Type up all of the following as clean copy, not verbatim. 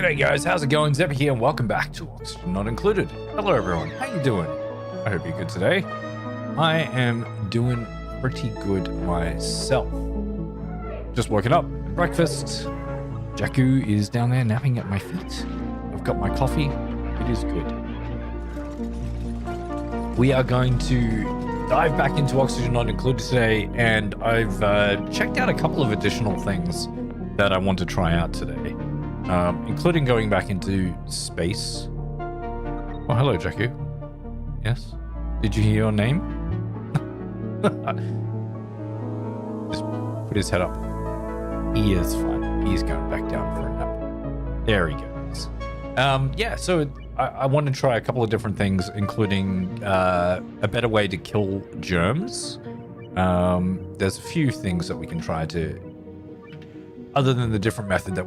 G'day guys, how's it going? Zeppy here and welcome back to Oxygen Not Included. Hello everyone, how you doing? I hope you're good today. I am doing pretty good myself. Just woken up, breakfast. Jakku is down there napping at my feet. I've got my coffee, it is good. We are going to dive back into Oxygen Not Included today, and I've checked out a couple of additional things that I want to try out today. Including going back into space. Oh, hello, Jakku. Yes? Did you hear your name? Just put his head up. He is fine. He's going back down for a nap. There he goes. Yeah, so I want to try a couple of different things, including a better way to kill germs. There's a few things that we can try to... other than the different method that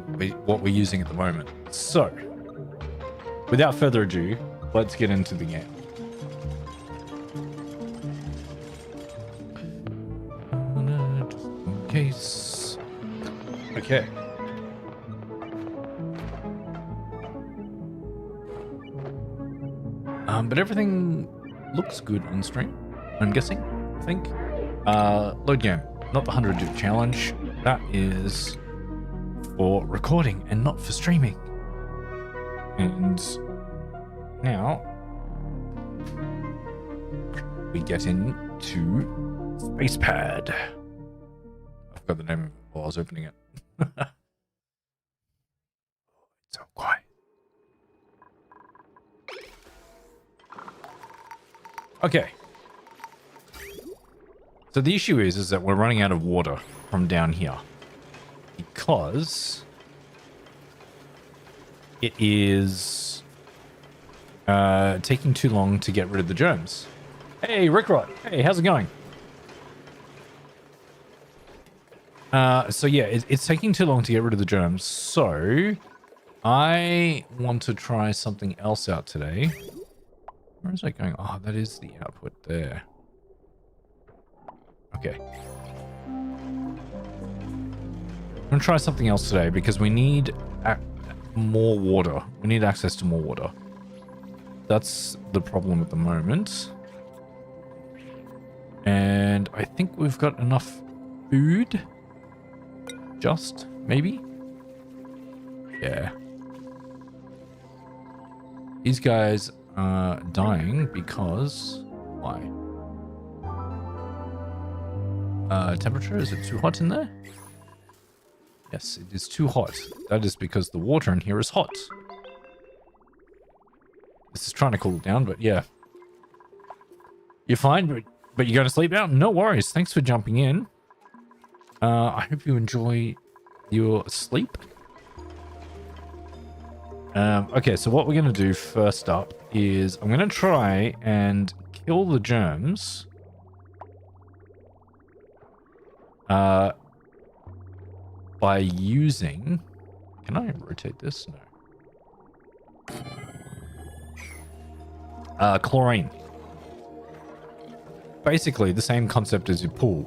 what we're using at the moment. So, without further ado, let's get into the game. Just in case. Okay. But everything looks good on stream, I'm guessing, I think. Load game, not the 100 challenge. That is for recording and not for streaming. And now we get into Spacepad. I forgot the name of it while I was opening it. It's so quiet. Okay. So the issue is that we're running out of water from down here. Because it is taking too long to get rid of the germs. Hey, Rickrot. Hey, how's it going? So yeah, it's taking too long to get rid of the germs. So I want to try something else out today. Where is that going? Oh, that is the output there. Okay. I'm going to try something else today because we need more water. We need access to more water. That's the problem at the moment. And I think we've got enough food. Just, maybe? Yeah. These guys are dying because... why? Temperature? Is it too hot in there? Yes, it is too hot. That is because the water in here is hot. This is trying to cool it down, but yeah. You're fine, but you're going to sleep now? No worries. Thanks for jumping in. I hope you enjoy your sleep. Okay, so what we're going to do first up is I'm going to try and kill the germs. By using... Can I rotate this? No. Chlorine. Basically, the same concept as your pool.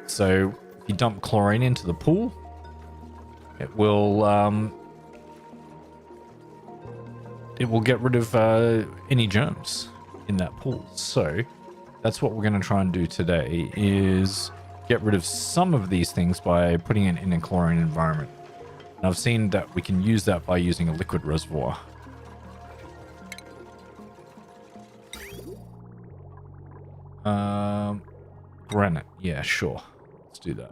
So, if you dump chlorine into the pool, it will get rid of any germs in that pool. So... that's what we're going to try and do today, is get rid of some of these things by putting it in a chlorine environment. And I've seen that we can use that by using a liquid reservoir. Granite. Yeah, sure. Let's do that.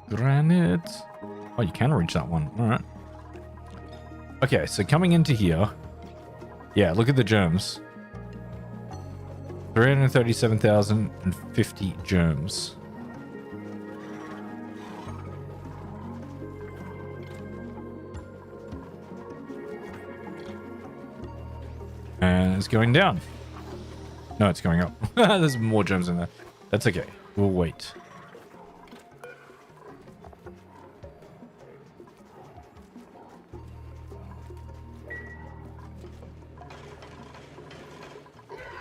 Granite. Oh, you can reach that one. All right. Okay, so coming into here. Yeah, look at the germs. 337,050 germs. And it's going down. No, it's going up. There's more germs in there. That's okay. We'll wait.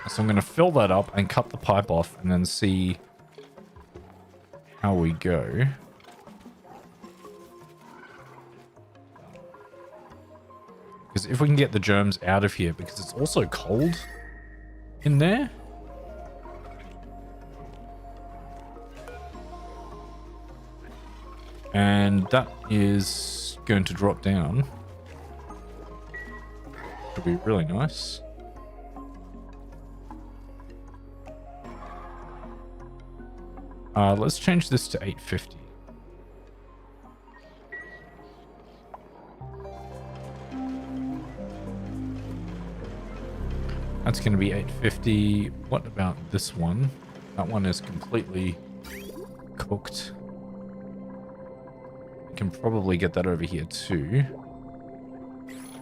So I'm going to fill that up and cut the pipe off and then see how we go. Because if we can get the germs out of here, because it's also cold in there. And that is going to drop down. It'll be really nice. Let's change this to 850. That's going to be 850. What about this one? That one is completely cooked. I can probably get that over here too.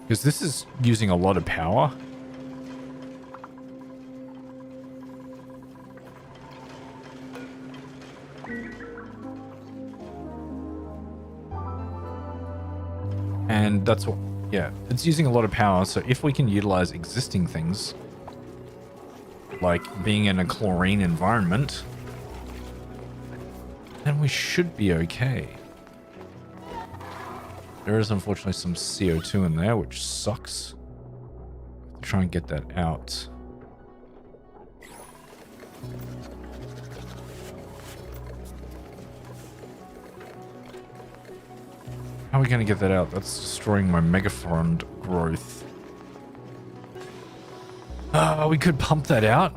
Because this is using a lot of power. And that's what, yeah, it's using a lot of power. So if we can utilize existing things, like being in a chlorine environment, then we should be okay. There is unfortunately some CO2 in there, which sucks. Try and get that out. How are we going to get that out? That's destroying my megaphond growth. We could pump that out.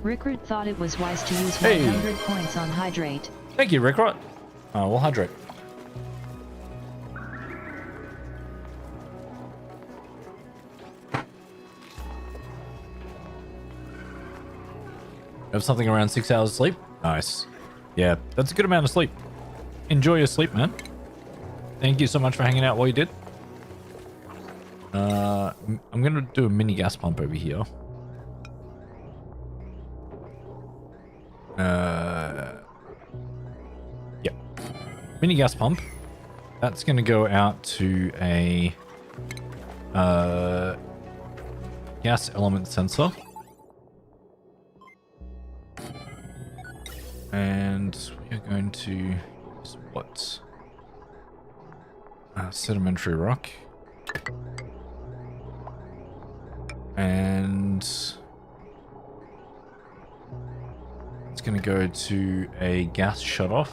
Rickard thought it was wise to use 100 points on hydrate. Thank you, Rickard. We'll hydrate. Have something around 6 hours of sleep? Nice. Yeah, that's a good amount of sleep. Enjoy your sleep, man. Thank you so much for hanging out while you did. I'm going to do a mini gas pump over here. Yeah. Mini gas pump. That's going to go out to a gas element sensor. And we are going to use what? Sedimentary rock. And it's going to go to a gas shutoff.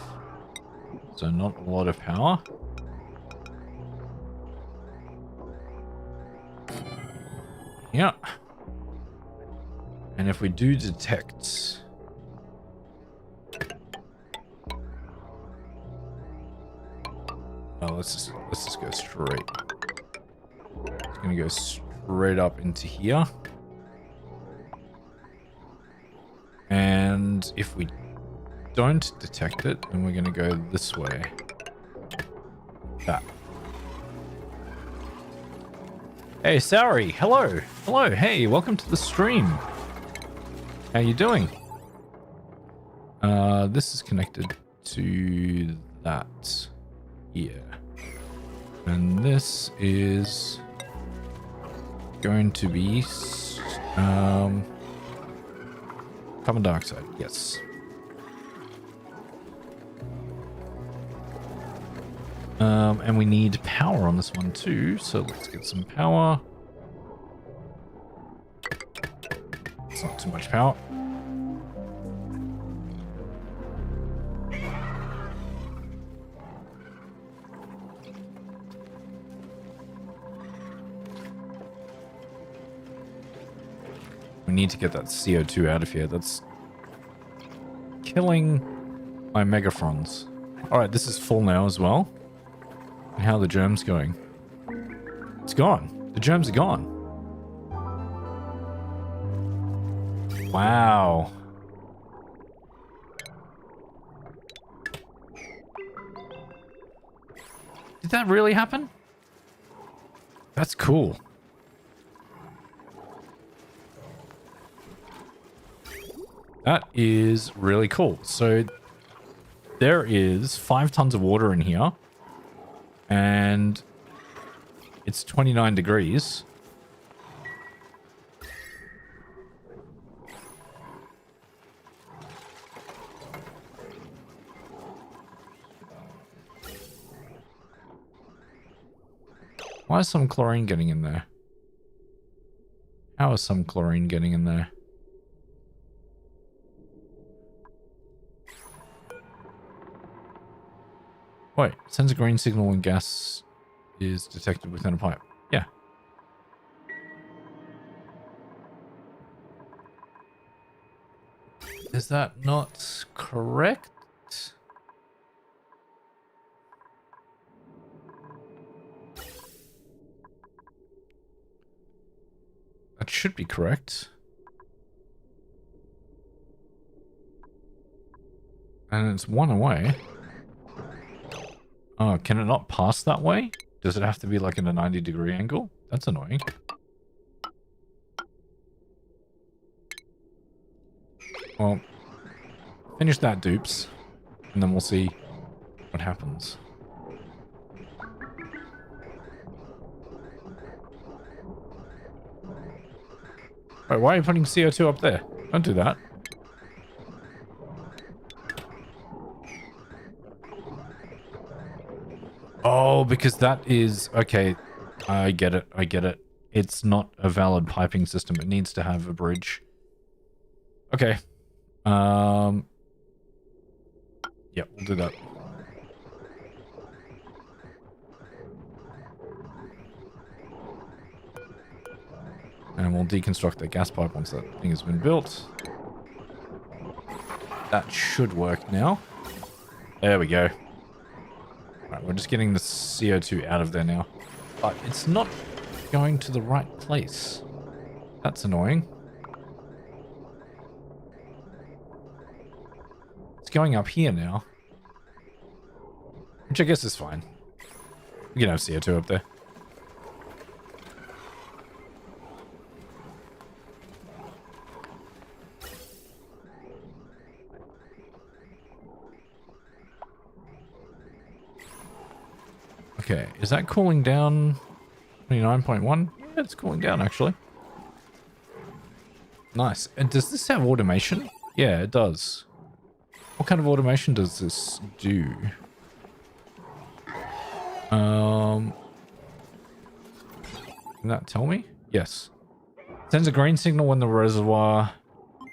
So not a lot of power. Yeah. And if we do detect... Oh, let's just go straight. It's gonna go straight up into here. And if we don't detect it, then we're gonna go this way. That. Hey, Sari, hello. Hello, hey, welcome to the stream. How you doing? This is connected to that here. And this is going to be carbon dioxide, yes. And we need power on this one too, so let's get some power. It's not too much power. We need to get that CO2 out of here. That's killing my megaphons. Alright, this is full now as well. And how are the germs going? It's gone. The germs are gone. Wow. Did that really happen? That's cool. That is really cool. So there is 5 tons of water in here. And It's 29 degrees. Why is some chlorine getting in there? How is some chlorine getting in there? Wait, sends a green signal when gas is detected within a pipe. Yeah. Is that not correct? That should be correct. And it's one away. Oh, can it not pass that way? Does it have to be like in a 90-degree angle? That's annoying. Well, finish that, dupes. And then we'll see what happens. Wait, why are you putting CO2 up there? Don't do that. Oh, because that is... Okay, I get it. I get it. It's not a valid piping system. It needs to have a bridge. Okay. Yeah, we'll do that. And we'll deconstruct the gas pipe once that thing has been built. That should work now. There we go. Right, we're just getting the CO2 out of there now. But it's not going to the right place. That's annoying. It's going up here now. Which I guess is fine. We can have CO2 up there. Okay, is that cooling down 29.1? Yeah, it's cooling down actually. Nice. And does this have automation? Yeah, it does. What kind of automation does this do? Can that tell me? Yes. Sends a green signal when the reservoir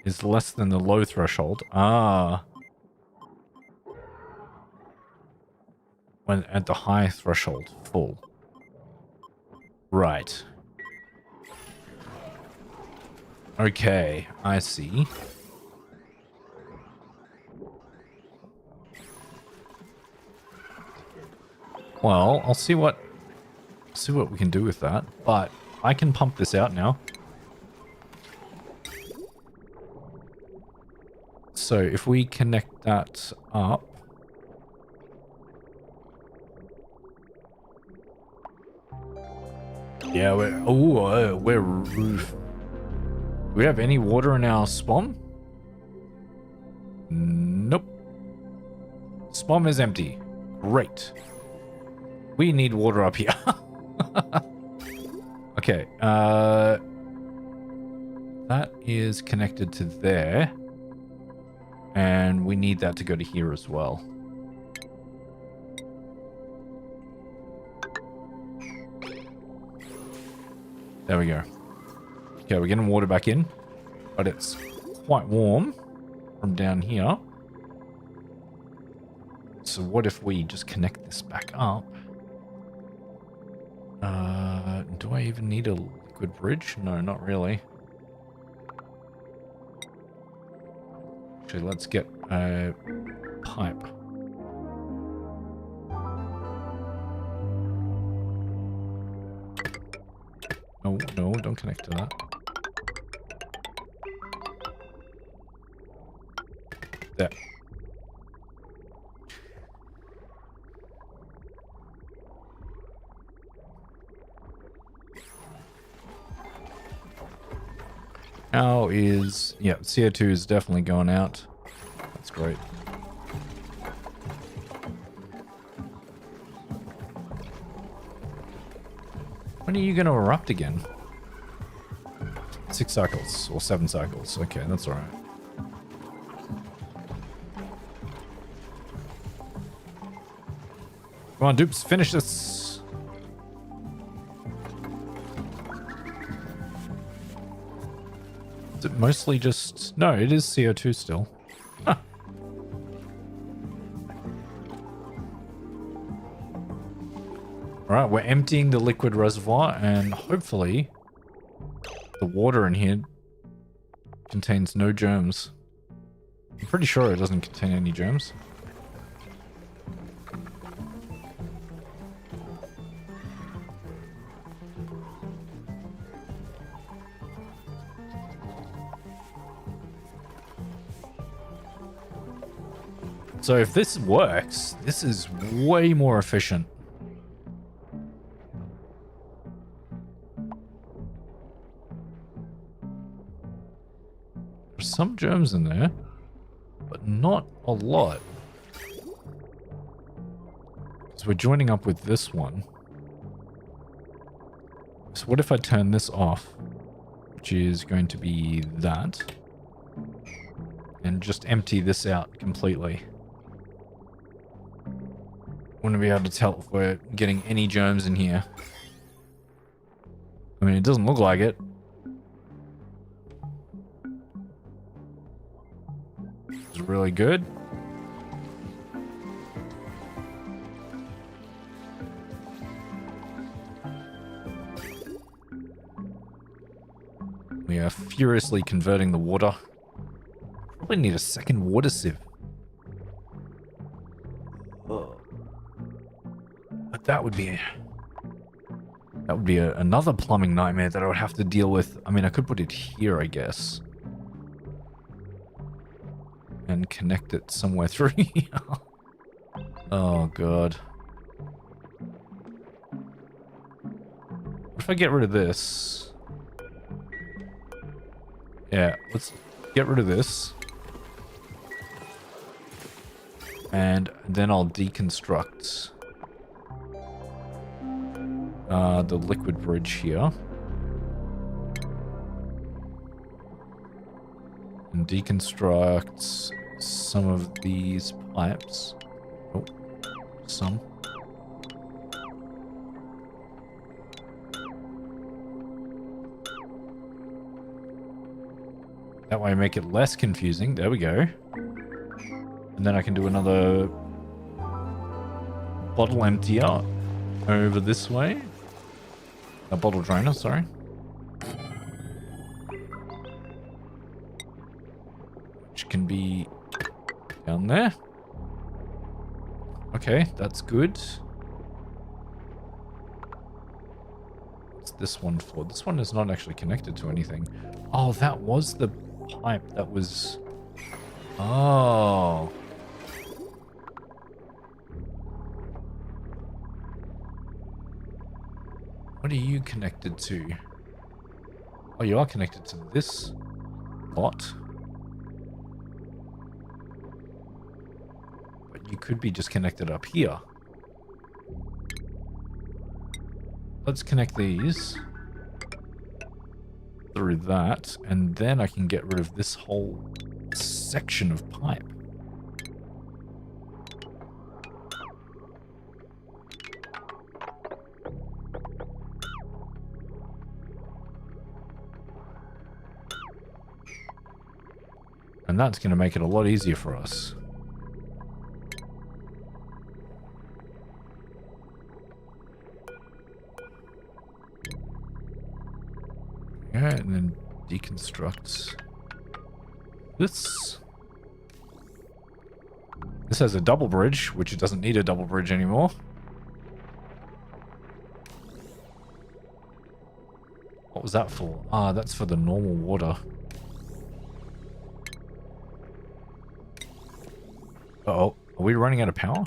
is less than the low threshold. Ah. When at the high threshold, full. Right. Okay, I see. Well, I'll see what we can do with that, but I can pump this out now. So if we connect that up, yeah, we're roof. Do we have any water in our spawn? Nope. Spawn is empty. Great. We need water up here. Okay. That is connected to there. And we need that to go to here as well. There we go. Okay, we're getting water back in, but it's quite warm from down here. So what if we just connect this back up? Do I even need a liquid bridge? No, not really. Actually, let's get a pipe. No, no, don't connect to that. There. How is... Yeah, CO2 is definitely going out. That's great. When are you going to erupt again? 6 cycles or 7 cycles. Okay, that's all right. Come on, dupes, finish this. Is it mostly just... No, it is CO2 still. Huh. Alright, we're emptying the liquid reservoir and hopefully the water in here contains no germs. I'm pretty sure it doesn't contain any germs. So if this works, this is way more efficient. There's some germs in there, but not a lot. So we're joining up with this one. So what if I turn this off, which is going to be that, and just empty this out completely? Wouldn't be able to tell if we're getting any germs in here. I mean, it doesn't look like it. It's really good. We are furiously converting the water. Probably need a second water sieve. That would be another plumbing nightmare that I would have to deal with. I mean, I could put it here, I guess, and connect it somewhere through here. Oh god. What if I get rid of this? Yeah, let's get rid of this. And then I'll deconstruct the liquid bridge here. And deconstruct some of these pipes. Oh, some. That way I make it less confusing. There we go. And then I can do another bottle emptier over this way. A bottle drainer, sorry. Which can be down there. Okay, that's good. What's this one for? This one is not actually connected to anything. Oh, that was the pipe that was... Oh. What are you connected to? Oh, you are connected to this lot. But you could be just connected up here. Let's connect these through that, and then I can get rid of this whole section of pipe. And that's going to make it a lot easier for us. Yeah, and then deconstruct this. This has a double bridge, which it doesn't need a double bridge anymore. What was that for? Ah, that's for the normal water. Uh-oh, are we running out of power?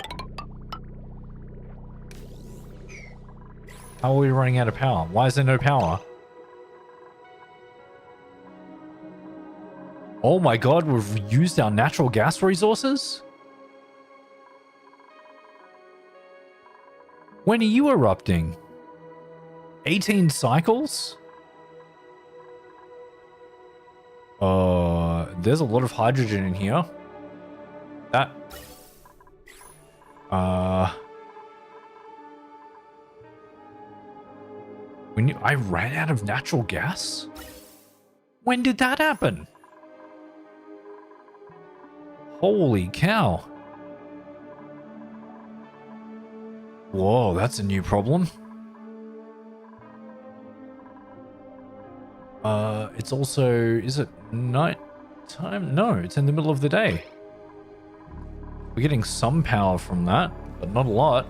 How are we running out of power? Why is there no power? Oh my god, we've used our natural gas resources? When are you erupting? 18 cycles? There's a lot of hydrogen in here. That... I ran out of natural gas? When did that happen? Holy cow. Whoa, that's a new problem. It's also... Is it night time? No, it's in the middle of the day. We're getting some power from that, but not a lot.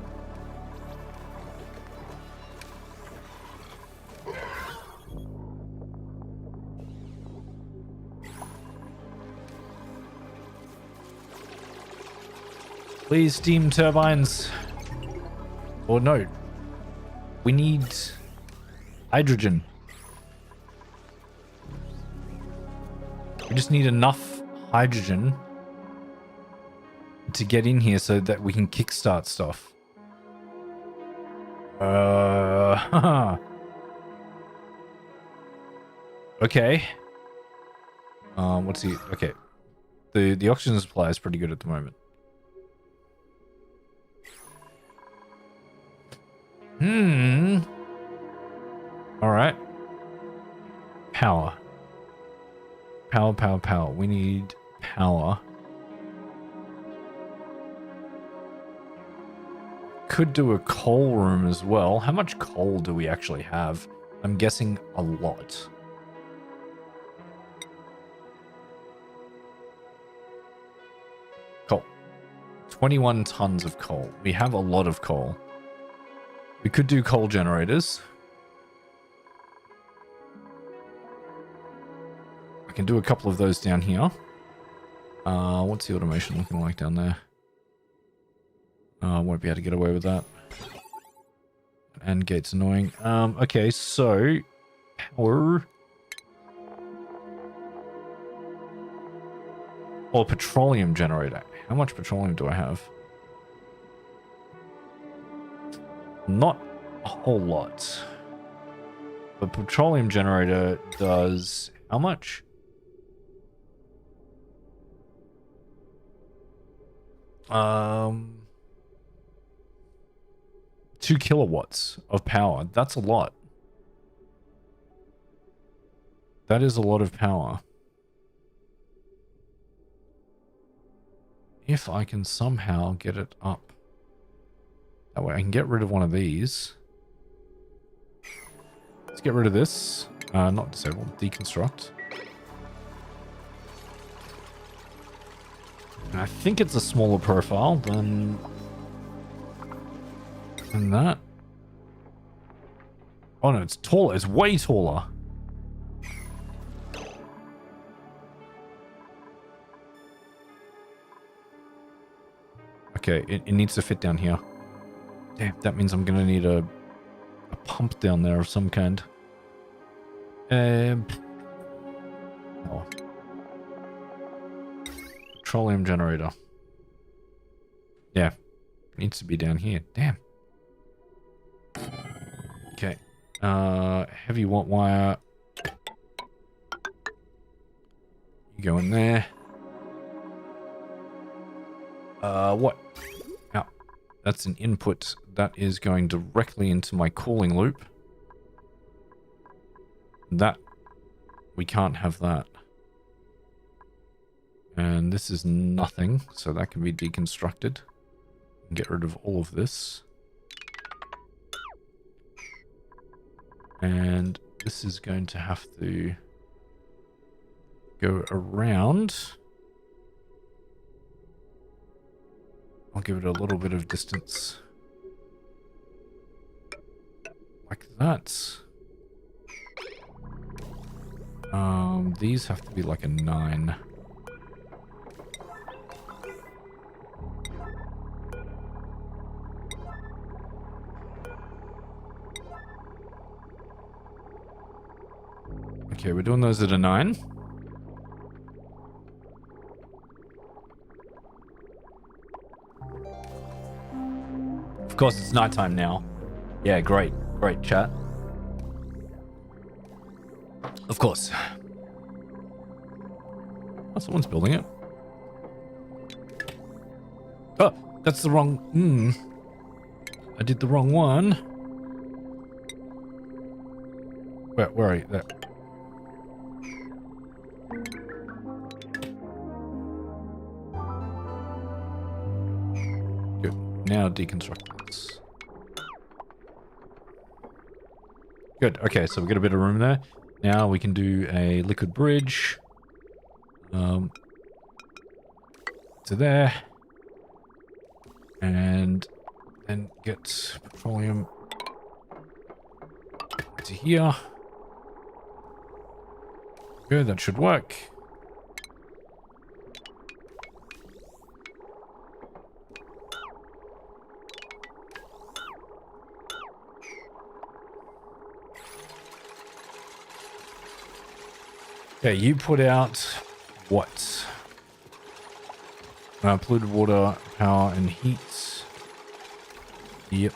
Please, steam turbines. Or no. We need hydrogen. We just need enough hydrogen to get in here so that we can kickstart stuff. Okay. What's the... Okay. The oxygen supply is pretty good at the moment. Alright. Power. Power. We need power. Could do a coal room as well. How much coal do we actually have? I'm guessing a lot. Coal. 21 tons of coal. We have a lot of coal. We could do coal generators. I can do a couple of those down here. What's the automation looking like down there? I won't be able to get away with that. And gate's annoying. Okay, so power. Or petroleum generator. How much petroleum do I have? Not a whole lot. The petroleum generator does how much? Um, 2 kilowatts of power. That's a lot. That is a lot of power. If I can somehow get it up. That way I can get rid of one of these. Let's get rid of this. Not disable, deconstruct. And I think it's a smaller profile than that. Oh no, it's taller. It's way taller. Okay, it needs to fit down here. Damn, that means I'm gonna need a pump down there of some kind. Oh. Petroleum generator. Yeah, needs to be down here. Damn. Okay. Heavy watt wire. You go in there. What? Oh, that's an input. That is going directly into my cooling loop. That, we can't have that. And this is nothing, so that can be deconstructed. Get rid of all of this. And this is going to have to go around. I'll give it a little bit of distance. Like that. These have to be like a 9. Okay, we're doing those at a 9. Of course, it's nighttime now. Yeah, great. Great chat. Of course. Oh, someone's building it. Oh, that's the wrong... I did the wrong one. Where are you? There. Good. Now deconstruct this. Good. Okay, so we've got a bit of room there. Now we can do a liquid bridge. To there. And then get petroleum to here. Good, that should work. Okay, you put out what? Polluted water, power, and heat. Yep.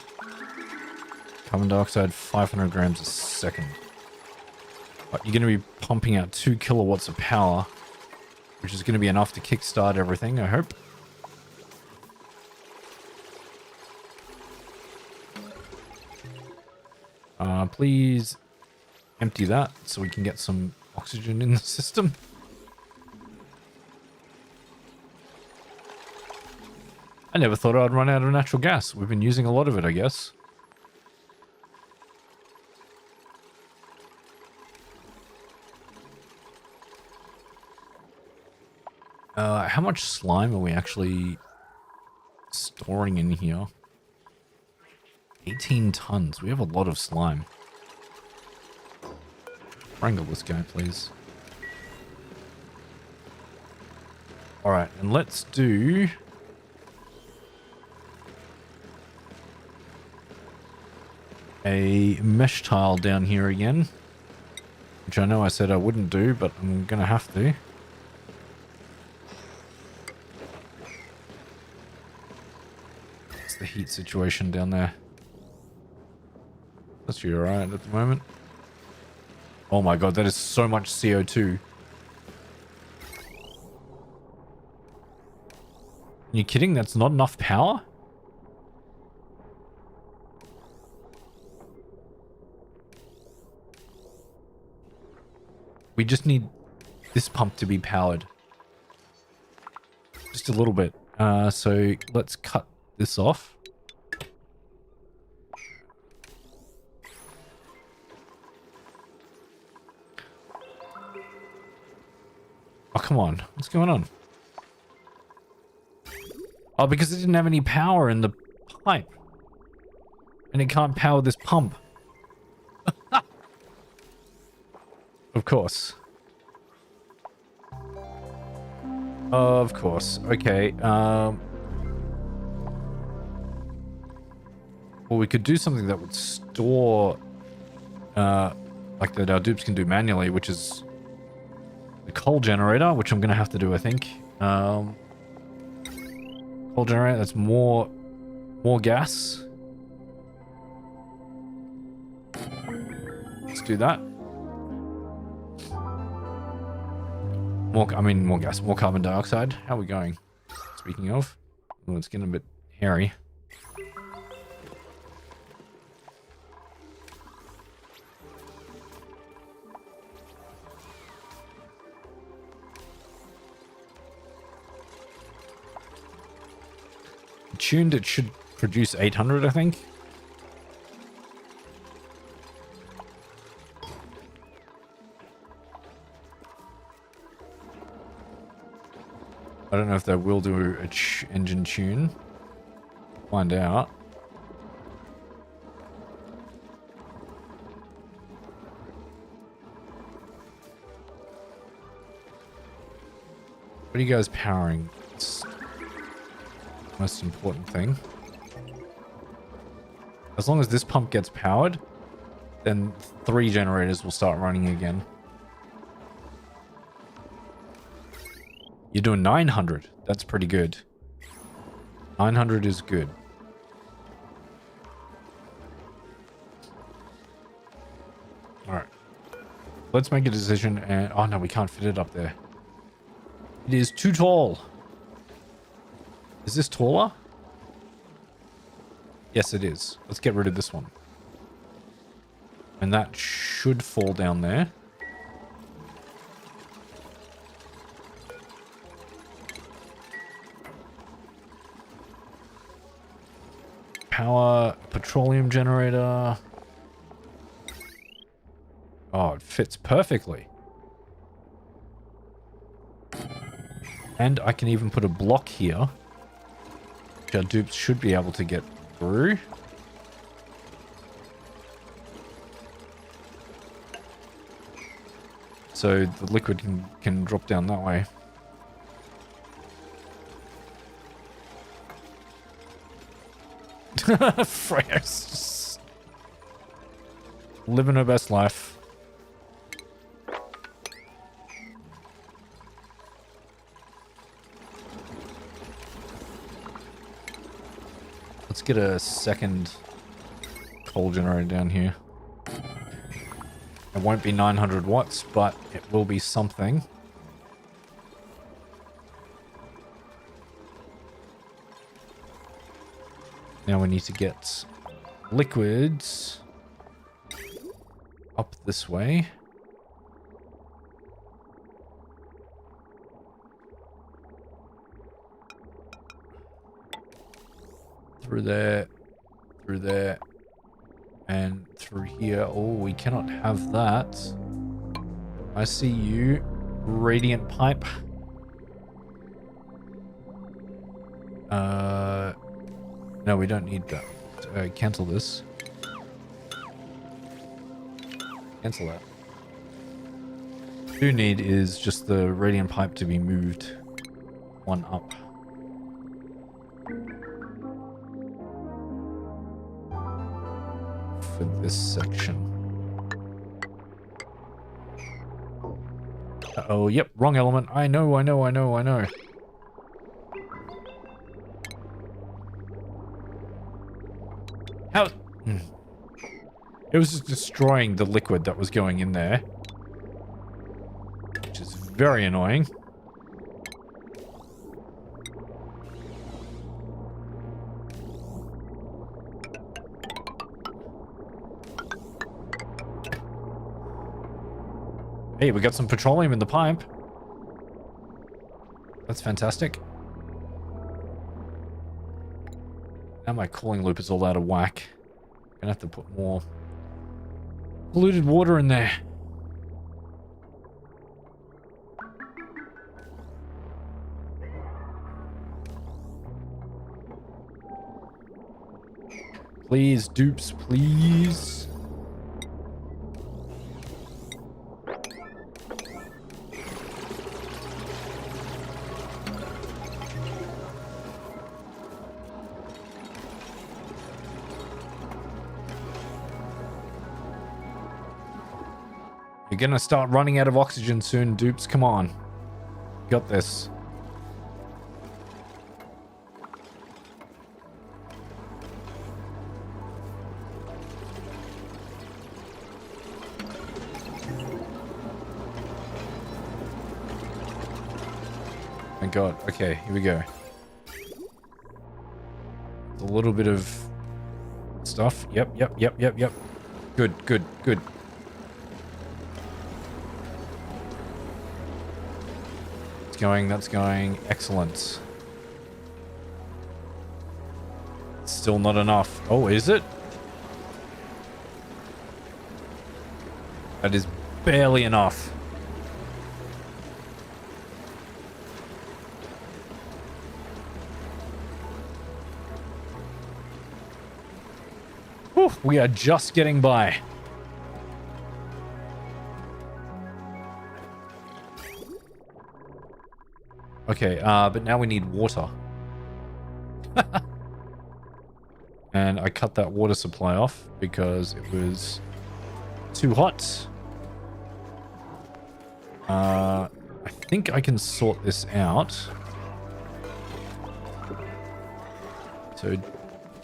Carbon dioxide, 500 grams a second. But you're going to be pumping out 2 kilowatts of power, which is going to be enough to kickstart everything, I hope. Please empty that so we can get some oxygen in the system. I never thought I'd run out of natural gas. We've been using a lot of it, I guess. How much slime are we actually storing in here? 18 tons. We have a lot of slime. Wrangle this guy, please. Alright, and let's do... a mesh tile down here again. Which I know I said I wouldn't do, but I'm gonna have to. What's the heat situation down there? That's you alright at the moment. Oh my god, that is so much CO2. Are you kidding? That's not enough power? We just need this pump to be powered. Just a little bit. So let's cut this off. Oh, come on. What's going on? Oh, because it didn't have any power in the pipe. And it can't power this pump. Of course. Of course. Okay. Well, we could do something that would store... like that our dupes can do manually, which is... the coal generator, which I'm going to have to do, I think. Coal generator, that's more gas. Let's do that. More gas, more carbon dioxide. How are we going? Speaking of, oh, it's getting a bit hairy. Tuned, it should produce 800, I think. I don't know if they will do a engine tune. Find out. What are you guys powering? It's the most important thing. As long as this pump gets powered, then 3 generators will start running again. You're doing 900. That's pretty good. 900 is good. Alright. Let's make a decision and... Oh, no, we can't fit it up there. It is too tall. Is this taller? Yes, it is. Let's get rid of this one. And that should fall down there. Power petroleum generator. Oh, it fits perfectly. And I can even put a block here, which our dupes should be able to get through. So the liquid can drop down that way. Freya's just living her best life. Let's get a second coal generator down here. It won't be 900 watts, but it will be something. Now we need to get liquids up this way. Through there, and through here. Oh, we cannot have that. I see you. Radiant pipe. No, we don't need that. Cancel this. Cancel that. What we do need is just the radiant pipe to be moved one up. For this section. Uh-oh, yep, wrong element. I know. How? It was just destroying the liquid that was going in there, which is very annoying. Hey, we got some petroleum in the pipe. That's fantastic. Now my cooling loop is all out of whack. Gonna have to put more polluted water in there. Please, dupes, please. You're gonna start running out of oxygen soon, dupes. Come on. Got this. Thank God. Okay, here we go. A little bit of stuff. Yep. Good. That's going. Excellent. Still not enough. Oh, is it? That is barely enough. Whew, we are just getting by. Okay, but now we need water. And I cut that water supply off because it was too hot. I think I can sort this out. So,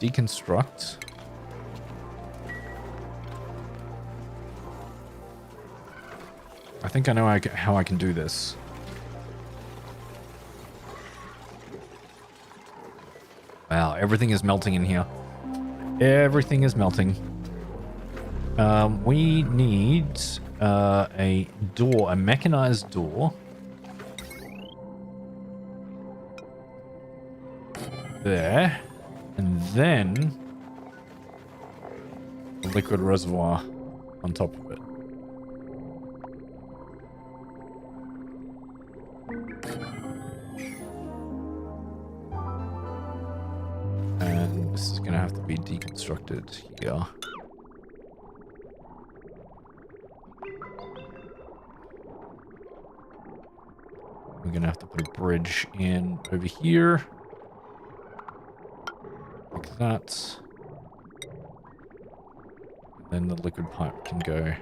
deconstruct. I think I know how I can do this. Wow, everything is melting in here. Everything is melting. We need a door, a mechanized door. There. And then a liquid reservoir on top of it. And this is going to have to be deconstructed here. We're going to have to put a bridge in over here. Like that. Then the liquid pipe can go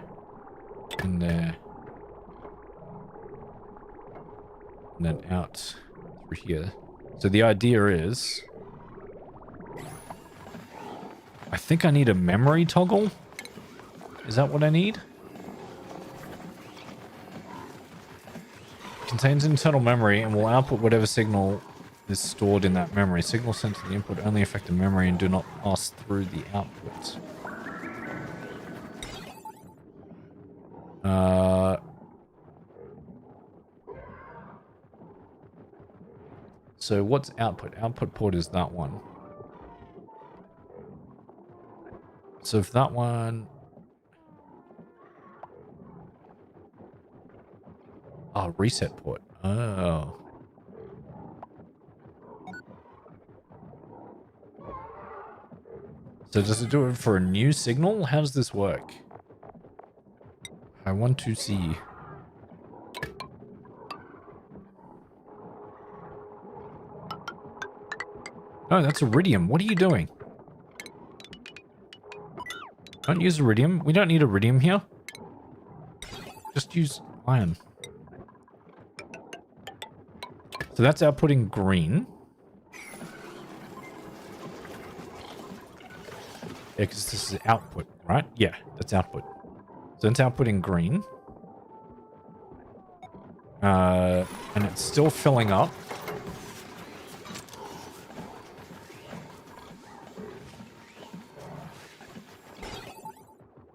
in there. And then out through here. So the idea is... I think I need a memory toggle. Is that what I need? Contains internal memory and will output whatever signal is stored in that memory. Signals sent to the input only affect the memory and do not pass through the output. So what's output? Output port is that one. So if that one... Oh, reset port. Oh. So does it do it for a new signal? How does this work? I want to see. Oh, that's iridium. What are you doing? Don't use iridium. We don't need iridium here. Just use iron. So that's outputting green. Yeah, because this is output, right? Yeah, that's output. So it's outputting green. And it's still filling up.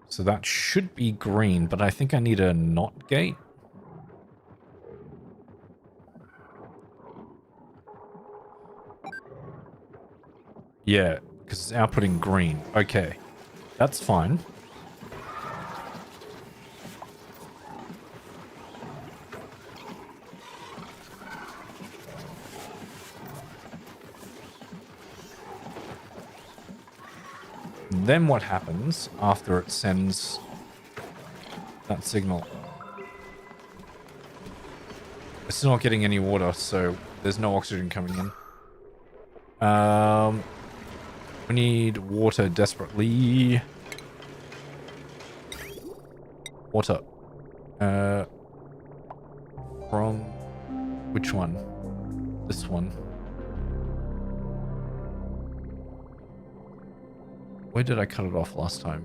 So that should be green, but I think I need a NOT gate. Yeah, because it's outputting green. Okay, that's fine. Then what happens after it sends that signal? It's not getting any water, so there's no oxygen coming in. We need water desperately. Water. From which one? This one. Where did I cut it off last time?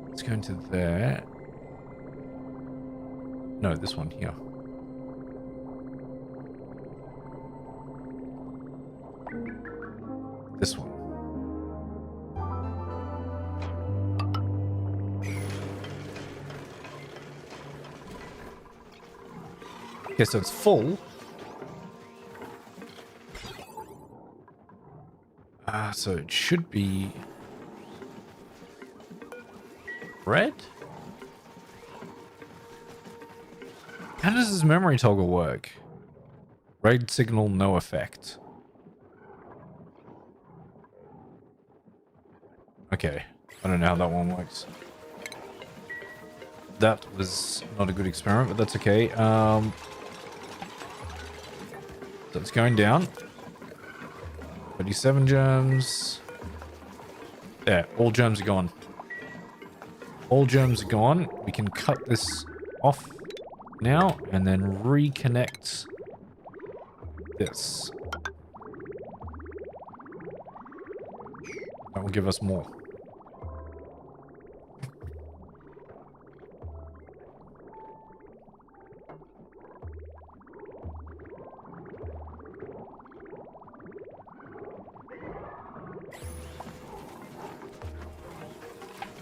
Let's go into there. No, this one here. This one. Okay, so it's full. So it should be red? How does this memory toggle work? Red signal, no effect. Okay, I don't know how that one works. That was not a good experiment, but that's okay. So it's going down. 37 germs. There, all germs are gone. All germs are gone. We can cut this off now and then reconnect this. That will give us more.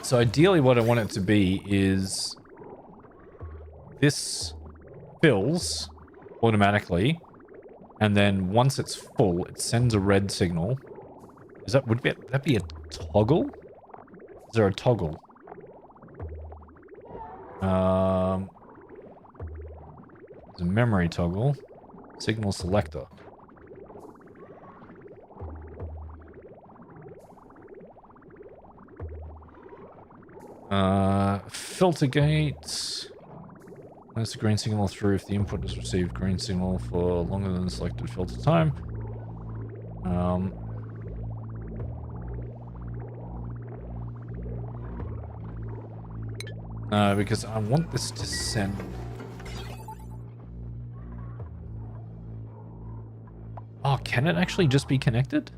So ideally what I want it to be is this fills automatically, and then once it's full, it sends a red signal. Would that be a toggle? Is there a toggle? There's a memory toggle. Signal selector. Filter gate. Let's the green signal through if the input is received green signal for longer than the selected filter time. Because I want this to send. Oh, can it actually just be connected?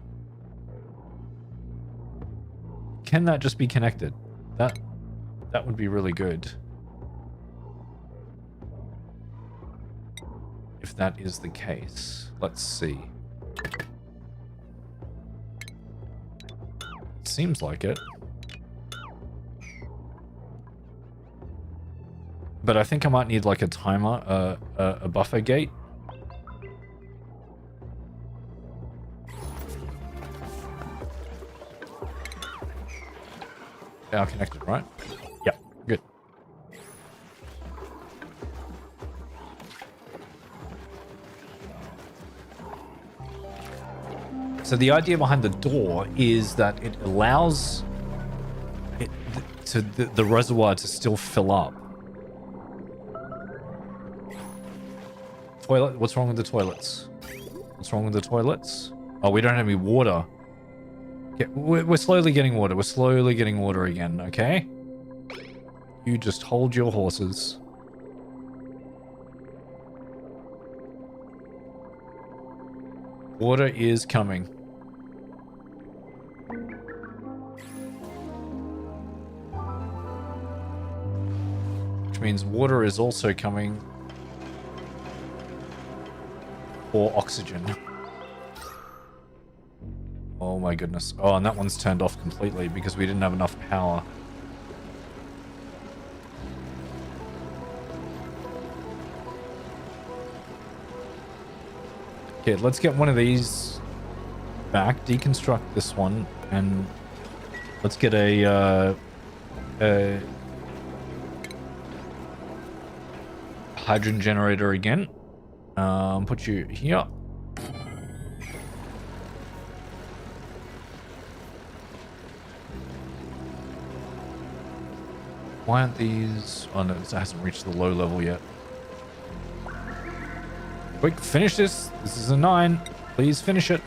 Can that just be connected? That would be really good. If that is the case. Let's see. It seems like it. But I think I might need like a timer, a buffer gate. They are connected, right? Yeah, good. So the idea behind the door is that it allows the reservoir to still fill up. Toilet? What's wrong with the toilets? What's wrong with the toilets? Oh, we don't have any water. Okay, we're slowly getting water. We're slowly getting water again, okay? You just hold your horses. Water is coming. Which means water is also coming for oxygen. Oh my goodness. Oh, and that one's turned off completely because we didn't have enough power. Okay, let's get one of these back, deconstruct this one, and let's get a hydrogen generator again. Put you here. Why aren't these... Oh no, this hasn't reached the low level yet. Quick, finish this. This is a 9. Please finish it.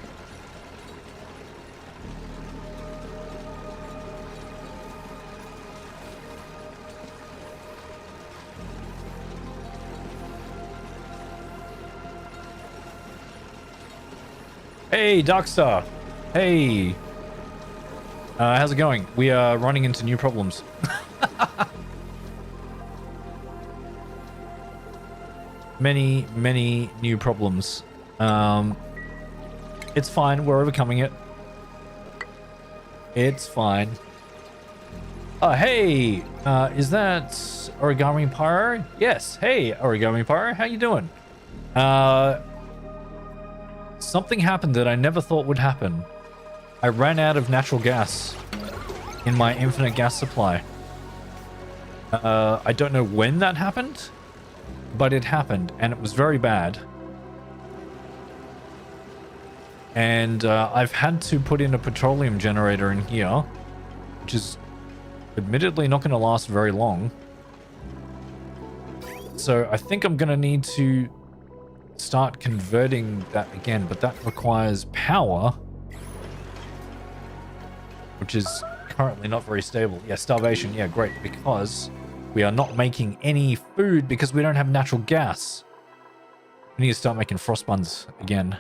Hey, Darkstar. Hey. How's it going? We are running into new problems. Many new problems. It's fine. We're overcoming it. It's fine. Hey, is that Origami Pyro? Yes. Hey, Origami Pyro. How you doing? Something happened that I never thought would happen. I ran out of natural gas in my infinite gas supply. I don't know when that happened, but it happened, and it was very bad. And I've had to put in a petroleum generator in here, which is admittedly not going to last very long. So I think I'm going to need to start converting that again, but that requires power, which is currently not very stable. Yeah, starvation. Yeah, great, because we are not making any food because we don't have natural gas. We need to start making frost buns again.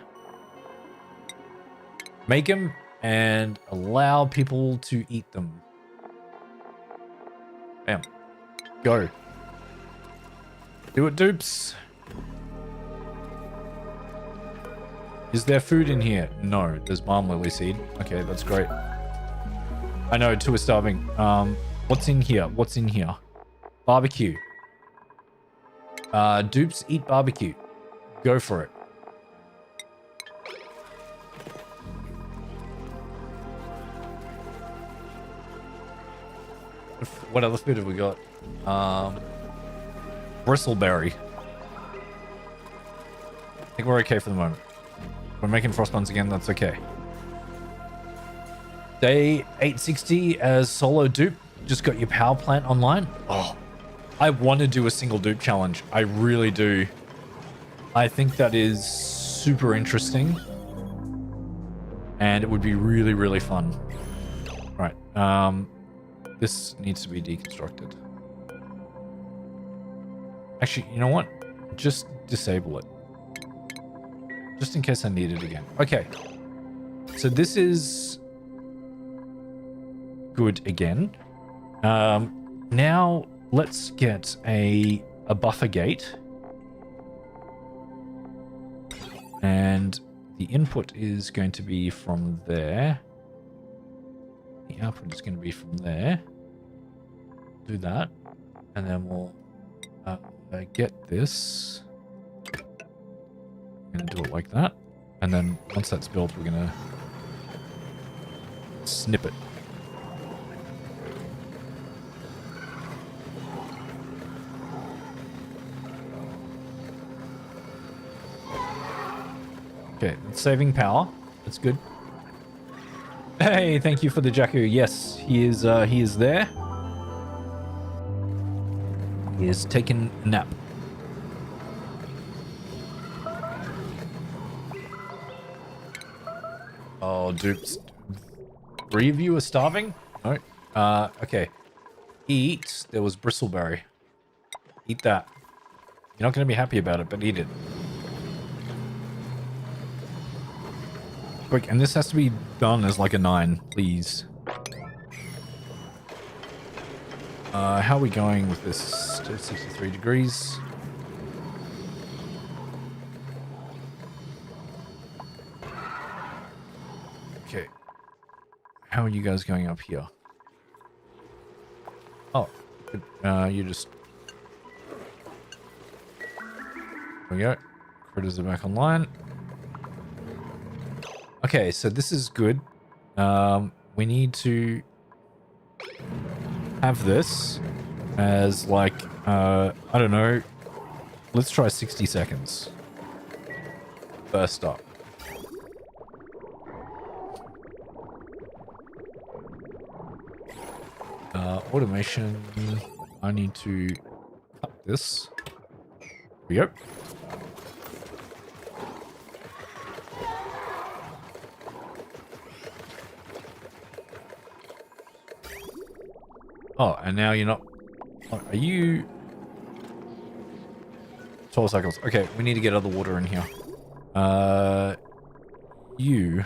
Make them and allow people to eat them. Bam. Go. Do it, dupes. Is there food in here? No, there's balm lily seed. Okay, that's great. I know, 2 are starving. What's in here? What's in here? Barbecue. Dupes eat barbecue. Go for it. What other food have we got? Bristleberry. I think we're okay for the moment. We're making frost buns again. That's okay. Day 860 as solo dupe. Just got your power plant online. Oh, I want to do a single dupe challenge. I really do. I think that is super interesting. And it would be really, really fun. All right. This needs to be deconstructed. Actually, you know what? Just disable it. Just in case I need it again. Okay. So this is good again. Now let's get a buffer gate. And the input is going to be from there. The output is going to be from there. Do that. And then we'll get this. I'm going to do it like that. And then once that's built, we're going to snip it. Okay, it's saving power. That's good. Hey, thank you for the Jakku. Yes, he is there. He is taking a nap. Oh, dupes. 3 of you are starving? No. Okay. Eat. There was bristleberry. Eat that. You're not going to be happy about it, but eat it. Quick, and this has to be done as like a 9, please. How are we going with this? 63 degrees. Okay. How are you guys going up here? Oh, good. You just... There we go. Critters are back online. Okay, so this is good. We need to have this as like, I don't know. Let's try 60 seconds. First up. Automation. I need to cut this. Here we go. Oh, and now you're not... Are you... 12 cycles. Okay, we need to get other water in here. You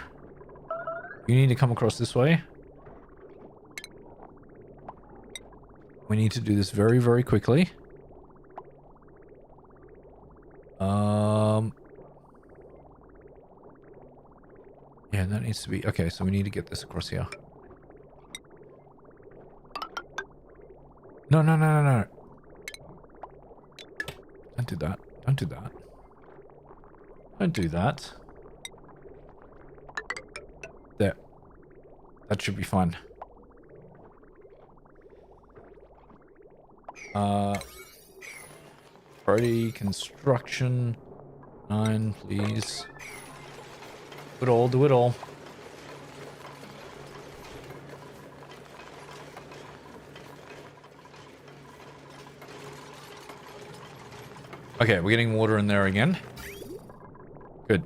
need to come across this way. We need to do this very, very quickly. Yeah, that needs to be... Okay, so we need to get this across here. No. Don't do that. Don't do that. Don't do that. There. That should be fine. Priority construction 9, please. Do it all, do it all. Okay, we're getting water in there again. Good.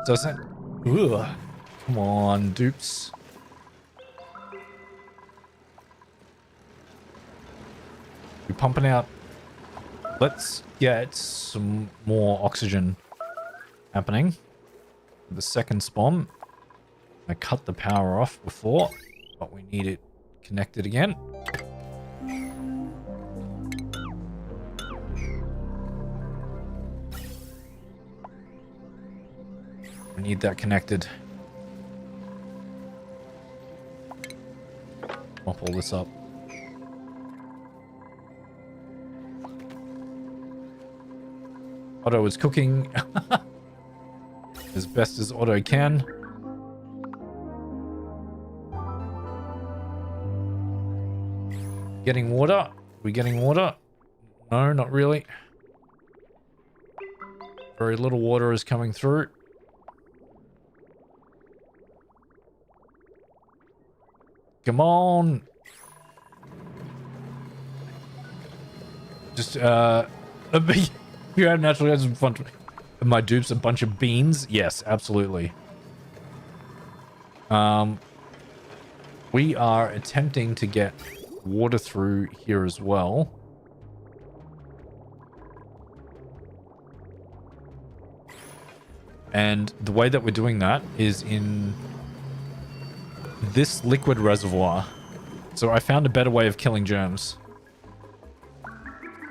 Doesn't... Ugh. Come on, dupes. We're pumping out. Let's get some more oxygen happening. The second spawn. I cut the power off before, but we need it connected again. We need that connected. Mop all this up. Otto is cooking as best as Otto can. Getting water? We getting water? No, not really. Very little water is coming through. Come on. Just, you have naturally had some fun. My dupes, a bunch of beans? Yes, absolutely. We are attempting to get water through here as well. And the way that we're doing that is in this liquid reservoir. So I found a better way of killing germs,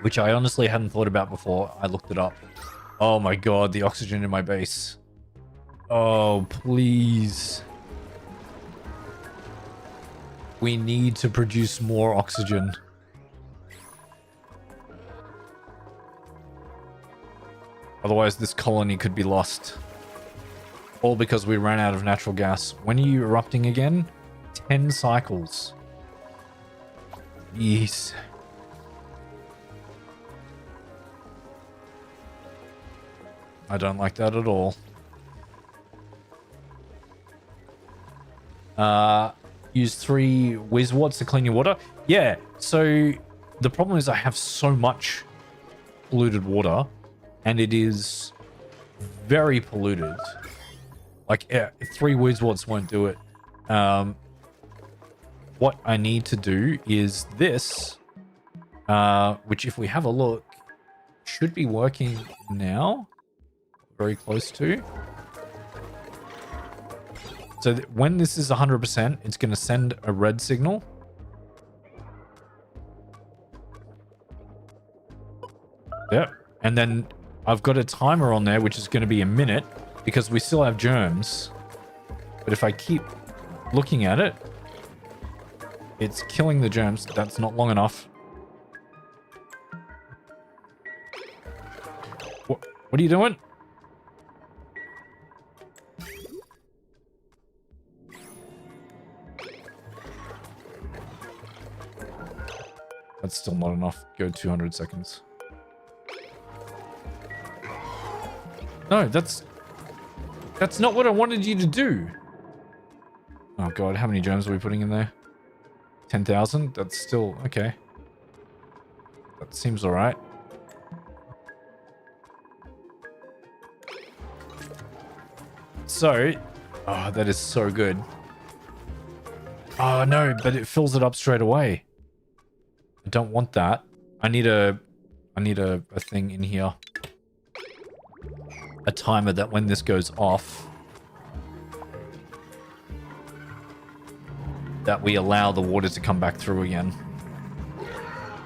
which I honestly hadn't thought about before. I looked it up. Oh my god, the oxygen in my base. Oh, please. We need to produce more oxygen. Otherwise, this colony could be lost. All because we ran out of natural gas. When are you erupting again? 10 cycles. Yes. I don't like that at all. Use 3 whiz-warts to clean your water. Yeah, so the problem is I have so much polluted water, and it is very polluted. Like, yeah, 3 whiz-warts won't do it. What I need to do is this, which if we have a look, should be working now. Very close to. So when this is 100%, it's going to send a red signal. Yep. And then I've got a timer on there, which is going to be a minute, because we still have germs. But if I keep looking at it, it's killing the germs. That's not long enough. What are you doing? That's still not enough. Go 200 seconds. No, that's not what I wanted you to do. Oh god, how many germs are we putting in there? 10,000? That's still okay. That seems alright. So, oh, that is so good. Oh no, but it fills it up straight away. I don't want that. I need a thing in here. A timer that when this goes off, that we allow the water to come back through again.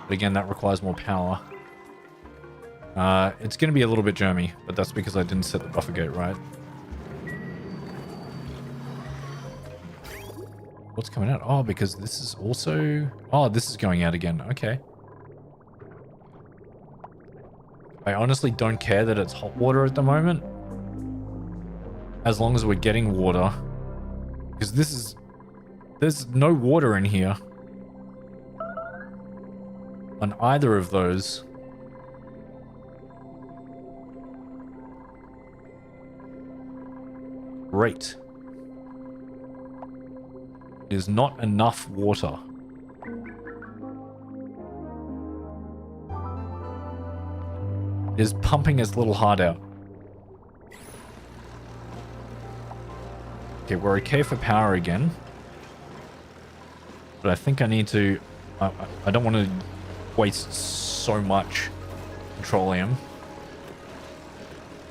But again, that requires more power. It's going to be a little bit germy, but that's because I didn't set the buffer gate right. What's coming out? Oh, because this is also... Oh, this is going out again. Okay. I honestly don't care that it's hot water at the moment. As long as we're getting water. Because this is... There's no water in here. On either of those. Great. Is not enough water. It is pumping its little heart out. Okay, we're okay for power again. But I think I need to... I don't want to waste so much petroleum.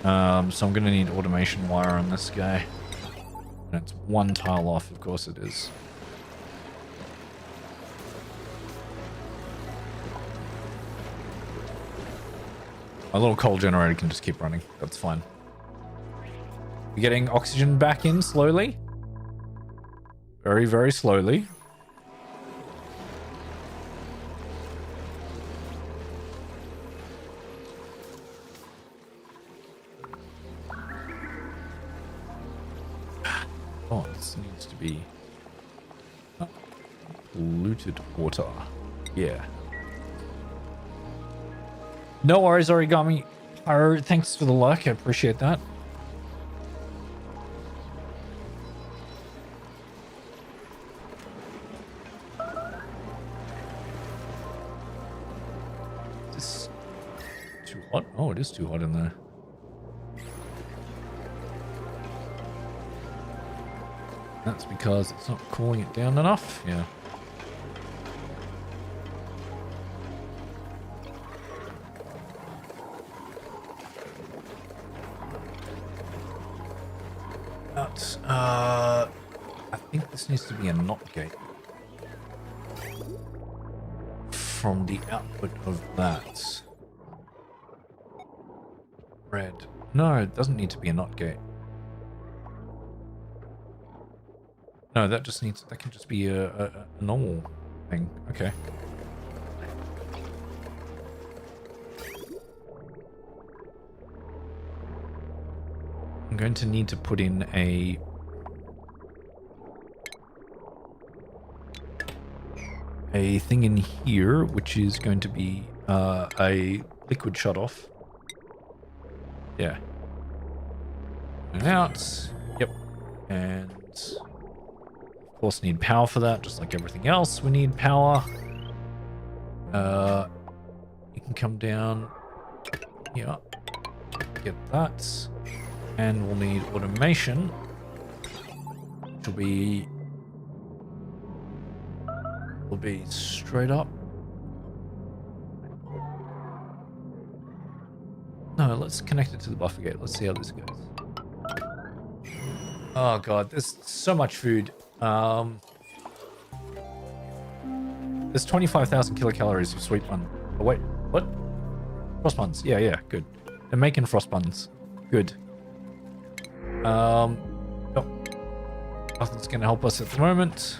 So I'm going to need automation wire on this guy. And it's 1 tile off, of course it is. My little coal generator can just keep running. That's fine. We're getting oxygen back in slowly. Very, very slowly. Oh, this needs to be polluted water. Yeah. No worries, Origami. Thanks for the like. I appreciate that. Is this too hot? Oh, it is too hot in there. That's because it's not cooling it down enough. Yeah. But, I think this needs to be a NOT gate from the output of that. Red. No, it doesn't need to be a NOT gate. No, that just needs, that can just be a normal thing. Okay. I'm going to need to put in a thing in here, which is going to be a liquid shutoff. Yeah. And out. Yep. And of course need power for that, just like everything else. We need power. You can come down here. Get that. And we'll need automation, which will be straight up. No, let's connect it to the buffer gate. Let's see how this goes. Oh god, there's so much food. There's 25,000 kilocalories of sweet bun. Oh wait, what? Frost buns. Yeah, good. They're making frost buns. Good. Oh, nothing's gonna help us at the moment.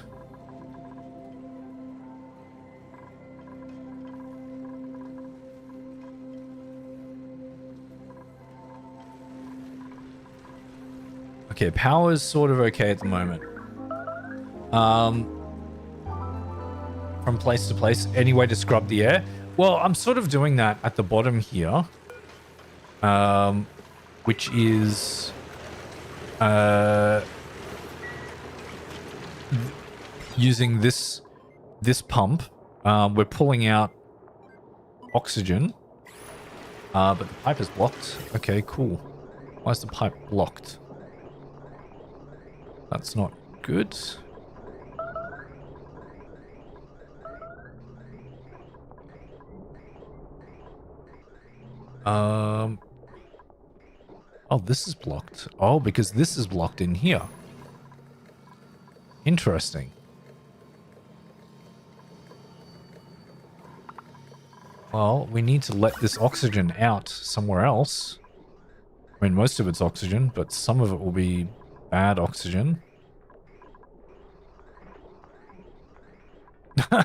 Okay, power's sort of okay at the moment. From place to place, any way to scrub the air? Well, I'm sort of doing that at the bottom here. Which is using this pump. We're pulling out oxygen, but the pipe is blocked. Okay, cool. Why is the pipe blocked? That's not good. Oh, this is blocked. Oh, because this is blocked in here. Interesting. Well, we need to let this oxygen out somewhere else. I mean, most of it's oxygen, but some of it will be bad oxygen.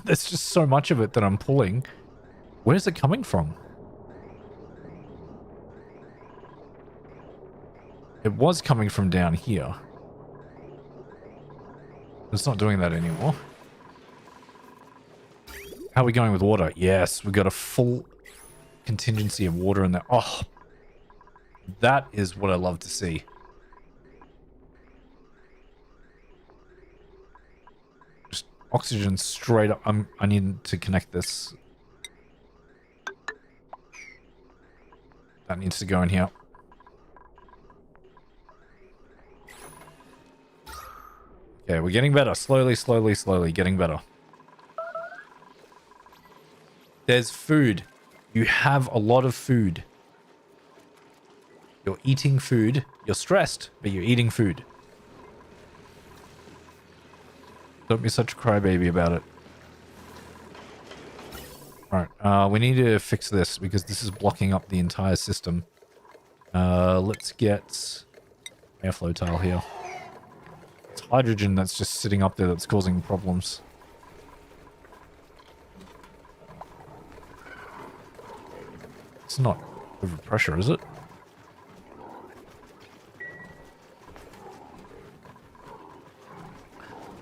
There's just so much of it that I'm pulling. Where's it coming from? It was coming from down here. It's not doing that anymore. How are we going with water? Yes, we've got a full contingency of water in there. Oh, that is what I love to see. Just oxygen straight up. I need to connect this. That needs to go in here. Okay, we're getting better. Slowly getting better. There's food. You have a lot of food. You're eating food. You're stressed, but you're eating food. Don't be such a crybaby about it. Alright, we need to fix this because this is blocking up the entire system. Let's get airflow tile here. It's hydrogen that's just sitting up there that's causing problems. It's not overpressure, is it?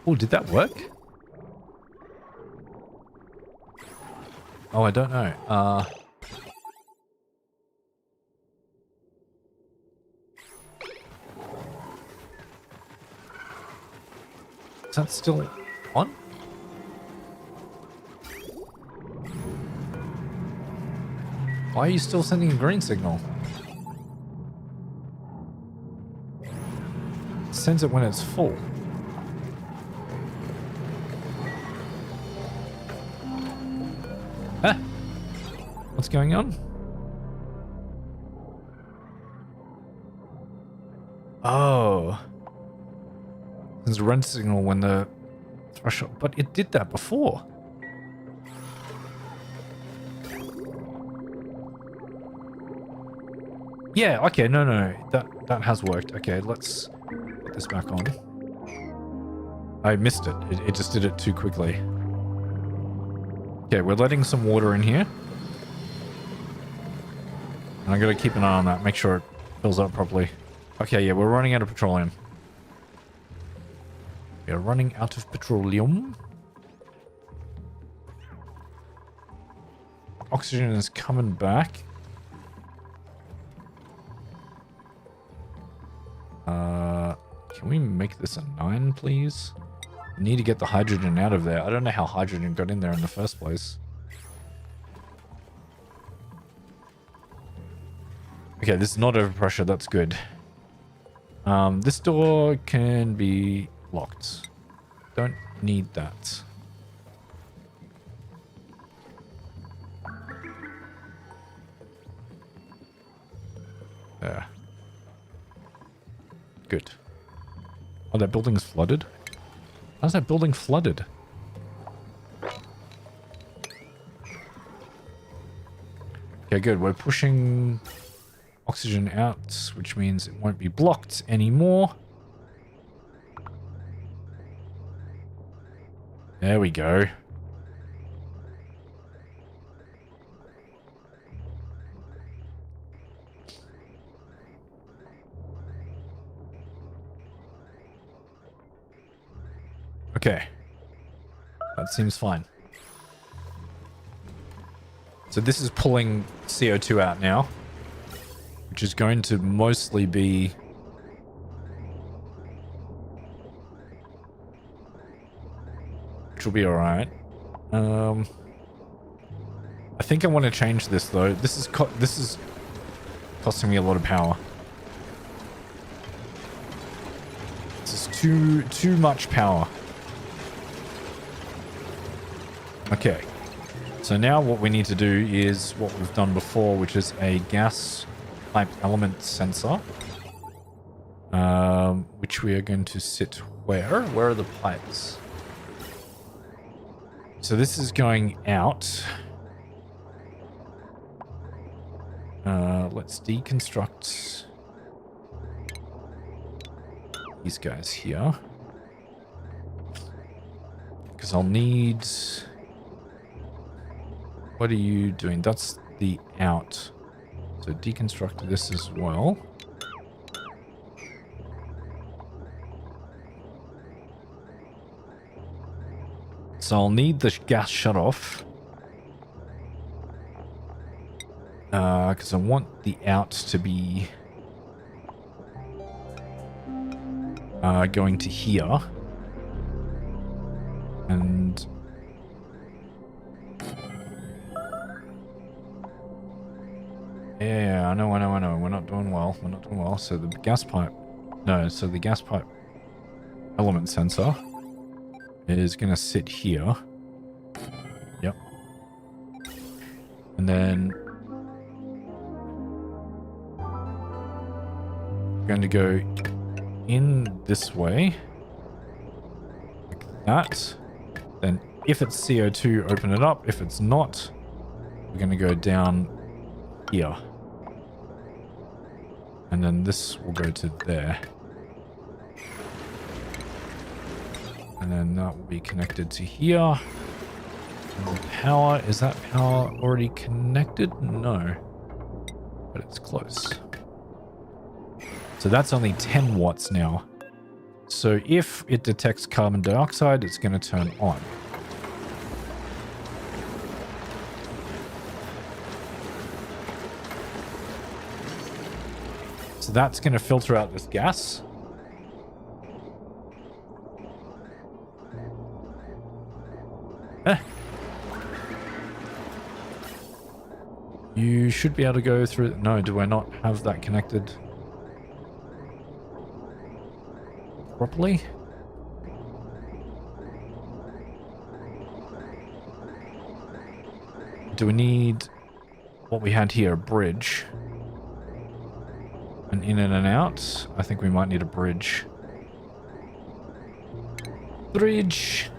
Oh, did that work? Oh, I don't know. Is that still on? Why are you still sending a green signal? It sends it when it's full. Huh? What's going on? Oh. There's a red signal when the threshold... But it did that before. Yeah, okay, no. That has worked. Okay, let's put this back on. I missed it. It just did it too quickly. Okay, we're letting some water in here. And I gotta keep an eye on that, make sure it fills up properly. Okay, yeah, we're running out of petroleum. We are running out of petroleum. Oxygen is coming back. Can we make this a 9, please? We need to get the hydrogen out of there. I don't know how hydrogen got in there in the first place. Okay, this is not overpressure. That's good. This door can be locked. Don't need that. There. Good. Oh, that building's flooded? How's that building flooded? Okay, good. We're pushing oxygen out, which means it won't be blocked anymore. There we go. Okay. That seems fine. So this is pulling CO2 out now, which is going to mostly be... which will be alright. I think I want to change this though. This is costing me a lot of power. This is too much power. Okay, so now what we need to do is what we've done before, which is a gas pipe element sensor, which we are going to sit where? Where are the pipes? So this is going out. Let's deconstruct these guys here, because I'll need... What are you doing? That's the out. So deconstruct this as well. So I'll need the gas shut off. Because I want the out to be going to here. And... yeah, I know. We're not doing well. So the gas pipe... no, so the gas pipe element sensor is going to sit here. Yep. And then... we're going to go in this way. Like that. Then if it's CO2, open it up. If it's not, we're going to go down here. And then this will go to there. And then that will be connected to here. And the power, is that power already connected? No. But it's close. So that's only 10 watts now. So if it detects carbon dioxide, it's going to turn on. So that's going to filter out this gas. You should be able to go through... No, do I not have that connected properly? Do we need what we had here, a bridge? An in and an out? I think we might need a bridge. Bridge!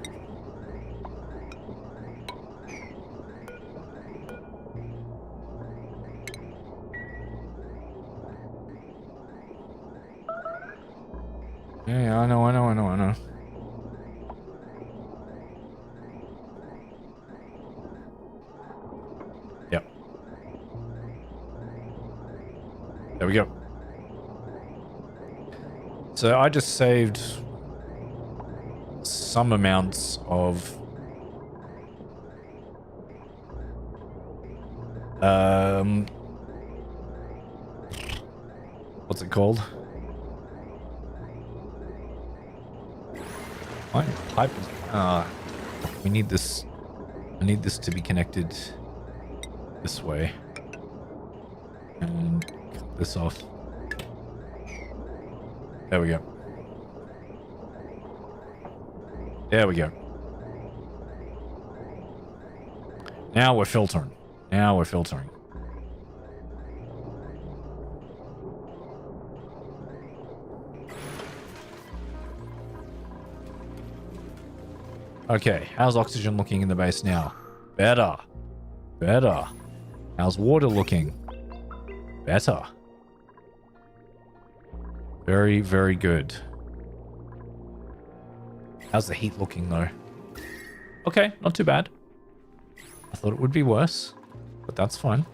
Yeah, I know. Yep. There we go. So I just saved some amounts of what's it called? Pipe. We need this. I need this to be connected this way. And cut this off. There we go. There we go. Now we're filtering. Now we're filtering. Okay, how's oxygen looking in the base now? Better. Better. How's water looking? Better. Very, very good. How's the heat looking, though? Okay, not too bad. I thought it would be worse, but that's fine.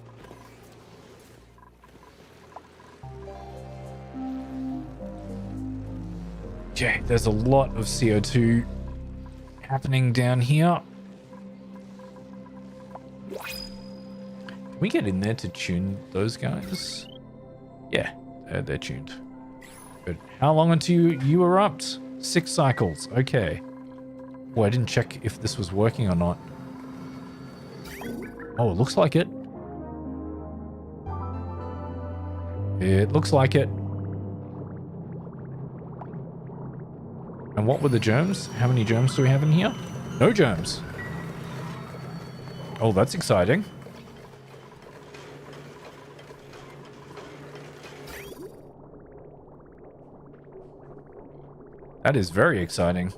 Okay, there's a lot of CO2 happening down here. Can we get in there to tune those guys? Yeah, they're tuned. Good. How long until you erupt? 6 cycles. Okay. Oh, I didn't check if this was working or not. Oh, it looks like it. It looks like it. And what were the germs? How many germs do we have in here? No germs. Oh, that's exciting. That is very exciting.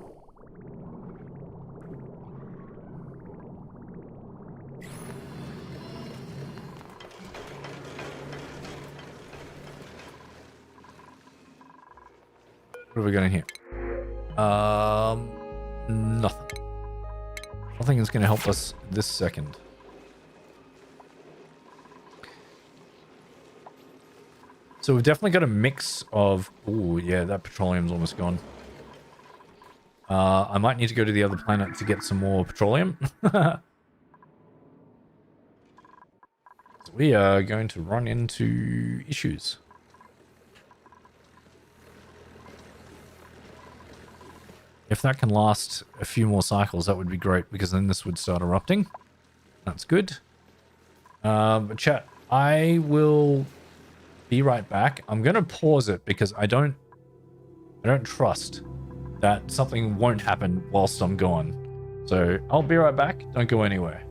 What have we got in here? Nothing. Nothing is going to help us this second. So we've definitely got a mix of... Oh, yeah, that petroleum's almost gone. I might need to go to the other planet to get some more petroleum. So we are going to run into issues. If that can last a few more cycles, that would be great, because then this would start erupting. That's good. But chat, I will be right back. I'm going to pause it because I don't trust that something won't happen whilst I'm gone. So I'll be right back. Don't go anywhere.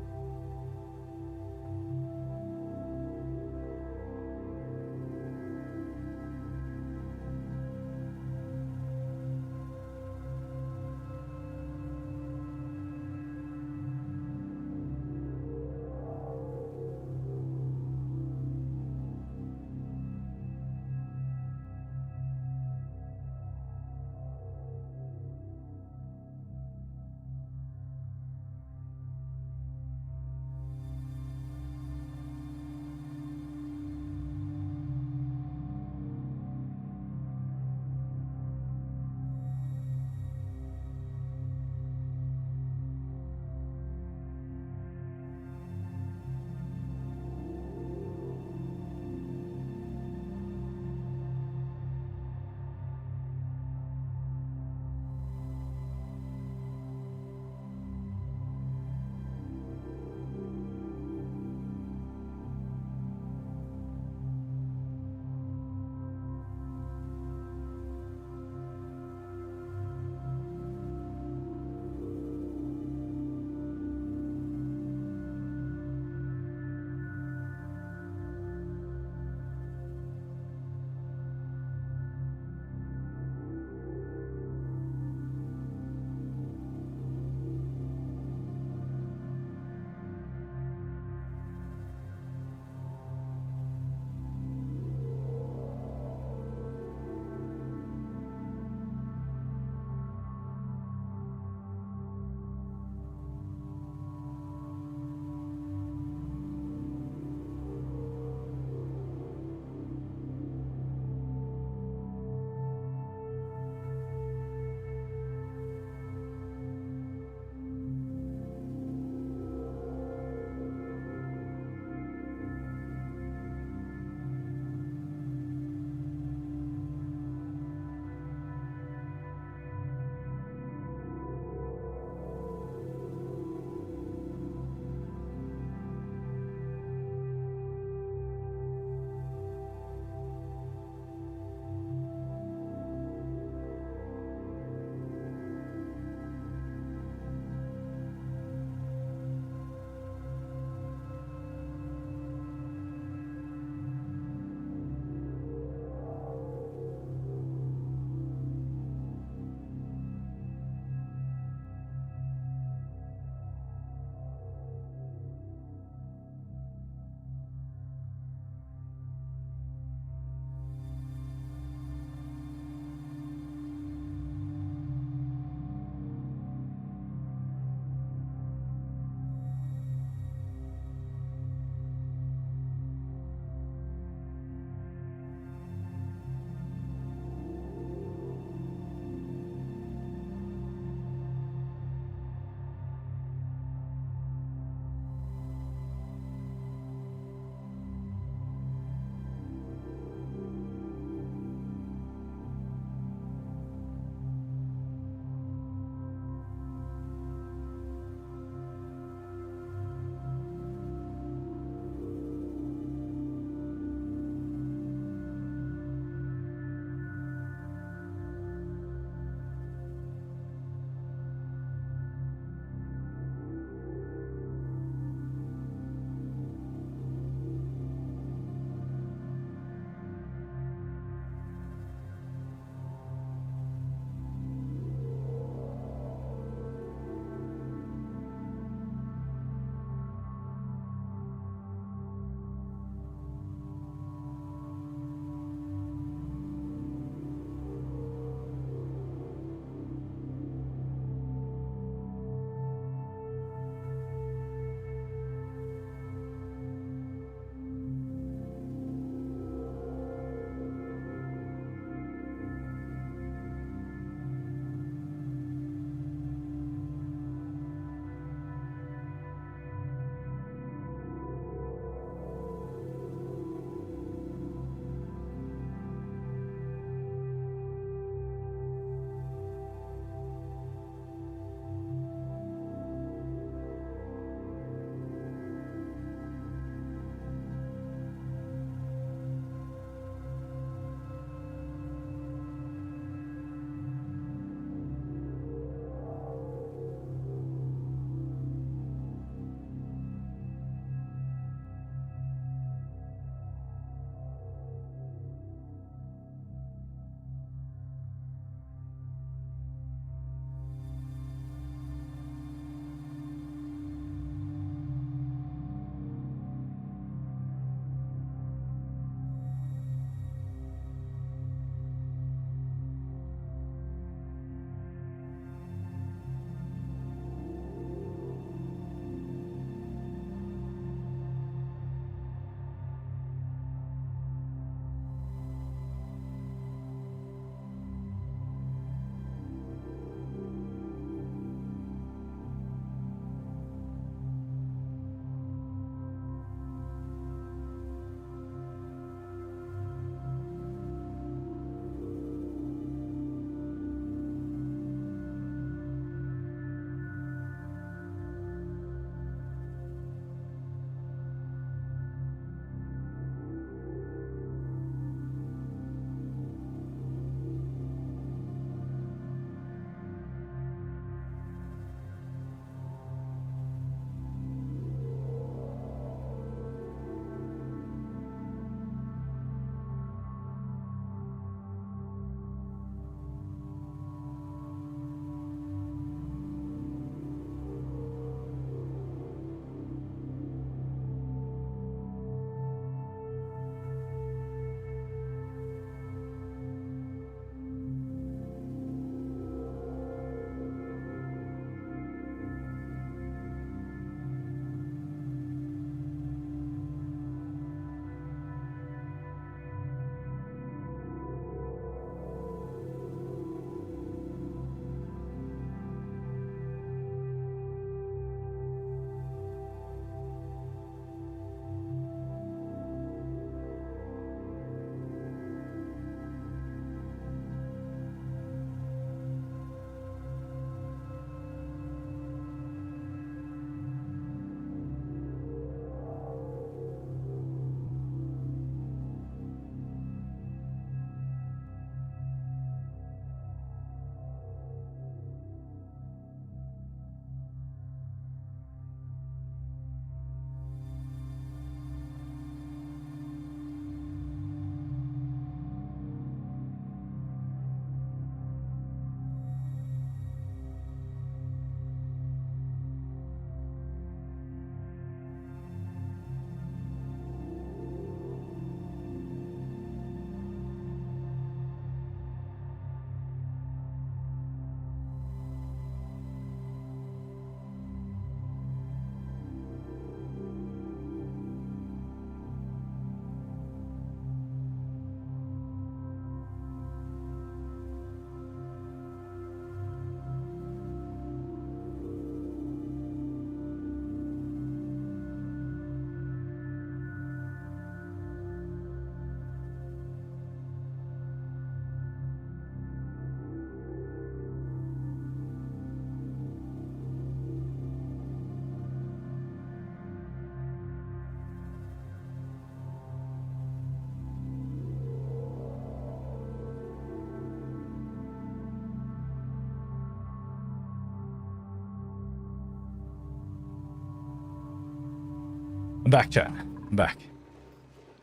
I'm back, chat. I'm back.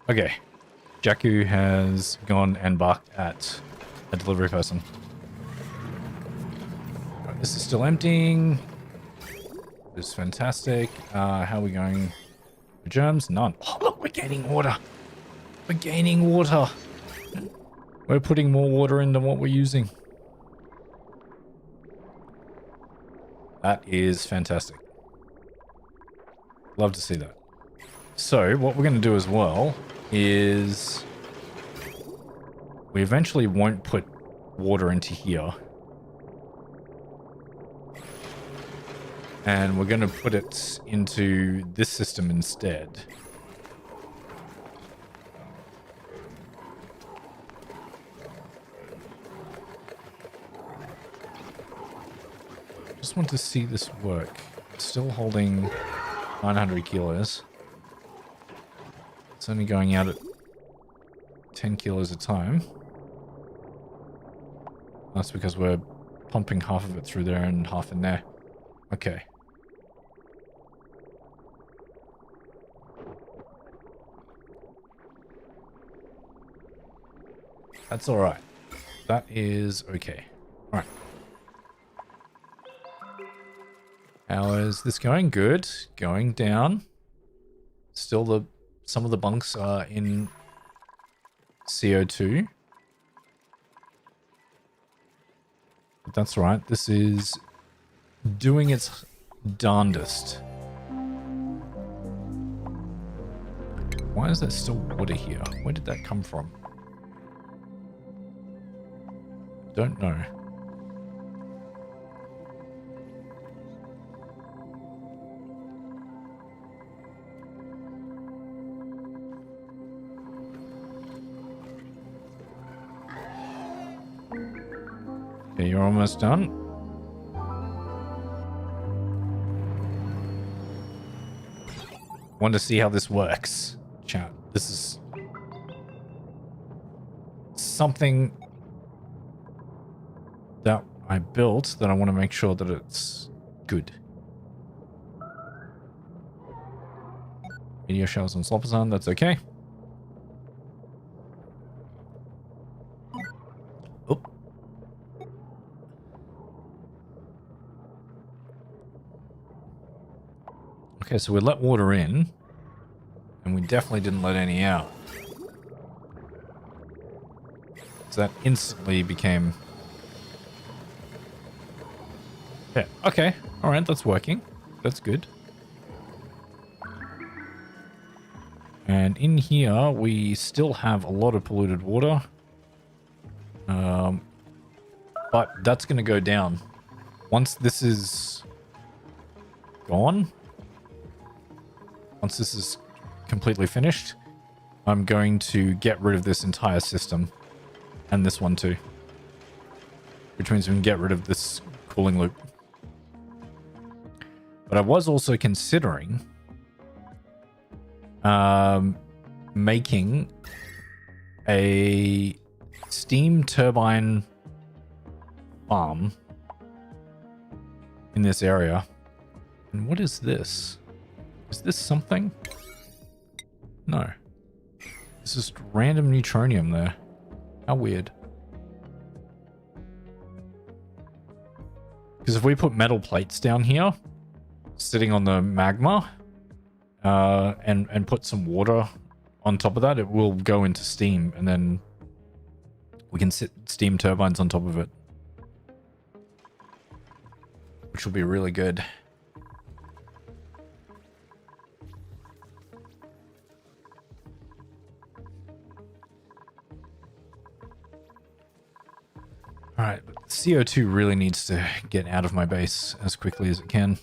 Okay. Jakku has gone and barked at a delivery person. Right, this is still emptying. This is fantastic. How are we going? Germs? None. Oh, look, we're gaining water. We're gaining water. We're putting more water in than what we're using. That is fantastic. Love to see that. So what we're going to do as well is we eventually won't put water into here. And we're going to put it into this system instead. Just want to see this work. It's still holding 900 kilos. It's only going out at 10 kilos a time. That's because we're pumping half of it through there and half in there. Okay. That's alright. That is okay. Alright. How is this going? Good. Going down. Still some of the bunks are in CO2. But that's right. This is doing its darndest. Why is there still water here? Where did that come from? Don't know. Okay, you're almost done. Want to see how this works, chat. This is something that I built that I want to make sure that it's good. Meteor shells and sloppers on, that's okay. Oh. Okay, so we let water in, and we definitely didn't let any out. So that instantly became... Yeah, okay. Alright, that's working. That's good. And in here, we still have a lot of polluted water. But that's going to go down. Once this is gone, once this is completely finished, I'm going to get rid of this entire system. And this one too. Which means we can get rid of this cooling loop. But I was also considering making a steam turbine farm in this area. And what is this? Is this something? No. It's just random neutronium there. How weird. Because if we put metal plates down here, sitting on the magma, and put some water on top of that, it will go into steam, and then we can sit steam turbines on top of it, which will be really good. Alright, but CO2 really needs to get out of my base as quickly as it can.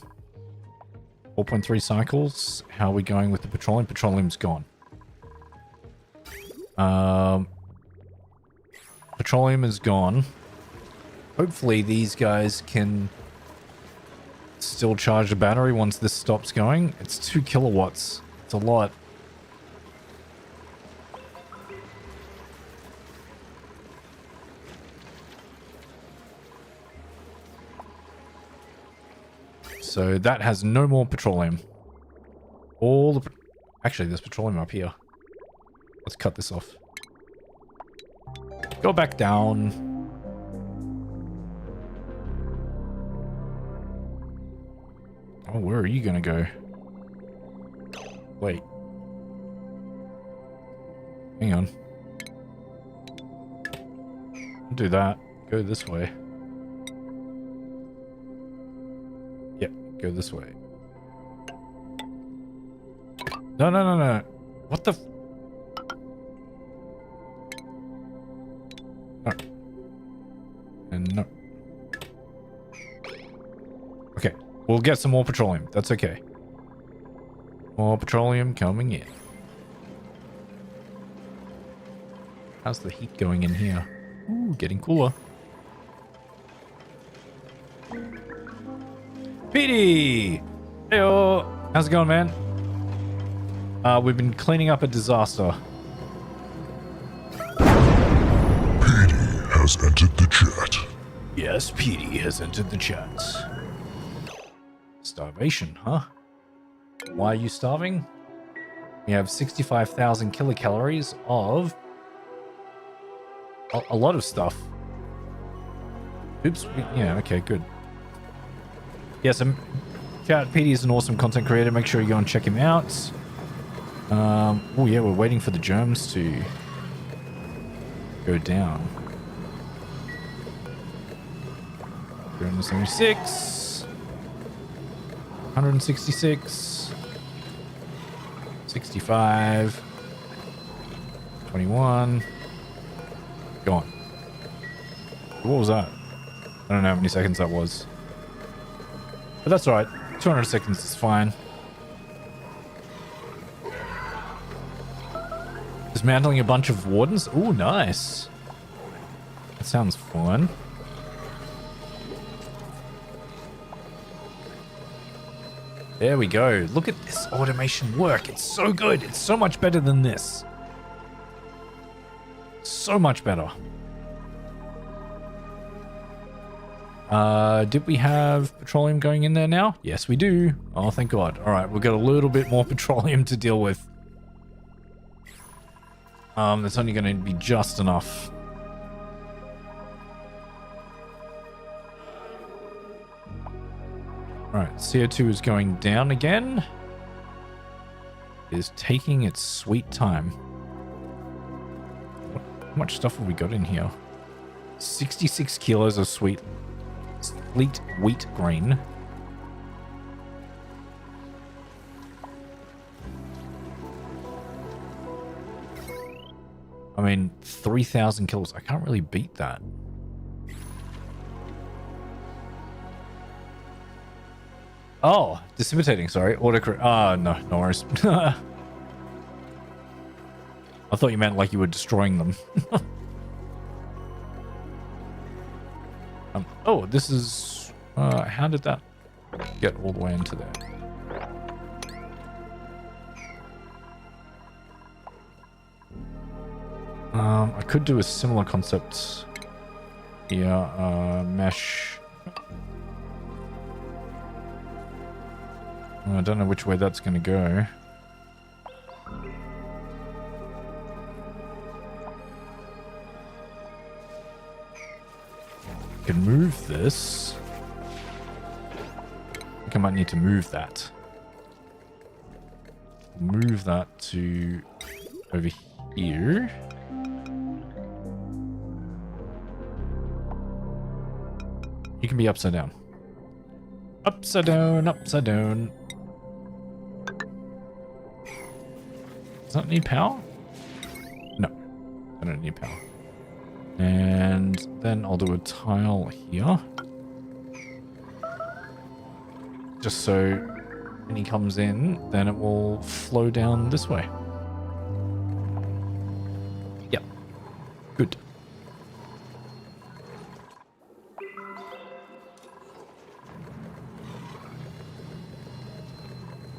4.3 cycles. How are we going with the petroleum? Petroleum's gone. Petroleum is gone. Hopefully these guys can still charge the battery once this stops going. It's 2 kilowatts. It's a lot. So that has no more petroleum. All the Actually, there's petroleum up here. Let's cut this off. Go back down. Oh, where are you gonna go? Wait. Hang on. Do that. Go this way. Yep, go this way. No, no, no, no. What the... No. And no. Okay, we'll get some more petroleum. That's okay. More petroleum coming in. How's the heat going in here? Ooh, getting cooler. Petey! Heyo! How's it going, man? We've been cleaning up a disaster. Petey has entered the chat. Yes, Petey has entered the chat. Starvation, huh? Why are you starving? We have 65,000 kilocalories of a lot of stuff. Oops. Yeah, okay, good. Yeah, so chat, Petey is an awesome content creator. Make sure you go and check him out. Oh yeah, we're waiting for the germs to go down. 376. 166. 65. 21. Go on. What was that? I don't know how many seconds that was. But that's alright. 200 seconds is fine. Dismantling a bunch of wardens? Ooh, nice. That sounds fun. There we go. Look at this automation work. It's so good. It's so much better than this. So much better. Did we have petroleum going in there now? Yes, we do. Oh, thank God. All right, we've got a little bit more petroleum to deal with. That's only going to be just enough. All right, CO2 is going down again. It is taking its sweet time. How much stuff have we got in here? 66 kilos of sweet wheat grain. I mean, 3,000 kilos. I can't really beat that. Oh, dissipating, sorry. No, no worries. I thought you meant like you were destroying them. Oh, this is... how did that get all the way into there? I could do a similar concept here. Mesh. I don't know which way that's going to go. I can move this. I think I might need to move that. Move that to over here. You can be upside down. Upside down, upside down. Does that need power? No, I don't need power. And then I'll do a tile here. Just so when he comes in, then it will flow down this way. Yep. Good.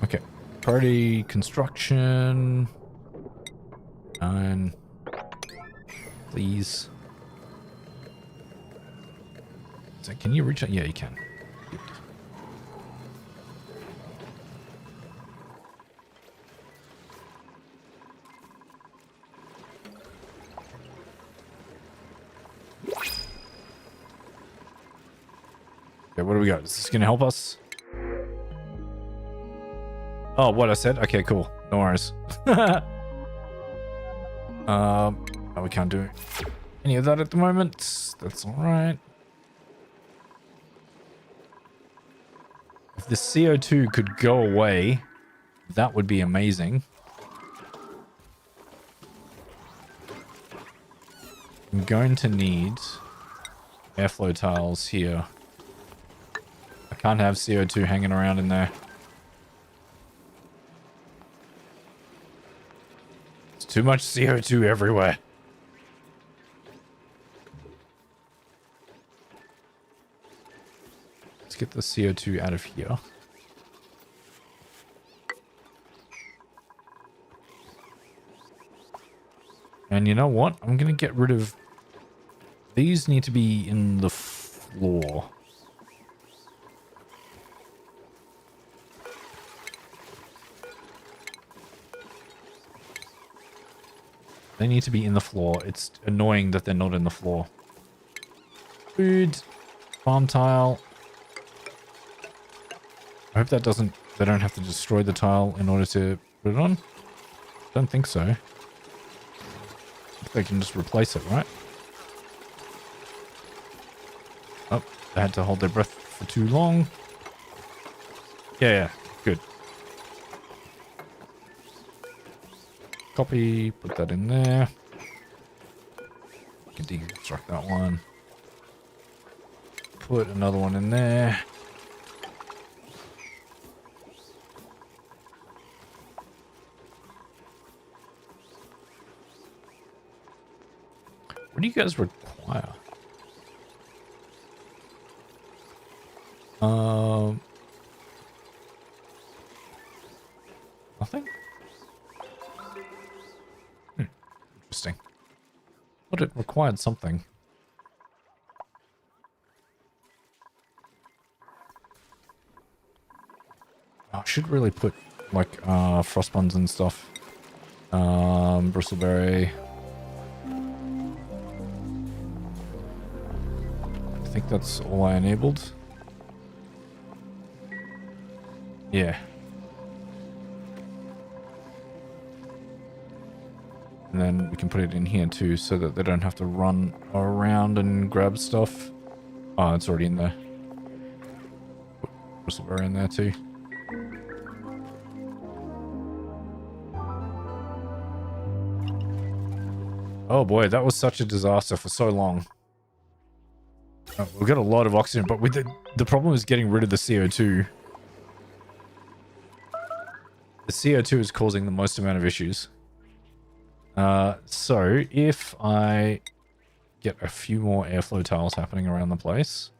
Okay. Priority construction. 9. Please. So can you reach out? Yeah, you can. Good. Okay, what do we got? Is this gonna help us? Oh, what I said? Okay, cool. No worries. No, we can't do any of that at the moment. That's alright. If the CO2 could go away, that would be amazing. I'm going to need airflow tiles here. I can't have CO2 hanging around in there. It's too much CO2 everywhere. Let's get the CO2 out of here. And you know what? I'm going to get rid of... These need to be in the floor. They need to be in the floor. It's annoying that they're not in the floor. Food. Farm tile. I hope that doesn't... They don't have to destroy the tile in order to put it on. Don't think so. They can just replace it, right? Oh, they had to hold their breath for too long. Yeah, good. Copy, put that in there. I can deconstruct that one. Put another one in there. What do you guys require? Nothing? Interesting. But it required something. I should really put like frost buns and stuff. Bristleberry. I think that's all I enabled. Yeah. And then we can put it in here too, so that they don't have to run around and grab stuff. Oh, it's already in there. Put bristleberry in there too. Oh boy, that was such a disaster for so long. We've got a lot of oxygen, but with the problem is getting rid of the CO2. The CO2 is causing the most amount of issues. So if I get a few more airflow tiles happening around the place.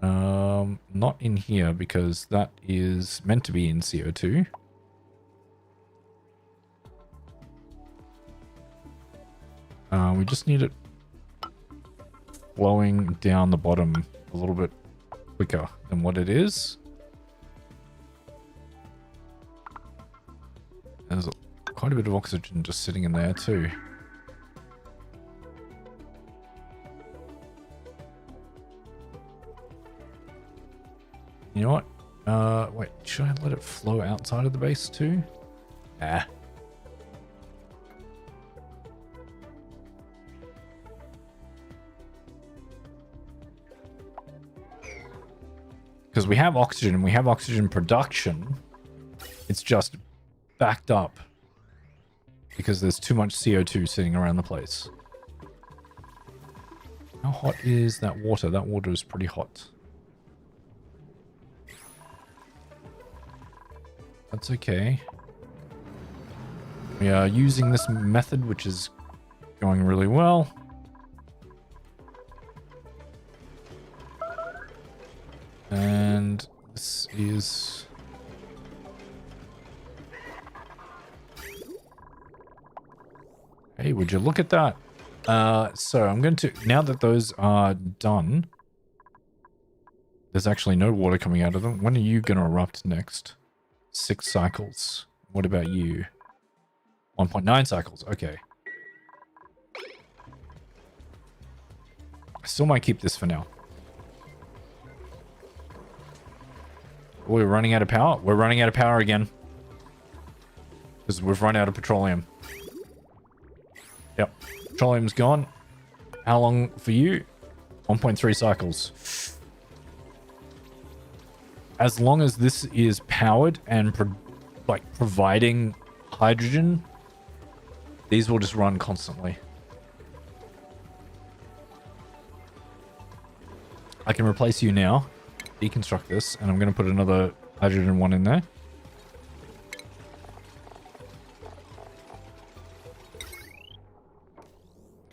Not in here because that is meant to be in CO2. We just need it flowing down the bottom a little bit quicker than what it is. There's quite a bit of oxygen just sitting in there too. You know what? Wait, should I let it flow outside of the base too? Ah. Because we have oxygen and we have oxygen production. It's just backed up because there's too much CO2 sitting around the place. How hot is that water? That water is pretty hot. That's okay. We are using this method, which is going really well. And this is... Hey, would you look at that? So I'm going to... Now that those are done... There's actually no water coming out of them. When are you going to erupt next? 6 cycles. What about you? 1.9 cycles. Okay. I still might keep this for now. We're running out of power. We're running out of power again. Because we've run out of petroleum. Yep. Petroleum's gone. How long for you? 1.3 cycles. As long as this is powered and providing hydrogen, these will just run constantly. I can replace you now. Deconstruct this, and I'm going to put another hydrogen one in there.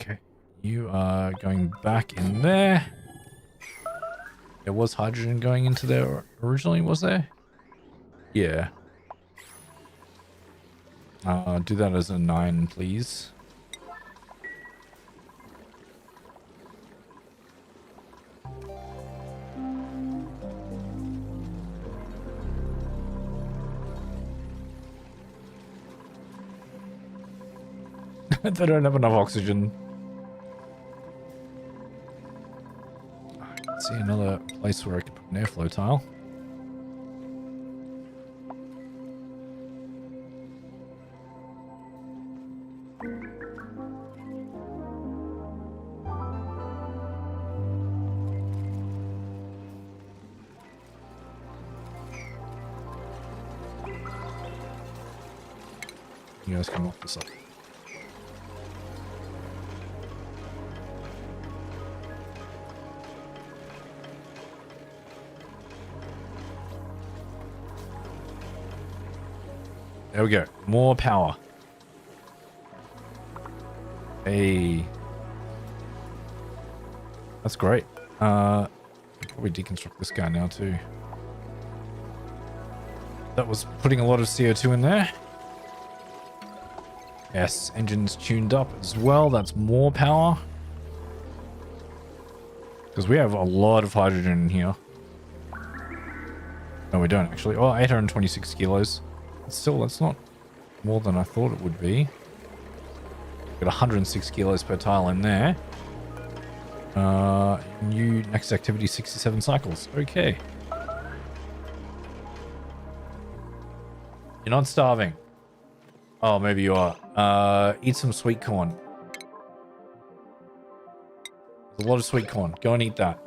Okay, you are going back in there. There was hydrogen going into there originally, was there? Yeah. Do that as a 9, please. They don't have enough oxygen. I can see another place where I could put an airflow tile. You guys can lock this up. There we go. More power. Hey. That's great. I'll probably deconstruct this guy now too. That was putting a lot of CO2 in there. Yes, engine's tuned up as well. That's more power. Because we have a lot of hydrogen in here. No, we don't actually. Oh, 826 kilos. Still, that's not more than I thought it would be. Got 106 kilos per tile in there. New next activity, 67 cycles. Okay. You're not starving. Oh, maybe you are. Eat some sweet corn. There's a lot of sweet corn. Go and eat that.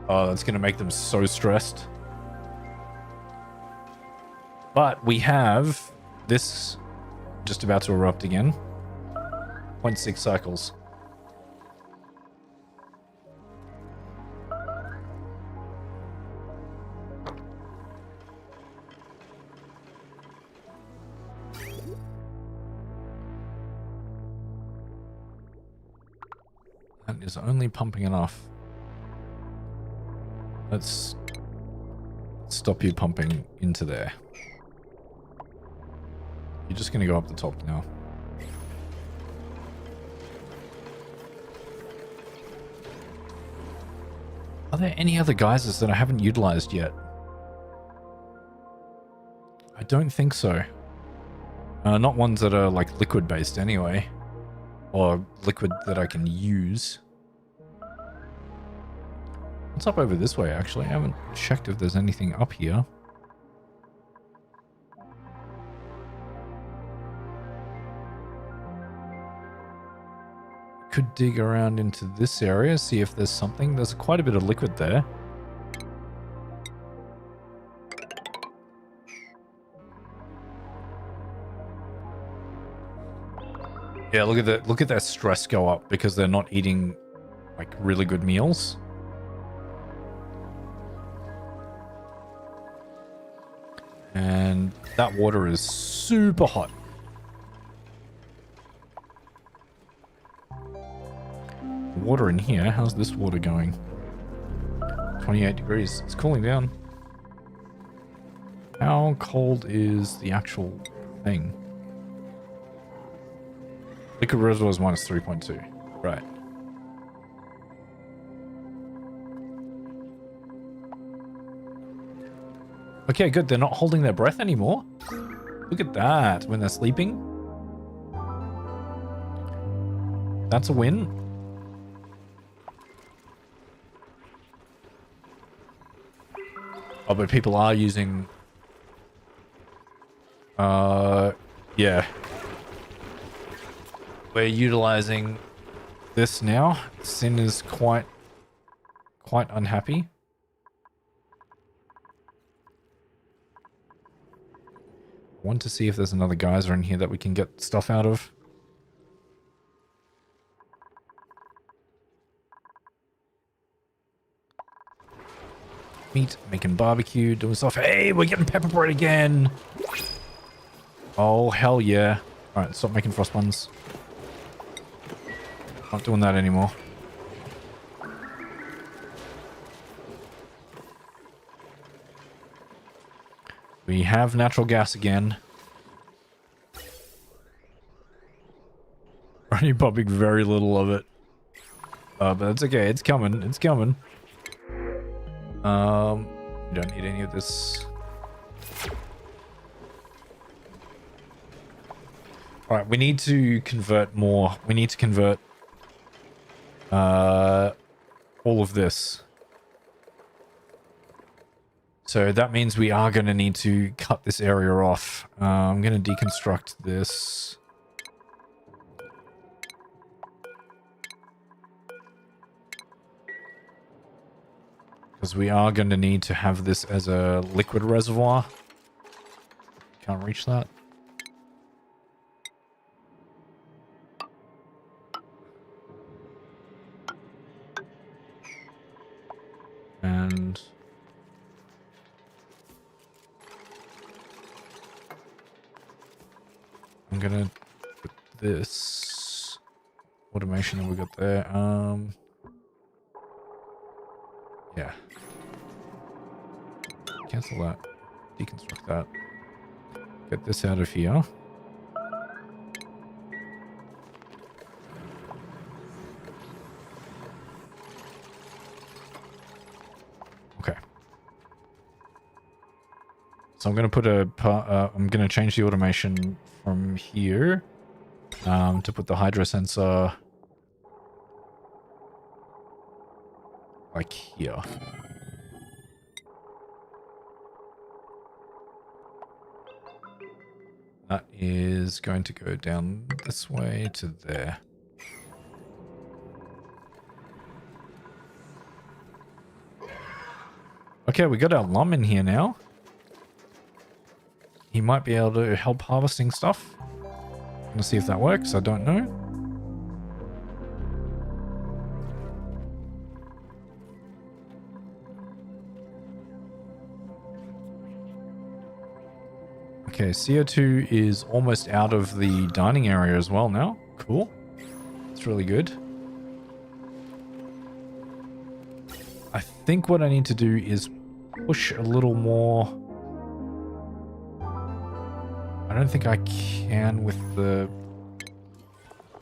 Oh, that's going to make them so stressed. But we have this just about to erupt again. 0.6 cycles. That is only pumping enough. Let's stop you pumping into there. You're just going to go up the top now. Are there any other geysers that I haven't utilized yet? I don't think so. Not ones that are like liquid based anyway. Or liquid that I can use. What's up over this way actually? I haven't checked if there's anything up here. Could dig around into this area, see if there's something. There's quite a bit of liquid there. Yeah, look at their stress go up because they're not eating like really good meals. And that water is super hot. Water in here. How's this water going? 28 degrees. It's cooling down. How cold is the actual thing? Liquid reservoir is minus 3.2. Right. Okay, good. They're not holding their breath anymore. Look at that when they're sleeping. That's a win. Oh, but people are using... yeah. We're utilizing this now. Sin is quite unhappy. Want to see if there's another geyser in here that we can get stuff out of. Meat, making barbecue, doing stuff. Hey, we're getting pepper bread again. Oh, hell yeah. Alright, stop making frost buns. Not doing that anymore. We have natural gas again. Only popping very little of it. But that's okay. It's coming. It's coming. We don't need any of this. Alright, we need to convert more. We need to convert all of this. So that means we are going to need to cut this area off. I'm going to deconstruct this. Because we are going to need to have this as a liquid reservoir. Can't reach that. And... I'm gonna put this automation that we got there. Yeah. Cancel that. Deconstruct that. Get this out of here. Okay. So I'm gonna put a I'm gonna change the automation from here to put the hydro sensor like here. That is going to go down this way to there. Okay, we got our lum in here now. He might be able to help harvesting stuff. I'm gonna see if that works. I don't know. Okay, CO2 is almost out of the dining area as well now. Cool. That's really good. I think what I need to do is push a little more. I don't think I can with the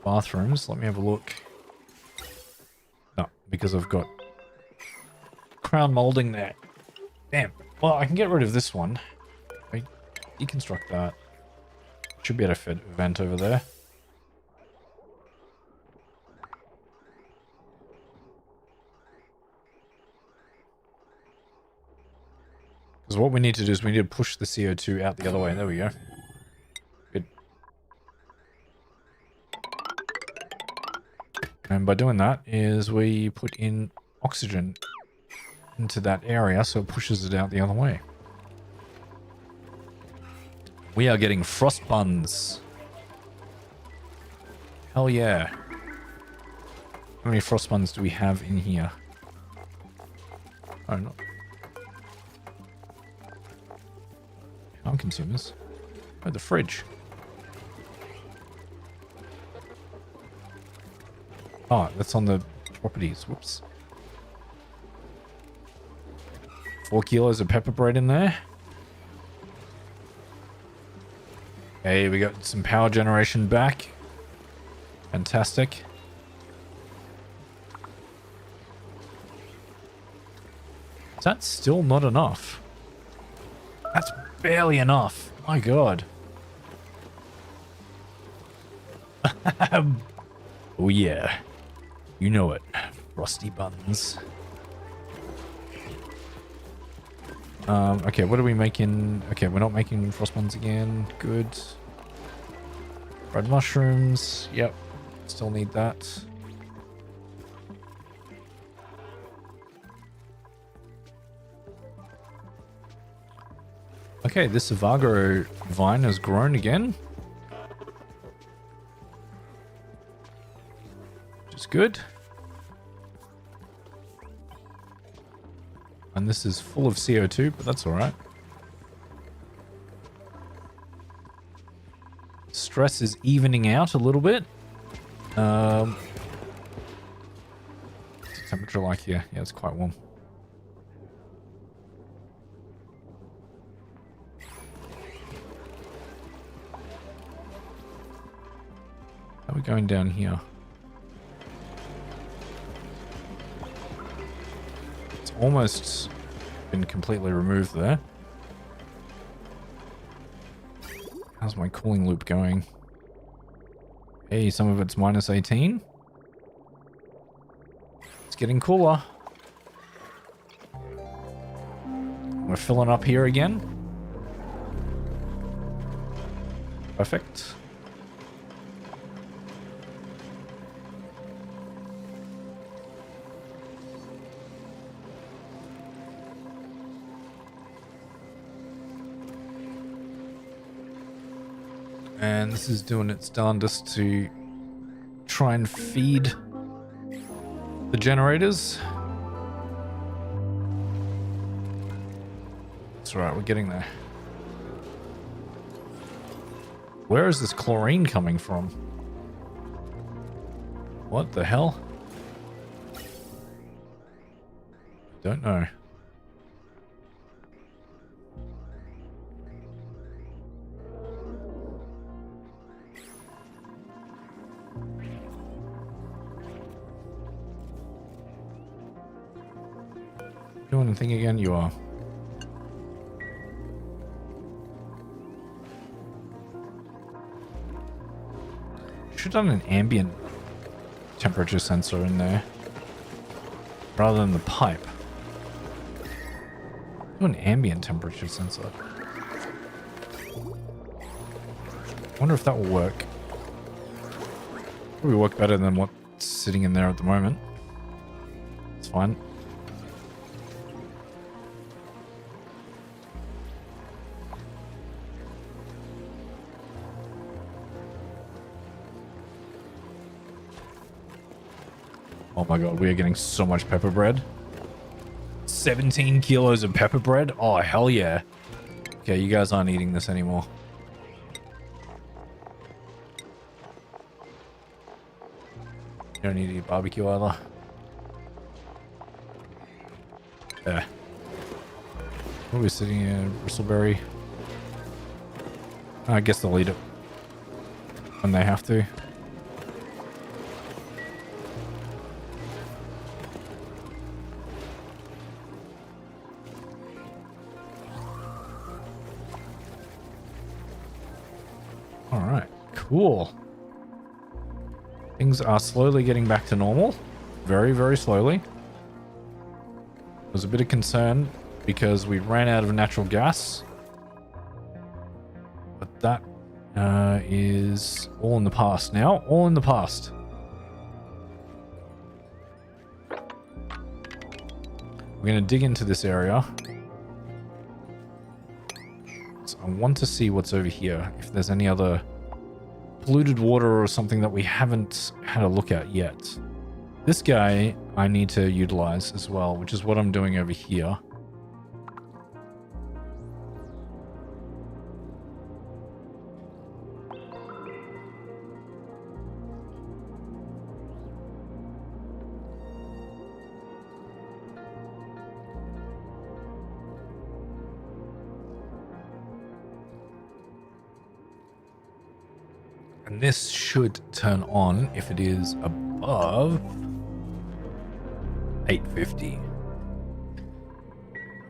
bathrooms. Let me have a look. No, because I've got crown molding there. Damn. Well, I can get rid of this one. I deconstruct that. Should be able to fit a vent over there. Because what we need to do is we need to push the CO2 out the other way. There we go. Good. And by doing that is we put in oxygen into that area so it pushes it out the other way. We are getting frost buns. Hell yeah. How many frost buns do we have in here? Oh, not. Power consumers. Oh, the fridge. Oh, that's on the properties. Whoops. 4 kilos of pepper bread in there. Okay, we got some power generation back. Fantastic. Is that still not enough? That's barely enough. My god. Oh yeah. You know it. Frosty buns. Okay, what are we making? Okay, we're not making frostbuns again. Good. Red mushrooms. Yep. Still need that. Okay, this Savagro vine has grown again. Which is good. And this is full of CO2, but that's alright. Stress is evening out a little bit. What's the temperature like here? Yeah, it's quite warm. How are we going down here? It's almost been completely removed there. How's my cooling loop going? Hey, some of it's minus 18. It's getting cooler. We're filling up here again. Perfect. And this is doing its darndest to try and feed the generators. That's right, we're getting there. Where is this chlorine coming from? What the hell? Don't know. Doing the thing again? You are. Should have done an ambient temperature sensor in there rather than the pipe. Do an ambient temperature sensor. Wonder if that will work. Probably work better than what's sitting in there at the moment. It's fine. Oh my god, we are getting so much pepper bread. 17 kilos of pepper bread? Oh, hell yeah. Okay, you guys aren't eating this anymore. You don't need to eat barbecue either. There. What are we sitting in? Bristleberry? I guess they'll eat it when they have to. Alright, cool. Things are slowly getting back to normal. Very, very slowly. There was a bit of concern because we ran out of natural gas. But that is all in the past now. All in the past. We're going to dig into this area. So I want to see what's over here. If there's any other polluted water or something that we haven't had a look at yet. This guy I need to utilize as well, which is what I'm doing over here. And this should turn on if it is above 850.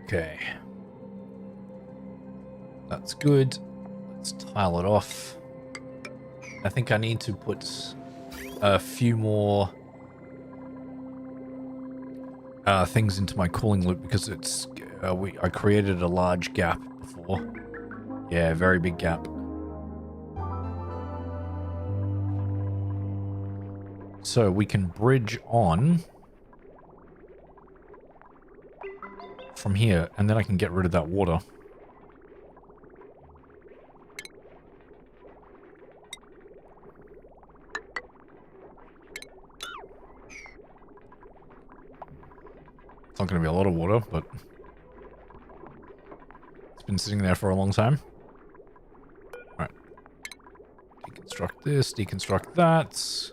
Okay. That's good. Let's tile it off. I think I need to put a few more things into my cooling loop because it's I created a large gap before. Yeah, very big gap. So we can bridge on from here, and then I can get rid of that water. It's not going to be a lot of water, but it's been sitting there for a long time. Alright. Deconstruct this, deconstruct that.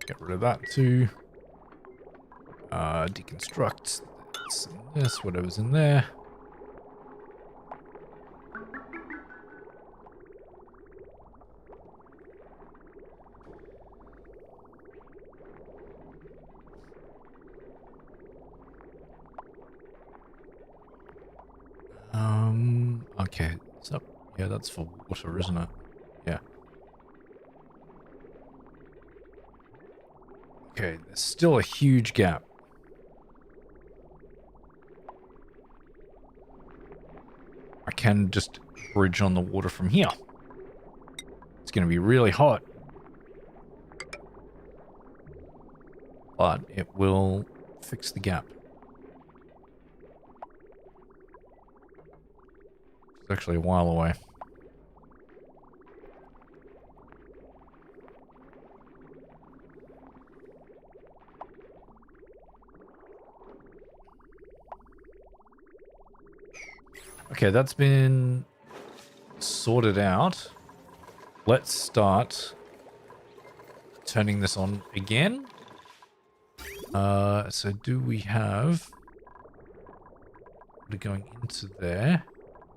Get rid of that too. Deconstruct this and this, whatever's in there. Okay, so yeah, that's for water, isn't it? Yeah. Okay, there's still a huge gap. I can just bridge on the water from here. It's going to be really hot. But it will fix the gap. It's actually a while away. Okay, that's been sorted out. Let's start turning this on again. So do we have water going into there?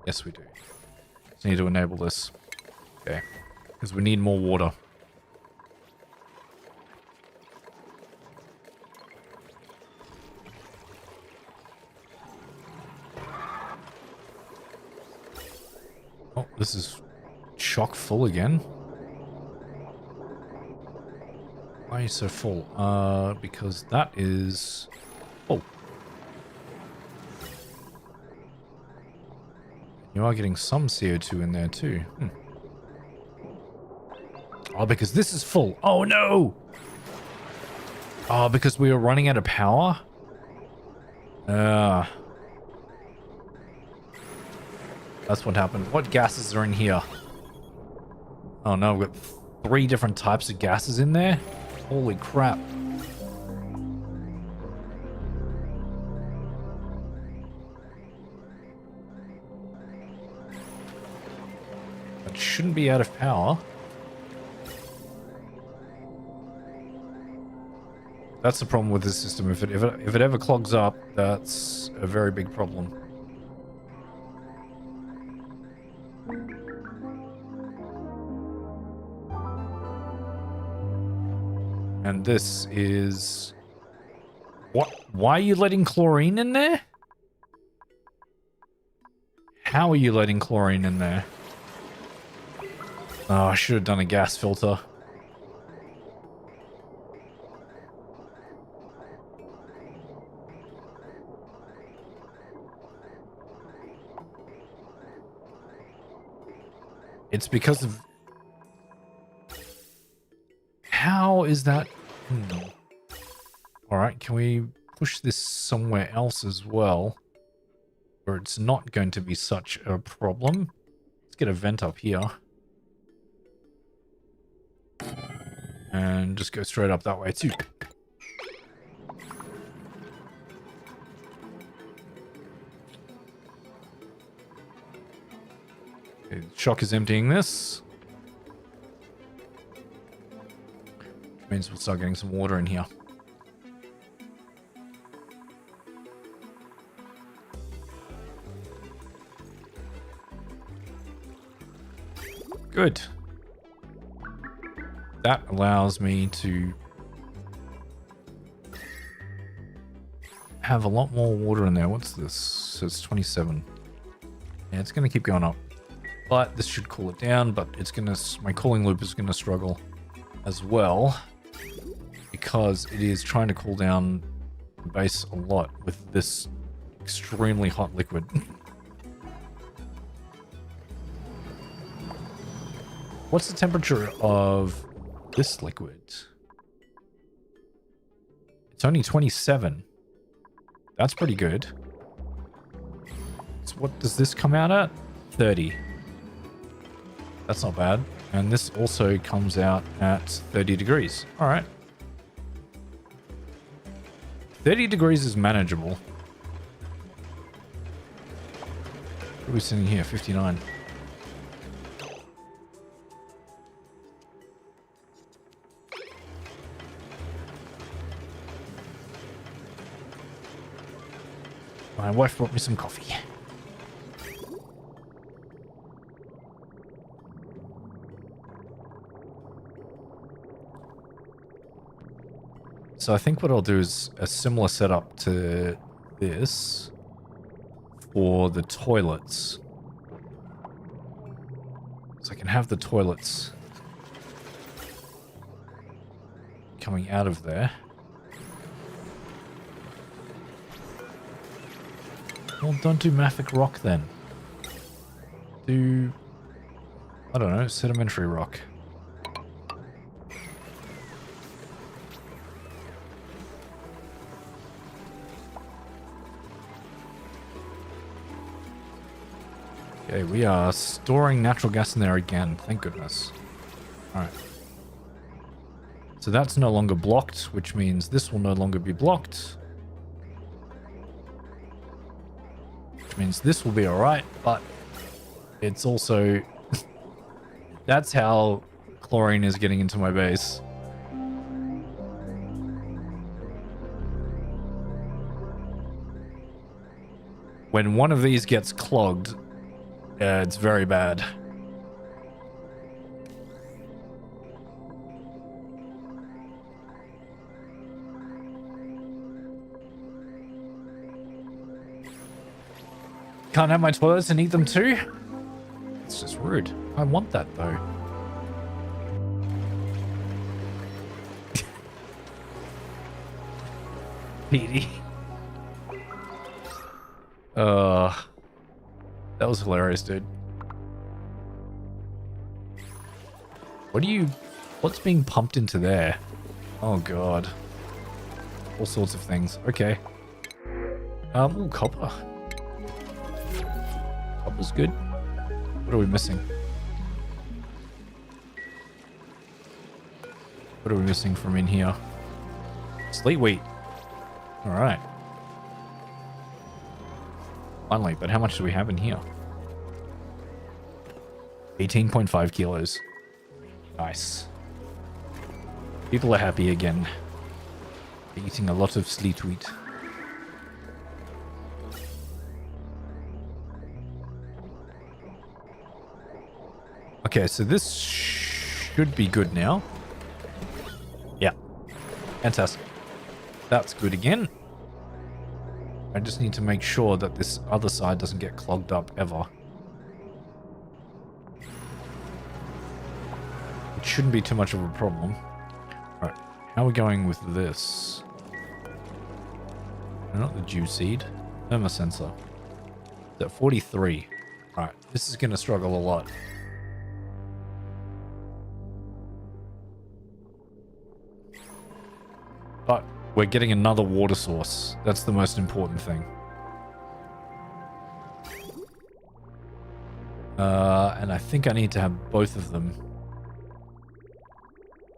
Yes, we do. Just need to enable this. Okay, because we need more water. Oh, this is chock full again. Why are you so full? Because that is... Oh. You are getting some CO2 in there too. Oh, because this is full. Oh, no! Oh, because we were running out of power? That's what happened. What gases are in here? Oh no, we've got 3 different types of gases in there? Holy crap. That shouldn't be out of power. That's the problem with this system. If it ever clogs up, that's a very big problem. And this is... What? Why are you letting chlorine in there? How are you letting chlorine in there? Oh, I should have done a gas filter. It's because of... How is that? Alright, can we push this somewhere else as well? Where it's not going to be such a problem. Let's get a vent up here. And just go straight up that way too. Okay, Shock is emptying this. Means we'll start getting some water in here. Good. That allows me to have a lot more water in there. What's this? So it's 27. Yeah, it's going to keep going up. But this should cool it down, but it's going to... My cooling loop is going to struggle. as well, because it is trying to cool down the base a lot with this extremely hot liquid. What's the temperature of this liquid? It's only 27. That's pretty good. So what does this come out at? 30. That's not bad. And this also comes out at 30 degrees. All right. 30 degrees is manageable. What are we sitting here? 59. My wife brought me some coffee. So I think what I'll do is a similar setup to this for the toilets. So I can have the toilets coming out of there. Well, don't do mafic rock then. Do, I don't know, sedimentary rock. Okay, we are storing natural gas in there again. Thank goodness. Alright. So that's no longer blocked, which means this will no longer be blocked. Which means this will be alright, but it's also... that's how chlorine is getting into my base. When one of these gets clogged, it's very bad. Can't have my toilets and eat them too? It's just rude. I want that though. Petey. That was hilarious, dude. What's being pumped into there? Oh god. All sorts of things. Okay. Ooh, copper. Copper's good. What are we missing? What are we missing from in here? Sleet wheat. Alright. Finally, but how much do we have in here? 18.5 kilos. Nice. People are happy again. Eating a lot of sleet wheat. Okay, so this should be good now. Yeah. Fantastic. That's good again. I just need to make sure that this other side doesn't get clogged up ever. It shouldn't be too much of a problem. Alright, how are we going with this? Not the dew seed. Thermosensor. It's at 43. Alright, this is going to struggle a lot. But we're getting another water source. That's the most important thing. And I think I need to have both of them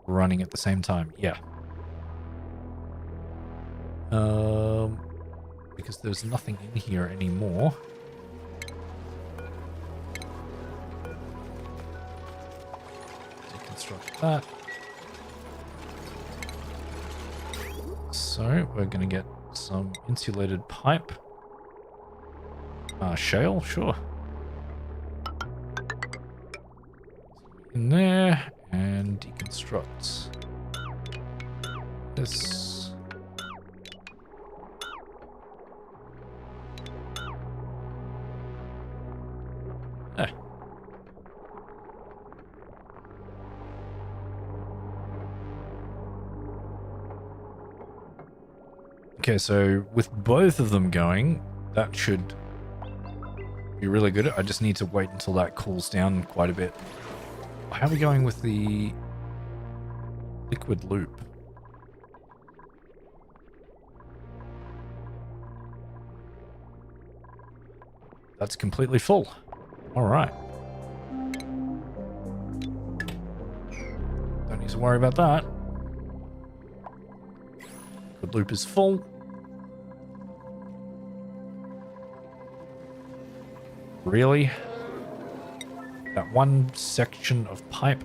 running at the same time. Yeah. Because there's nothing in here anymore. Deconstruct that. So we're going to get some insulated pipe. Shale, sure. In there and deconstruct this. Okay, so with both of them going, that should be really good. I just need to wait until that cools down quite a bit. How are we going with the liquid loop? That's completely full. All right. Don't need to worry about that. The loop is full. Really? That one section of pipe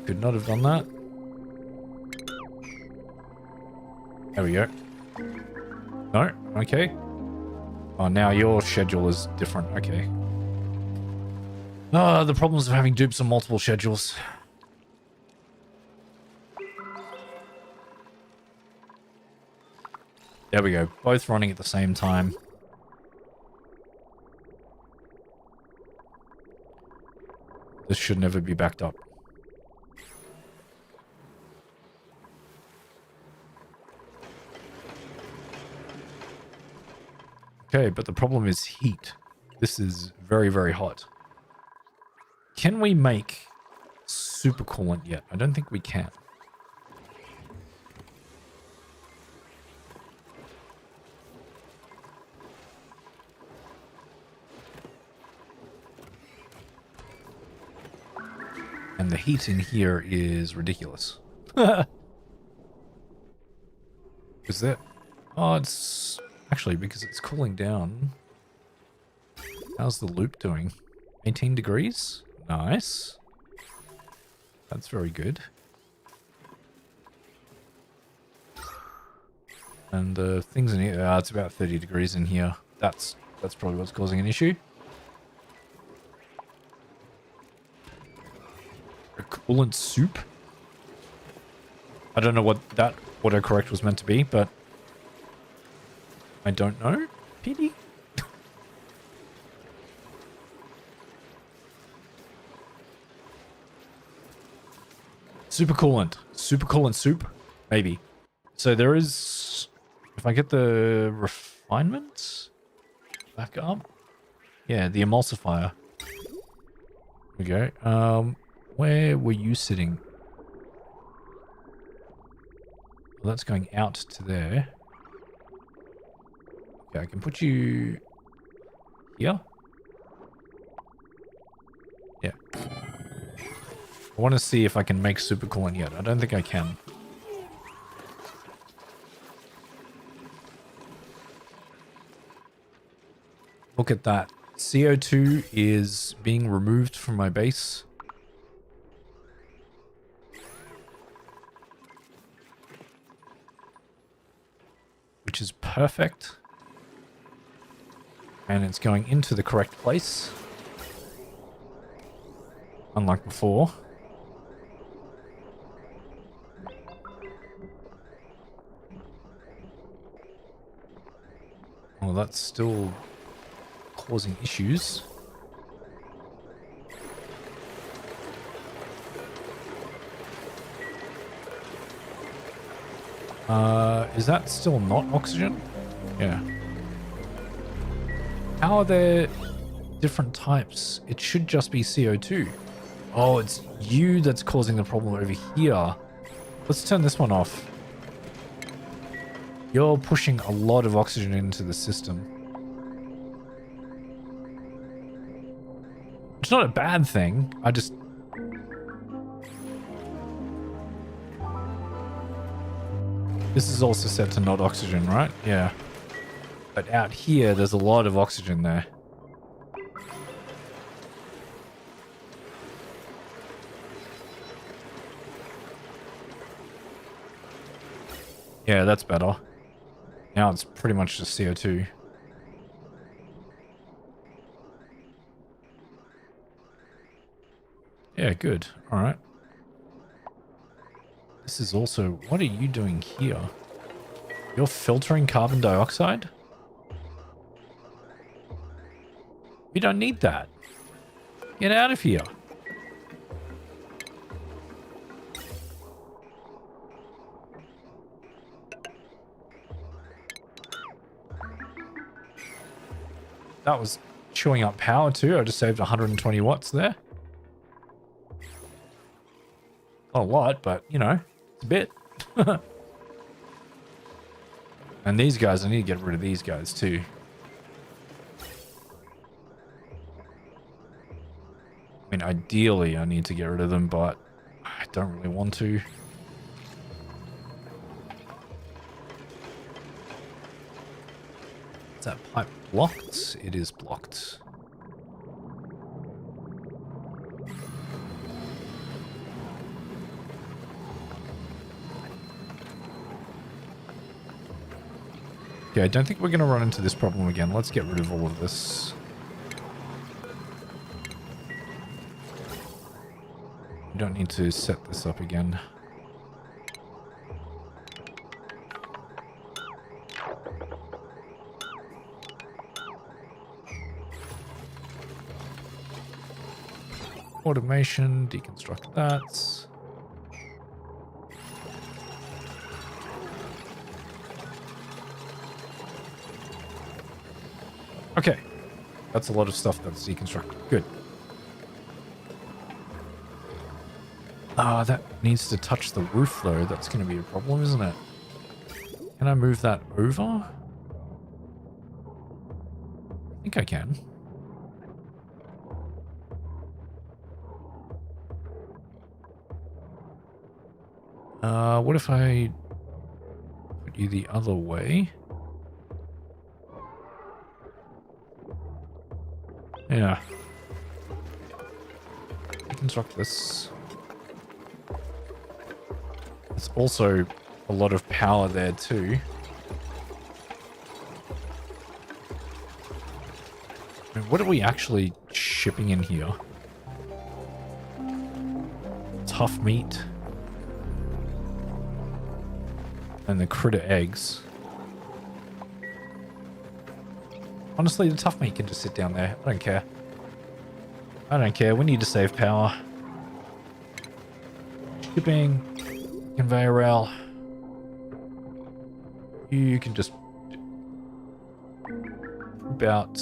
could not have done that. There we go. No? Okay. Oh, now your schedule is different. Okay. Ah, the problems of having dupes on multiple schedules. There we go. Both running at the same time. This should never be backed up. Okay, but the problem is heat. This is very, very hot. Can we make super coolant yet? I don't think we can. And the heat in here is ridiculous. Is that... Oh, it's... Actually, because it's cooling down. How's the loop doing? 18 degrees? Nice. That's very good. And the things in here... it's about 30 degrees in here. That's probably what's causing an issue. A coolant soup? I don't know what that autocorrect was meant to be, but I don't know. Pity. Super coolant. Super coolant soup? Maybe. So there is... If I get the refinement back up. Yeah, the emulsifier. There we go. Where were you sitting? Well, that's going out to there. Okay, I can put you here. Yeah. I want to see if I can make super coolant yet. I don't think I can. Look at that. CO2 is being removed from my base. Which is perfect. And it's going into the correct place. Unlike before. Well, that's still causing issues. Is that still not oxygen? Yeah. How are there different types? It should just be CO2. Oh, it's you that's causing the problem over here. Let's turn this one off. You're pushing a lot of oxygen into the system. It's not a bad thing. I just... This is also set to not oxygen, right? Yeah. But out here, there's a lot of oxygen there. Yeah, that's better. Now it's pretty much just CO2. Yeah, good. All right. This is also... What are you doing here? You're filtering carbon dioxide? We don't need that. Get out of here. that was chewing up power too. I just saved 120 watts there. Not a lot, but you know, it's a bit. And these guys, I need to get rid of these guys too. I mean, ideally I need to get rid of them, but I don't really want to. Is that pipe blocked? It is blocked. Okay, I don't think we're going to run into this problem again. Let's get rid of all of this. We don't need to set this up again. Automation, deconstruct that. Okay, that's a lot of stuff that's deconstructed. Good. That needs to touch the roof though. That's going to be a problem, isn't it? Can I move that over? I think I can. What if I put you the other way? Yeah. Deconstruct this. There's also a lot of power there too. I mean, what are we actually shipping in here? Tough meat. And the critter eggs. Honestly, the tough meat can just sit down there. I don't care. I don't care. We need to save power. Shipping. Conveyor rail. You can just... about...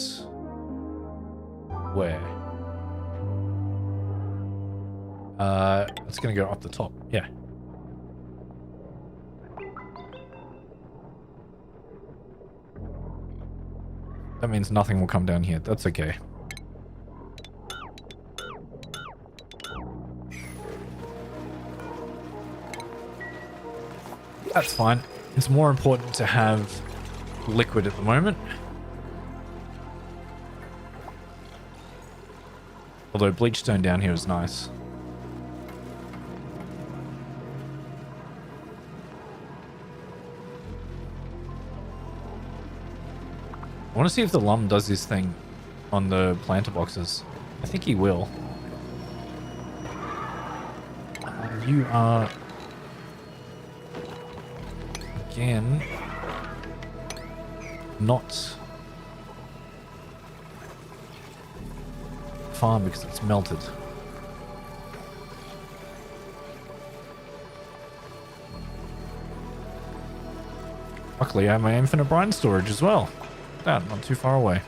where? It's gonna go up the top. Yeah. That means nothing will come down here. That's okay. That's fine. It's more important to have liquid at the moment. Although bleach stone down here is nice. I want to see if the Lum does this thing on the planter boxes. I think he will. You are... again... not... farm because it's melted. Luckily I have my infinite brine storage as well. Not too far away.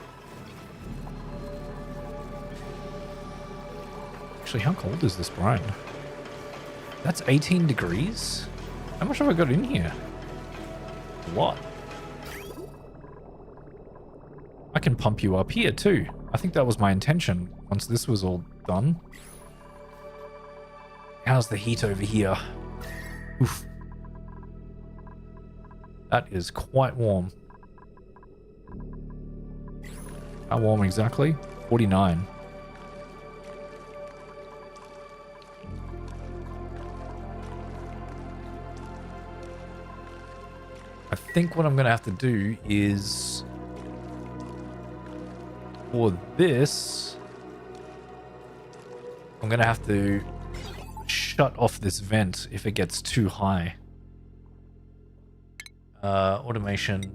Actually, how cold is this brine? That's 18 degrees? How much have I got in here? A lot. I can pump you up here too. I think that was my intention once this was all done. How's the heat over here? Oof. That is quite warm. How warm exactly? 49. I think what I'm going to have to do is... for this... I'm going to have to shut off this vent if it gets too high. Automation.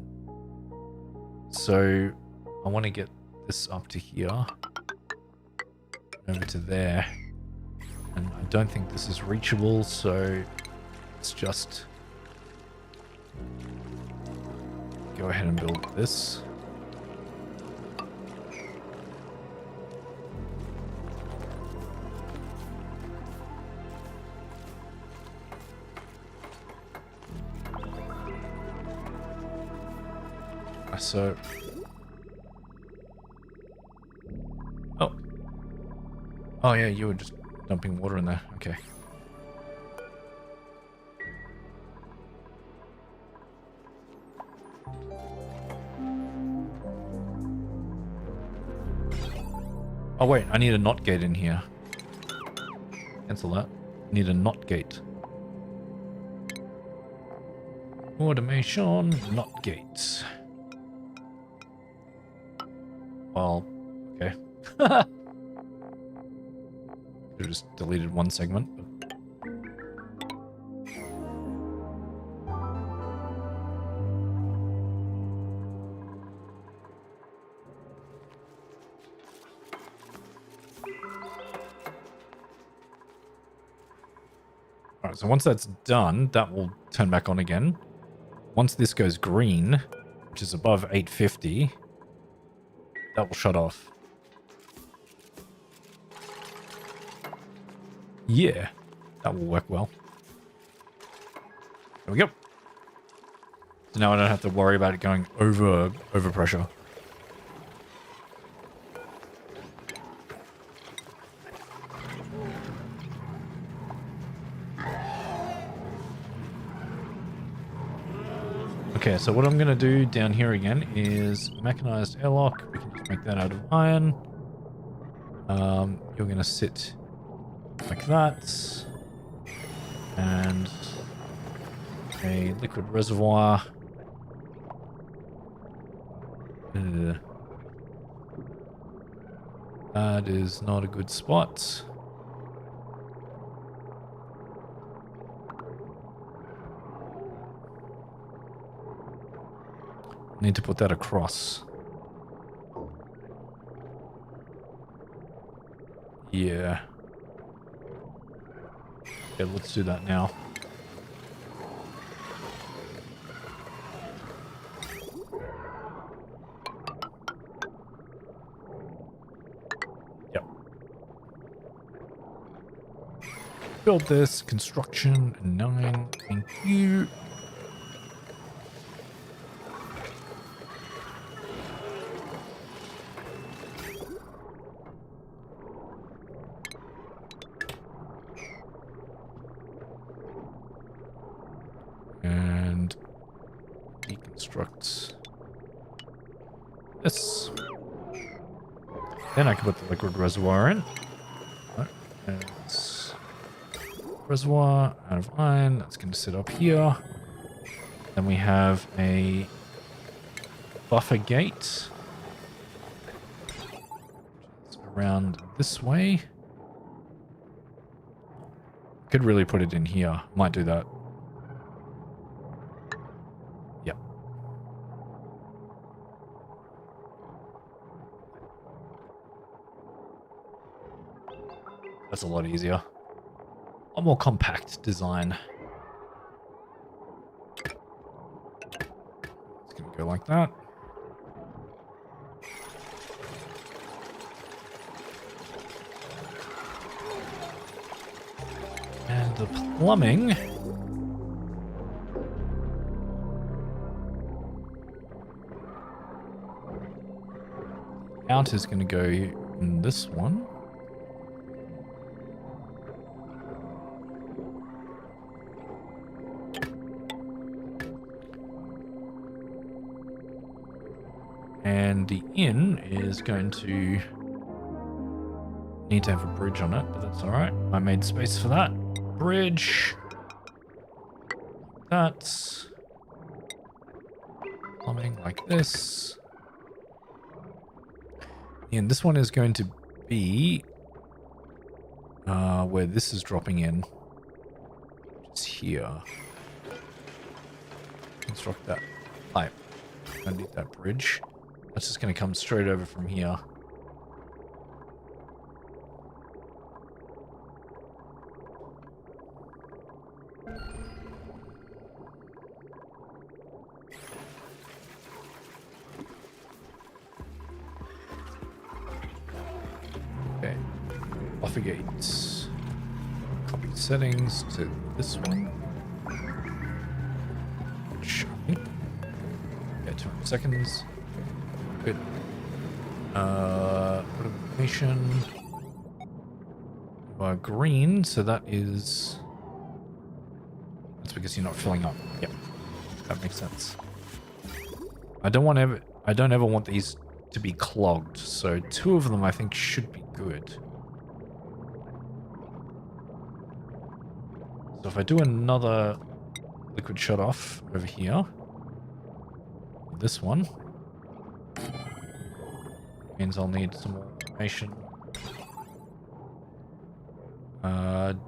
So I want to get this up to here, over to there, and I don't think this is reachable, so let's just go ahead and build this. So... Oh. Oh yeah, you were just dumping water in there. Okay. Oh wait, I need a NOT gate in here. Cancel that. I need a NOT gate. Automation, NOT gates. Well, okay. Could have just deleted one segment. Alright, so once that's done, that will turn back on again. Once this goes green, which is above 850, that will shut off. Yeah, that will work well. There we go. So now I don't have to worry about it going over pressure. Okay, so what I'm going to do down here again is mechanized airlock. We can just make that out of iron. You're going to sit like that. And a liquid reservoir. That is not a good spot. Need to put that across. Yeah. Okay, let's do that now. Yep. Build this. Construction 9. Thank you. And deconstruct this. Then I can put the liquid reservoir in. It's reservoir out of iron. That's going to sit up here. Then we have a buffer gate. It's around this way. Could really put it in here. Might do that. Yep. That's a lot easier. A more compact design. It's going to go like that. And the plumbing. Out is going to go in this one. And the in is going to need to have a bridge on it, but that's all right. I made space for that. Bridge. That's plumbing like this. And this one is going to be where this is dropping in. Just here. Construct that pipe. I need that bridge. That's just going to come straight over from here. Okay. Buffer gates. Copy settings to this one. Which I think... Yeah, 200 seconds. Good. Automation. Green, so that's because you're not filling up. Yep, that makes sense. I don't ever want these to be clogged, so 2 of them I think should be good. So if I do another liquid shut off over here, this one means I'll need some more automation.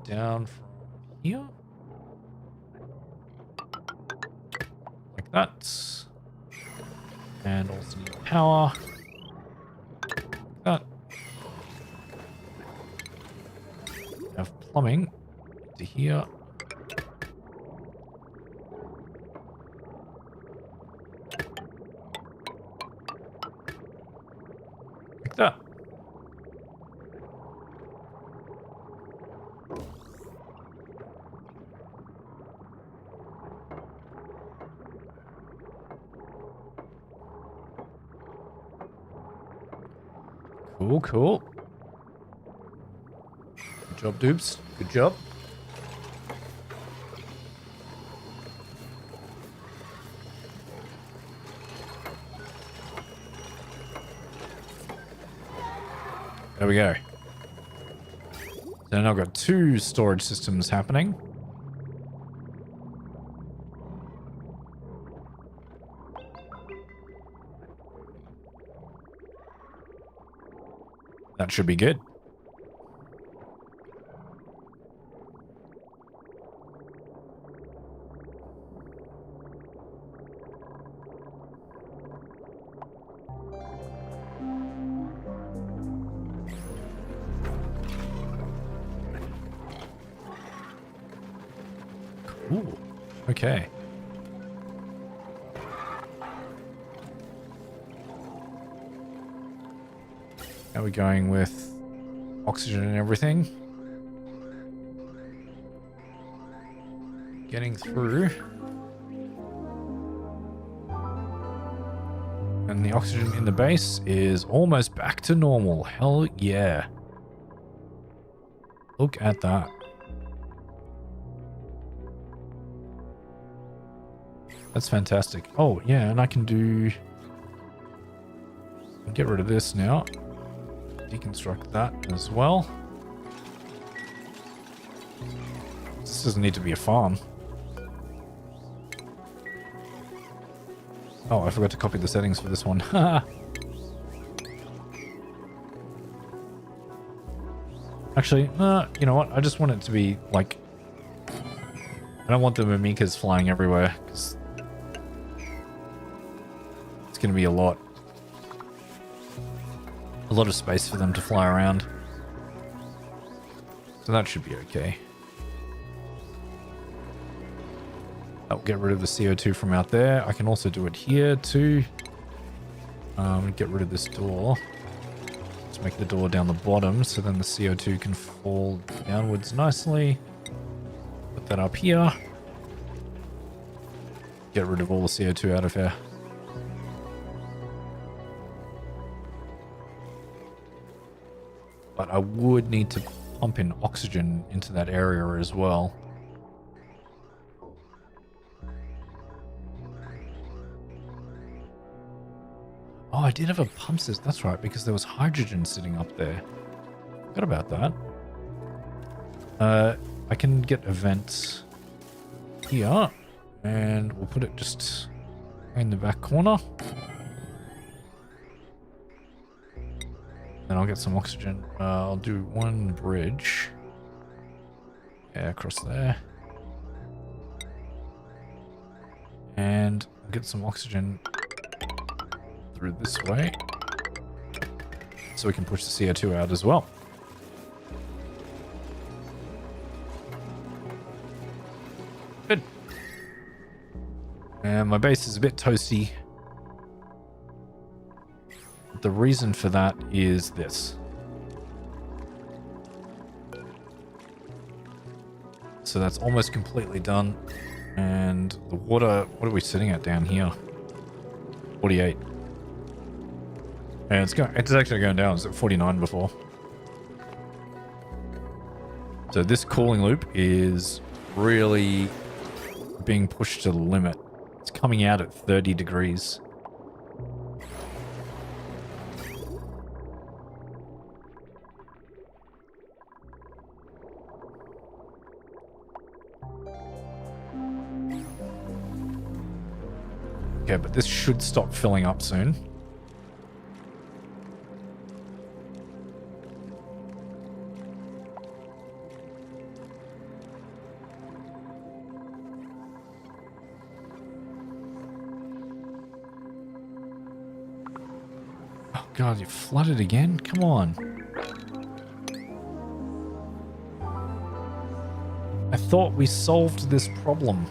Down from here. Like that. And also need power. Like that. Have plumbing to here. Like that. Cool, cool. Good job, dudes. Good job. There we go. So now I've got 2 storage systems happening. That should be good. Cool. Okay. How are we going with oxygen and everything? Getting through. And the oxygen in the base is almost back to normal. Hell yeah. Look at that. That's fantastic. Oh, yeah, and I can get rid of this now. Deconstruct that as well. This doesn't need to be a farm. Oh, I forgot to copy the settings for this one. Actually, you know what? I just want it to be like... I don't want the mimikas flying everywhere, because it's going to be a lot of space for them to fly around. So that should be okay. I'll get rid of the CO2 from out there. I can also do it here too. Get rid of this door. Let's make the door down the bottom so then the CO2 can fall downwards nicely. Put that up here. Get rid of all the CO2 out of here. But I would need to pump in oxygen into that area as well. Oh, I did have a pump system. That's right, because there was hydrogen sitting up there. Forgot about that. I can get a vent here, and we'll put it just in the back corner. Then I'll get some oxygen. I'll do one bridge. Yeah, across there. And I'll get some oxygen through this way. So we can push the CO2 out as well. Good. And my base is a bit toasty. The reason for that is this. So that's almost completely done. And the water, what are we sitting at down here? 48. Yeah, it's actually going down. It's at 49 before. So this cooling loop is really being pushed to the limit. It's coming out at 30 degrees. Okay, but this should stop filling up soon. Oh god, you flooded again? Come on. I thought we solved this problem.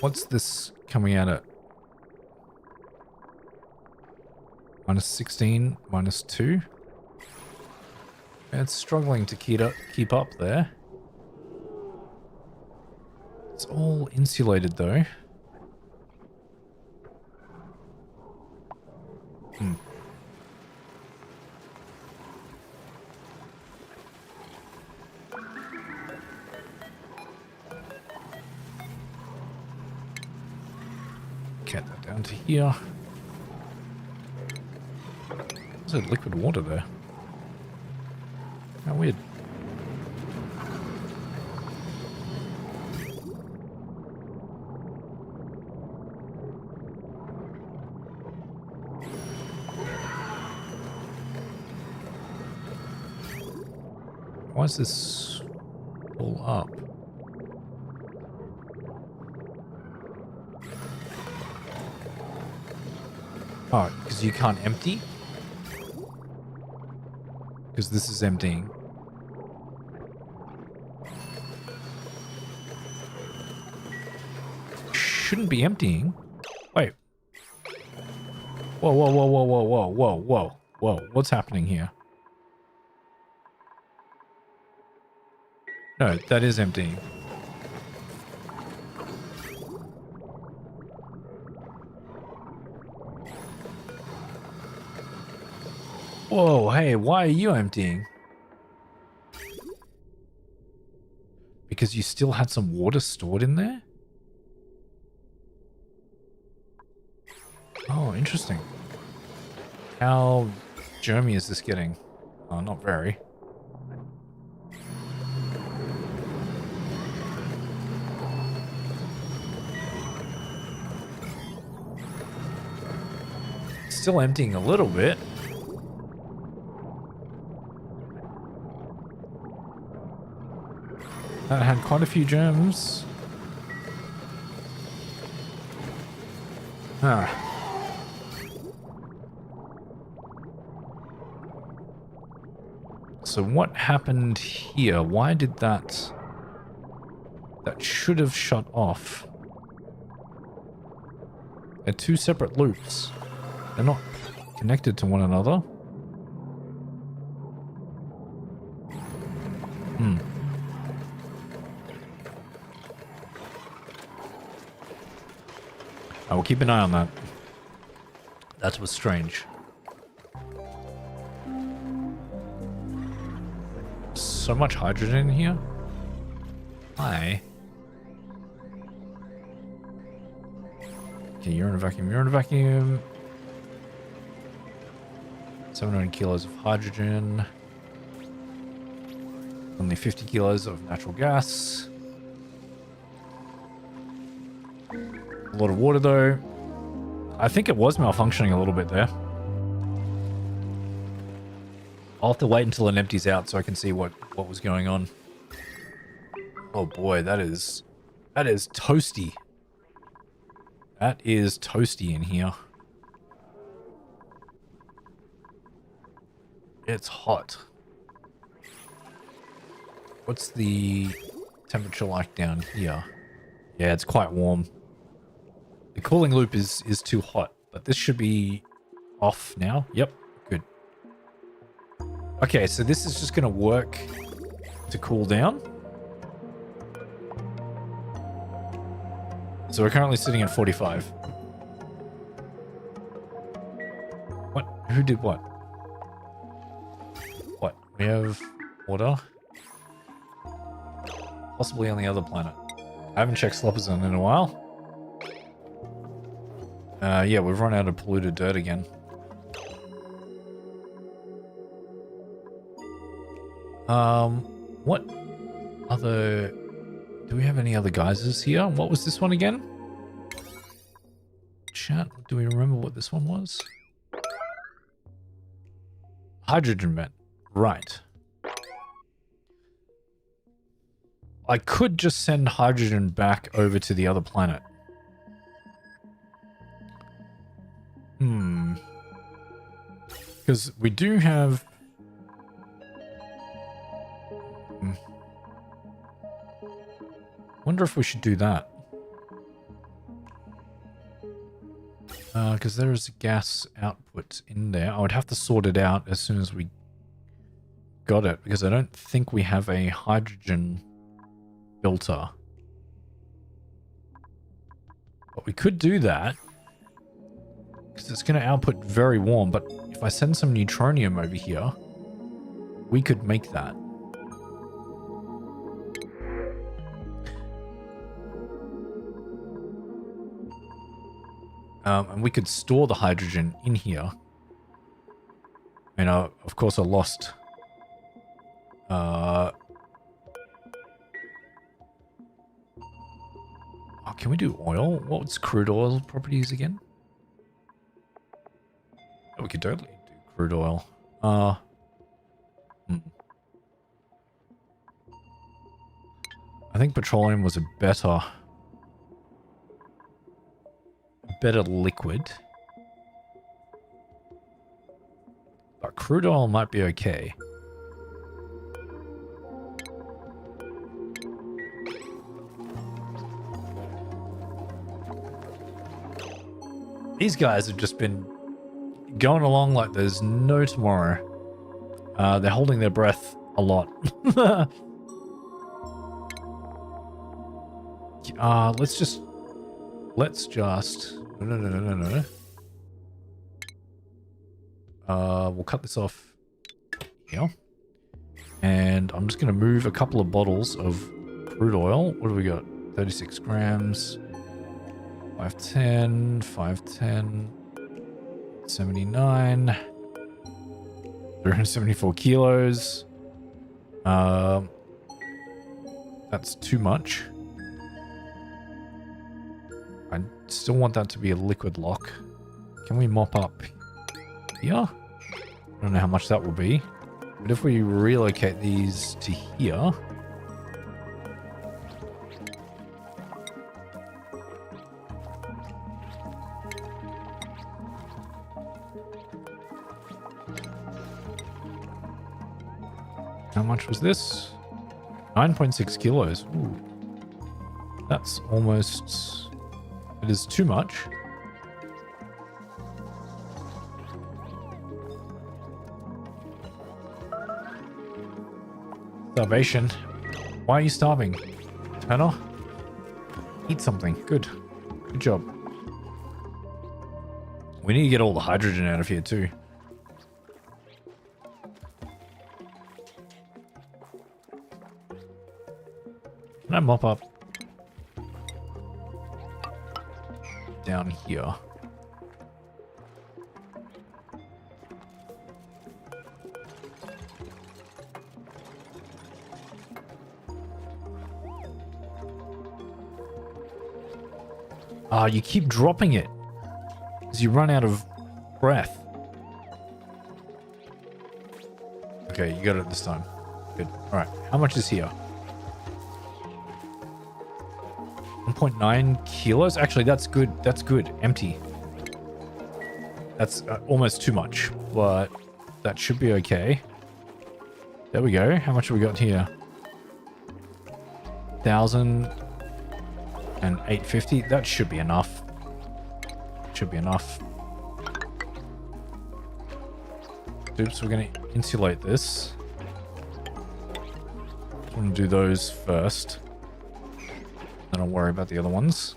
What's this coming out at? Minus 16, minus 2. It's struggling to keep up there. It's all insulated though. Get that down to here. There's a liquid water there. How weird. Why is this all up? Oh, because you can't empty? Because this is emptying. Shouldn't be emptying. Wait. Whoa, whoa, whoa, whoa, whoa, whoa, whoa, whoa, whoa. What's happening here? No, that is emptying. Whoa, hey, why are you emptying? Because you still had some water stored in there? Oh, interesting. How germy is this getting? Oh, not very. Still emptying a little bit. That had quite a few germs. Ah. So what happened here? Why did that... That should have shut off. They're two separate loops. They're not connected to one another. I will keep an eye on that. That was strange. So much hydrogen in here. Hi. Okay, you're in a vacuum. You're in a vacuum. 700 kilos of hydrogen. Only 50 kilos of natural gas. A lot of water though. I think it was malfunctioning a little bit there. I'll have to wait until it empties out so I can see what was going on. Oh boy, that is toasty. That is toasty in here. It's hot. What's the temperature like down here? Yeah, it's quite warm. cooling loop is too hot, but this should be off now. Yep, good. Okay, so this is just going to work to cool down. So we're currently sitting at 45. What? Who did what? What? We have water? Possibly on the other planet. I haven't checked Sloppazone in a while. Yeah, we've run out of polluted dirt again. What other... Do we have any other geysers here? What was this one again? Chat, do we remember what this one was? Hydrogen vent. Right. I could just send hydrogen back over to the other planet. Because we do have... Wonder if we should do that. Because there is a gas output in there. I would have to sort it out as soon as we got it, because I don't think we have a hydrogen filter. But we could do that, because it's going to output very warm. But if I send some neutronium over here, we could make that. And we could store the hydrogen in here. And of course I lost... Oh, can we do oil? What's crude oil properties again? Oh, we could totally do crude oil. I think petroleum was a better liquid. But crude oil might be okay. These guys have just been going along like there's no tomorrow. They're holding their breath a lot. Let's just... No. We'll cut this off here. And I'm just going to move a couple of bottles of crude oil. What do we got? 36 grams. 510, 510, 79, 374 kilos. That's too much. I still want that to be a liquid lock. Can we mop up here? I don't know how much that will be. But if we relocate these to here... How much was this? 9.6 kilos. Ooh. That's almost... It is too much. Starvation. Why are you starving? Tanner? Eat something. Good. Good job. We need to get all the hydrogen out of here too. Can I mop up down here? You keep dropping it as you run out of breath. Okay, you got it this time. Good. All right, how much is here? 1.9 kilos? Actually, that's good. That's good. Empty. That's almost too much, but that should be okay. There we go. How much have we got here? 1,000 and 850. That should be enough. should be enough. Oops, we're going to insulate this. Just want to do those first. Then I'll worry about the other ones.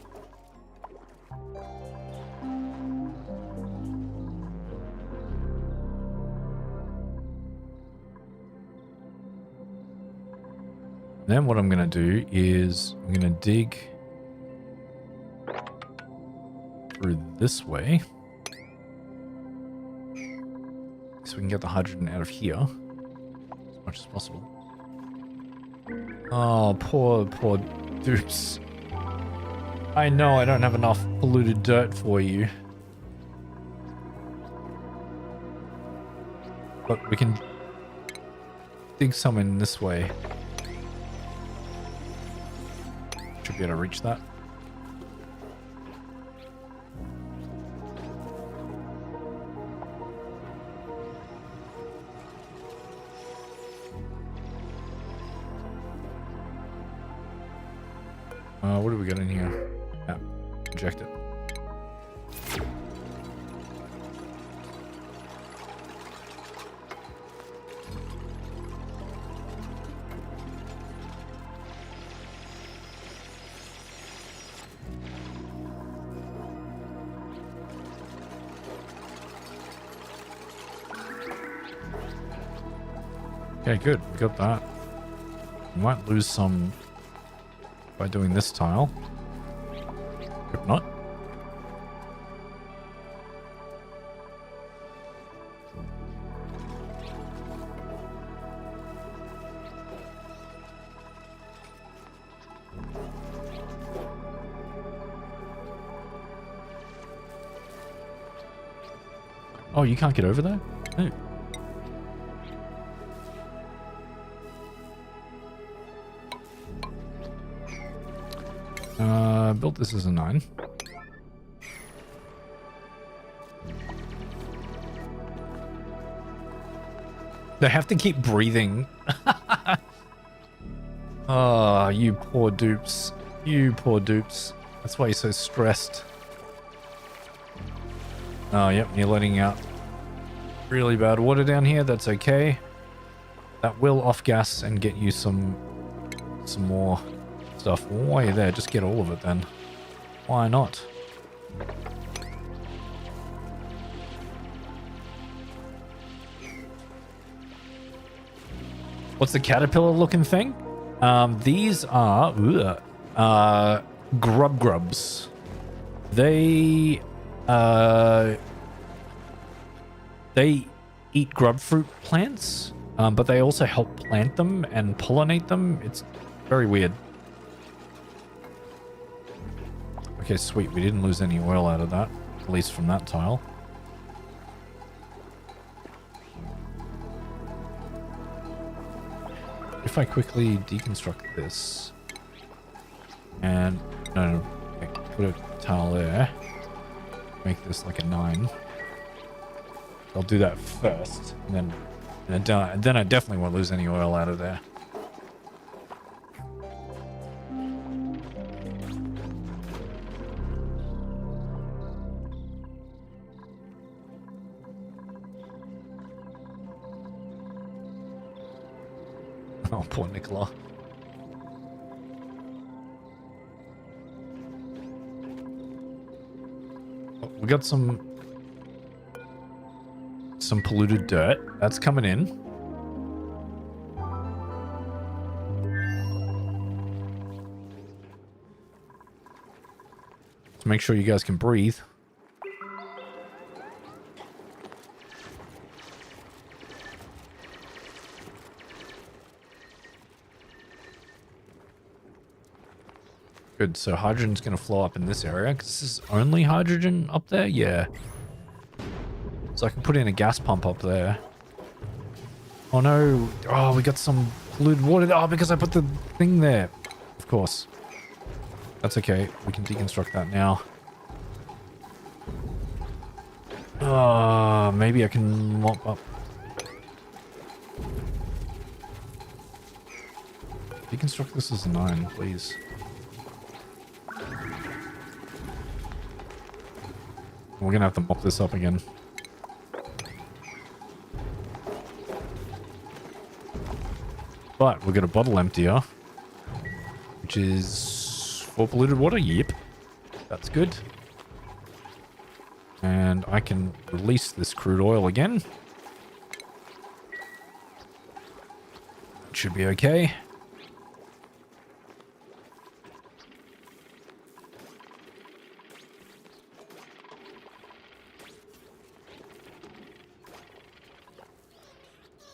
Then what I'm going to do is I'm going to dig through this way so we can get the hydrogen out of here as much as possible. Oh, poor dupes. I know I don't have enough polluted dirt for you. But we can dig some in this way. Should be able to reach that. What do we got in here? Yeah, inject it. Okay, good. We got that. We might lose some by doing this tile. Hope not. Oh, you can't get over there? No. Built this as a 9. They have to keep breathing. Oh, you poor dupes. You poor dupes. That's why you're so stressed. Oh, yep, you're letting out really bad water down here. That's okay. That will off gas and get you some more stuff. While you're there, just get all of it then. Why not? What's the caterpillar looking thing? These are grubs. They eat grub fruit plants, but they also help plant them and pollinate them. It's very weird. Okay, sweet. We didn't lose any oil out of that, at least from that tile. If I quickly deconstruct this and no, put a tile there, make this like a 9. I'll do that first, and then I definitely won't lose any oil out of there. Oh, poor Nicola. Oh, we got some polluted dirt. That's coming in. To make sure you guys can breathe. Good, so hydrogen's going to flow up in this area, because this is only hydrogen up there? Yeah. So I can put in a gas pump up there. Oh no. Oh, we got some polluted water. Oh, because I put the thing there. Of course. That's okay. We can deconstruct that now. Maybe I can mop up. Deconstruct this as a 9, please. We're gonna have to mop this up again. But we've got a bottle emptier, which is for polluted water. Yep, that's good. And I can release this crude oil again. That should be okay.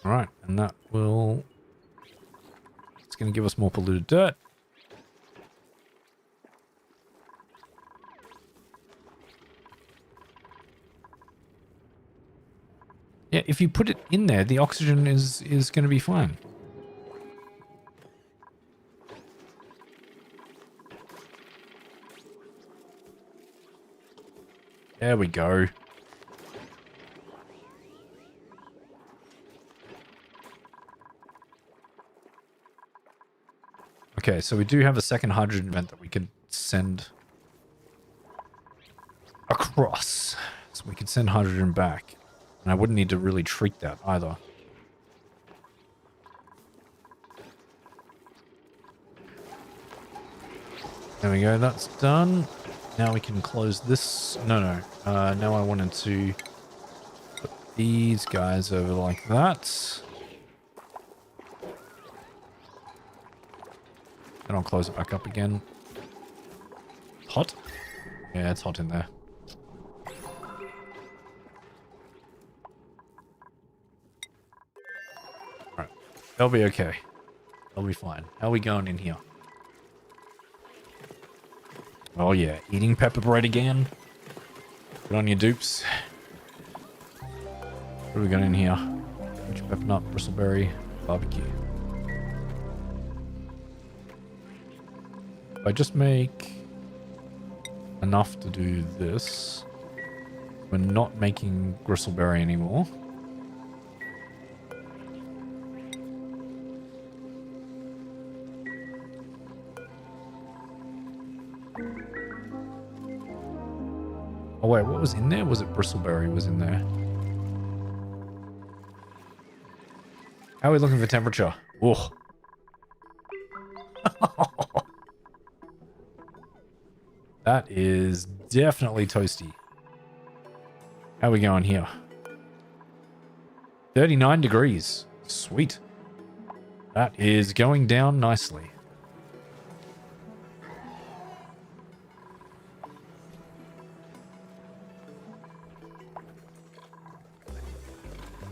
All right, and that will... It's going to give us more polluted dirt. Yeah, if you put it in there, the oxygen is going to be fine. There we go. Okay, so we do have a second hydrogen vent that we could send across. So we could send hydrogen back. And I wouldn't need to really treat that either. There we go, that's done. Now we can close this. No. Now I wanted to put these guys over like that. And I'll close it back up again. Hot? Yeah, it's hot in there. Alright. They'll be okay. They'll be fine. How are we going in here? Oh yeah, eating pepper bread again. Good on your dupes. What have we got in here? Which pepper nut, bristleberry, barbecue. If I just make enough to do this, we're not making bristleberry anymore. Oh wait, what was in there? Was it bristleberry was in there? How are we looking for temperature? Oh. That is definitely toasty. How are we going here? 39 degrees. Sweet. That is going down nicely.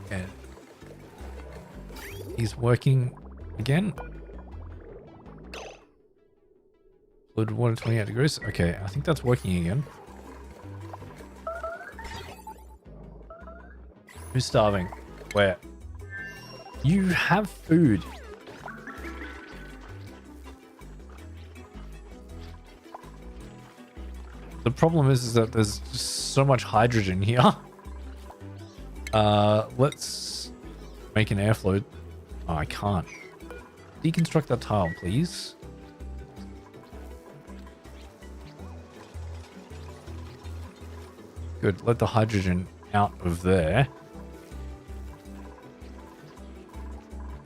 And he's working again. Fluid water 28 degrees. Okay, I think that's working again. Who's starving? Where? You have food. The problem is that there's just so much hydrogen here. Let's make an airflow. Oh, I can't. Deconstruct that tile, please. Good. Let the hydrogen out of there.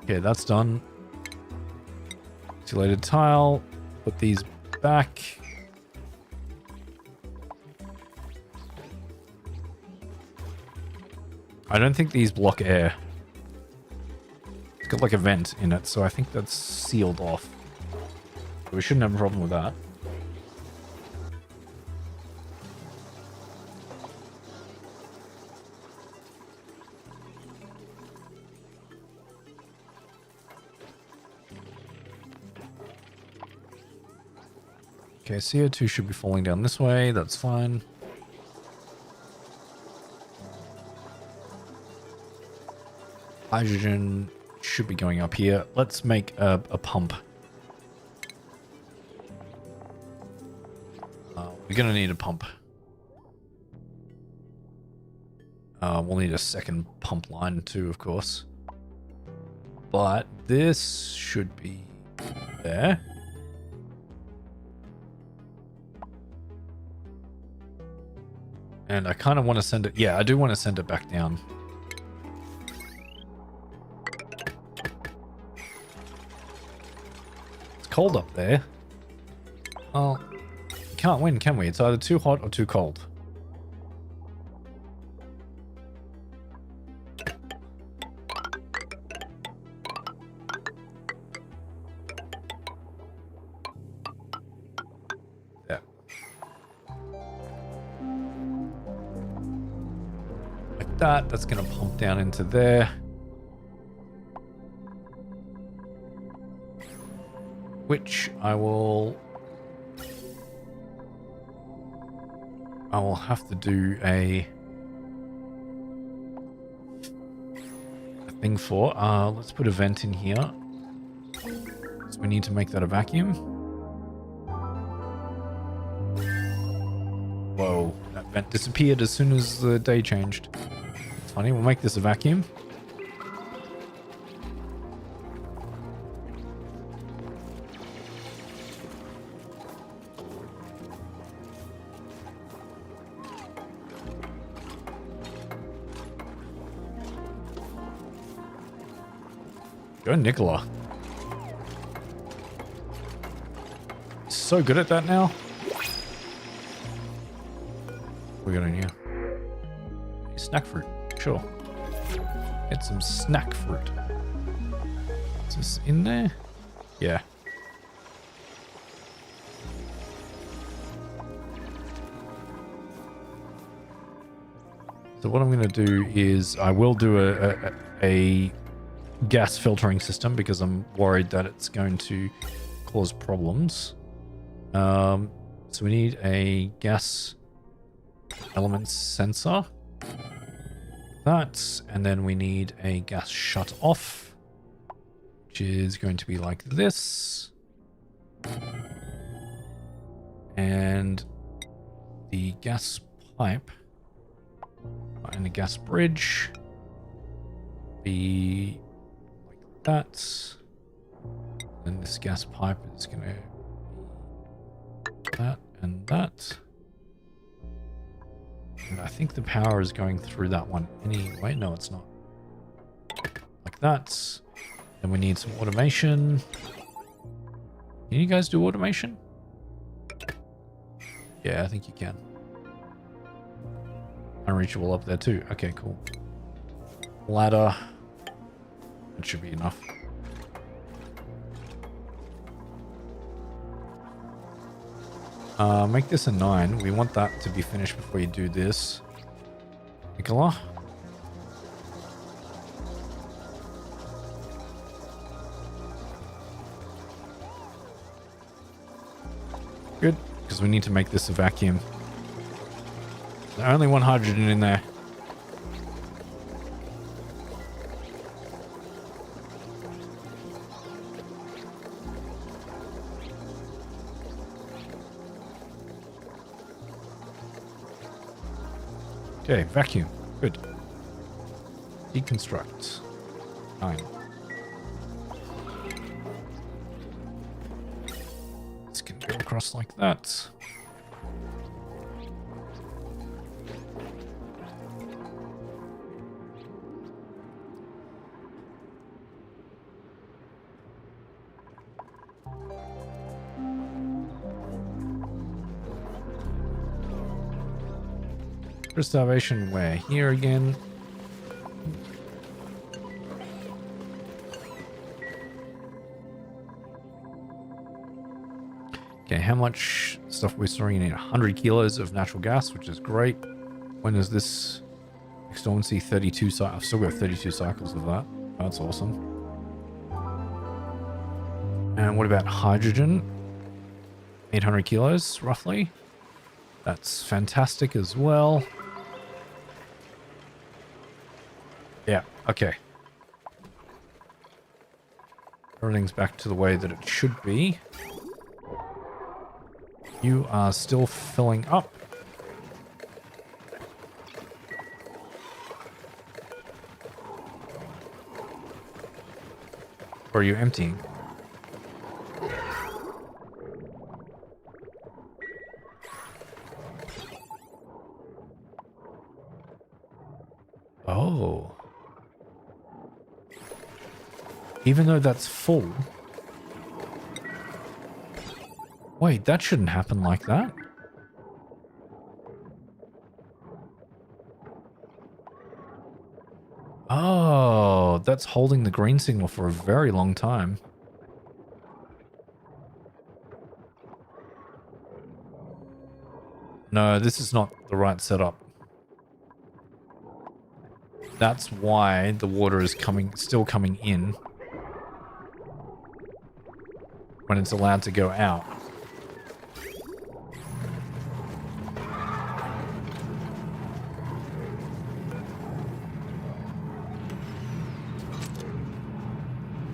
Okay, that's done. Insulated tile. Put these back. I don't think these block air. It's got like a vent in it, so I think that's sealed off. We shouldn't have a problem with that. Okay, CO2 should be falling down this way. That's fine. Hydrogen should be going up here. Let's make a pump. We're going to need a pump. We'll need a second pump line too, of course. But this should be there. And I kind of want to send it... Yeah, I do want to send it back down. It's cold up there. Well, we can't win, can we? It's either too hot or too cold. Yeah. Like that. That's going to pump down into there. Which I will have to do a thing for. Let's put a vent in here. So we need to make that a vacuum. Whoa, that vent disappeared as soon as the day changed. It's funny, we'll make this a vacuum. Go Nicola. He's so good at that now. What we got in here? Snack fruit. Sure. Get some snack fruit. Is this in there? Yeah. So what I'm going to do is I will do a gas filtering system because I'm worried that it's going to cause problems. So we need a gas element sensor. That, and then we need a gas shut off, which is going to be like this. And the gas pipe and the gas bridge be that, and this gas pipe is going to be that and that, and I think the power is going through that one anyway. No, it's not. Like that. Then we need some automation. Can you guys do automation? Yeah, I think you can. Unreachable up there too. Okay, cool. Ladder. That should be enough. Make this a 9. We want that to be finished before you do this. Nicola? Good, because we need to make this a vacuum. There's only one hydrogen in there. Okay, vacuum. Good. Deconstruct. 9. This can go across like that. Starvation where? Here again. Okay, how much stuff we're storing in here? 100 kilos of natural gas, which is great. When is this? Extormancy 32 cycles. I've still got 32 cycles of that. That's awesome. And what about hydrogen? 800 kilos, roughly. That's fantastic as well. Yeah, okay. Everything's back to the way that it should be. You are still filling up. Or are you emptying? Oh. Even though that's full. Wait, that shouldn't happen like that. Oh, that's holding the green signal for a very long time. No, this is not the right setup. That's why the water is still coming in when it's allowed to go out.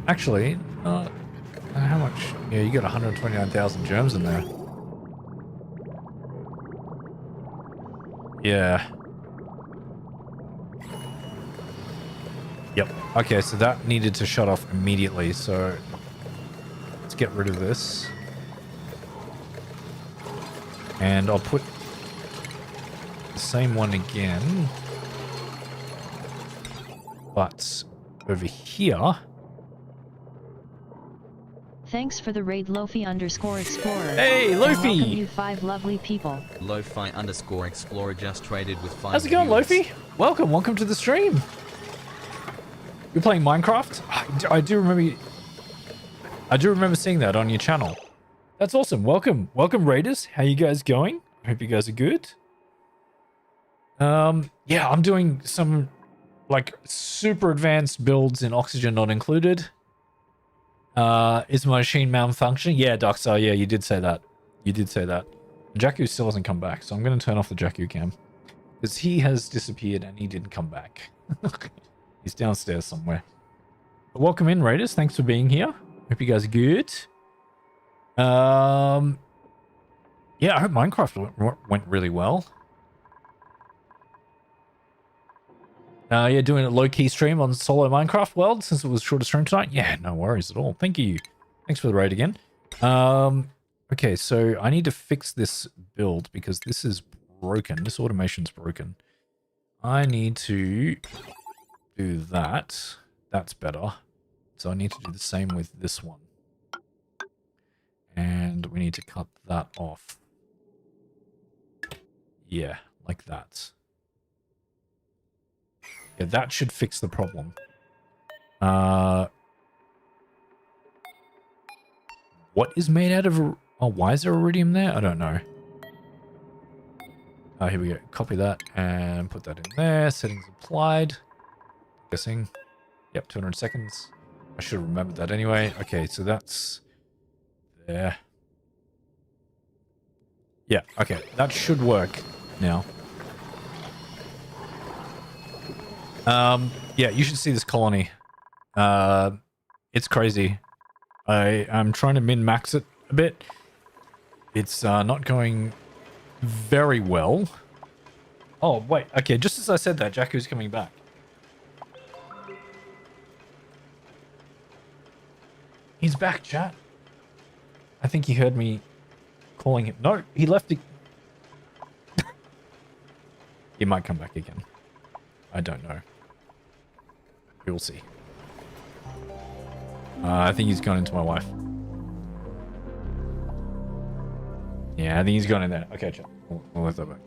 Actually, how much? Yeah, you got 129,000 germs in there. Yeah. Yep. Okay, so that needed to shut off immediately, so let's get rid of this. And I'll put the same one again. But over here... Thanks for the raid, Lofi_Explorer. Hey, And Lofi! welcome you 5 lovely people. Lofi_Explorer just traded with 5 How's it going, viewers. Lofi? Welcome to the stream. You're playing Minecraft? I do remember seeing that on your channel. That's awesome. Welcome Raiders. How you guys going? I hope you guys are good. Yeah, I'm doing some like super advanced builds in Oxygen Not Included. Is my machine malfunctioning? Yeah, Doxar, yeah, you did say that. Jakku still hasn't come back, so I'm going to turn off the Jakku cam. Because he has disappeared and he didn't come back. He's downstairs somewhere. But welcome in, Raiders. Thanks for being here. Hope you guys are good. Yeah, I hope Minecraft went really well. Yeah, doing a low-key stream on solo Minecraft world since it was short of stream tonight. Yeah, no worries at all. Thank you. Thanks for the raid again. Okay, so I need to fix this build because this is broken. This automation's broken. I need to do that. That's better. So I need to do the same with this one. And we need to cut that off. Yeah, like that. Yeah, that should fix the problem. What is made out of... Oh, why is there iridium there? I don't know. Here we go. Copy that and put that in there. Settings applied. Guessing. Yep, 200 seconds. I should have remembered that anyway. Okay, so that's... there. Yeah, okay. That should work now. Yeah, you should see this colony. It's crazy. I'm trying to min-max it a bit. It's not going very well. Oh, wait. Okay, just as I said that, Jakku's coming back. He's back, chat. I think he heard me calling him. No, he left it. He might come back again. I don't know. We'll see. I think he's gone into my wife. Yeah, I think he's gone in there. Okay, chat. We'll let that back.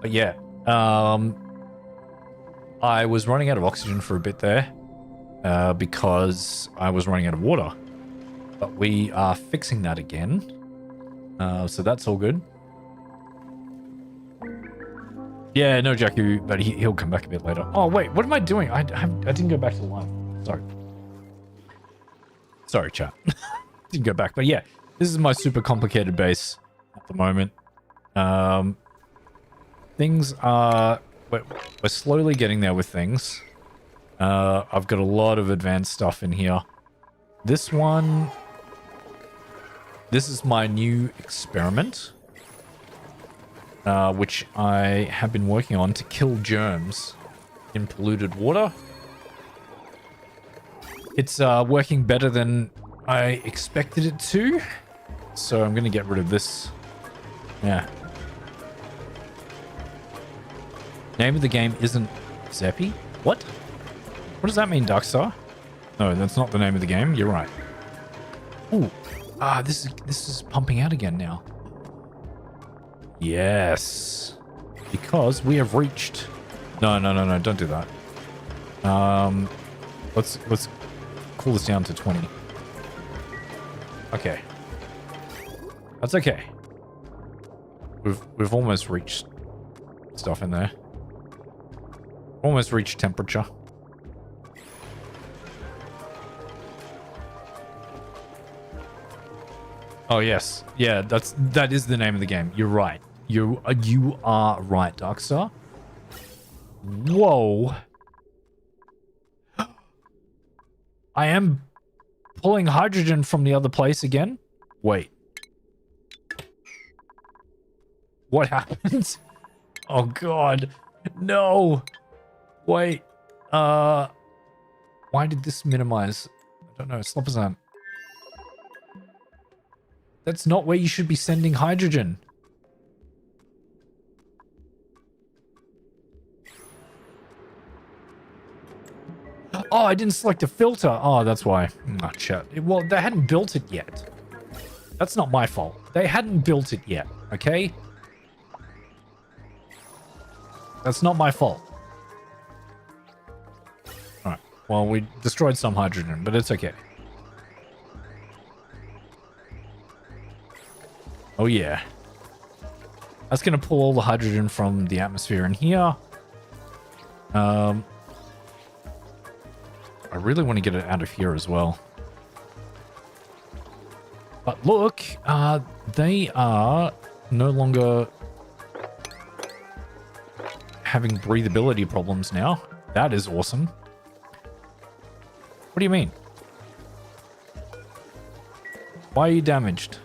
But yeah, I was running out of oxygen for a bit there because I was running out of water. But we are fixing that again. So that's all good. Yeah, no, Jakku, but he'll come back a bit later. Oh, wait, what am I doing? I didn't go back to the line. Sorry. Sorry, chat. Didn't go back. But yeah, this is my super complicated base at the moment. Things are... We're slowly getting there with things. I've got a lot of advanced stuff in here. This one... This is my new experiment. Which I have been working on to kill germs in polluted water. It's working better than I expected it to. So I'm going to get rid of this. Yeah. Name of the game isn't Zeppy? What? What does that mean, Darkstar? No, that's not the name of the game. You're right. Ooh. This is pumping out again now. Yes. Because we have reached... No, don't do that. Let's cool this down to 20. Okay. That's okay. We've almost reached stuff in there. Almost reached temperature. Oh yes. Yeah, that is the name of the game. You're right. You are right, Darkstar. Whoa. I am pulling hydrogen from the other place again. Wait. What happened? Oh god. No. Wait. Why did this minimize? I don't know. Sloppazan. That's not where you should be sending hydrogen. Oh, I didn't select a filter. Oh, that's why. Oh, shit. Well, they hadn't built it yet. That's not my fault. They hadn't built it yet, okay? That's not my fault. Alright. Well, we destroyed some hydrogen, but it's okay. Oh, yeah. That's going to pull all the hydrogen from the atmosphere in here. I really want to get it out of here as well. But look, they are no longer having breathability problems now. That is awesome. What do you mean? Why are you damaged?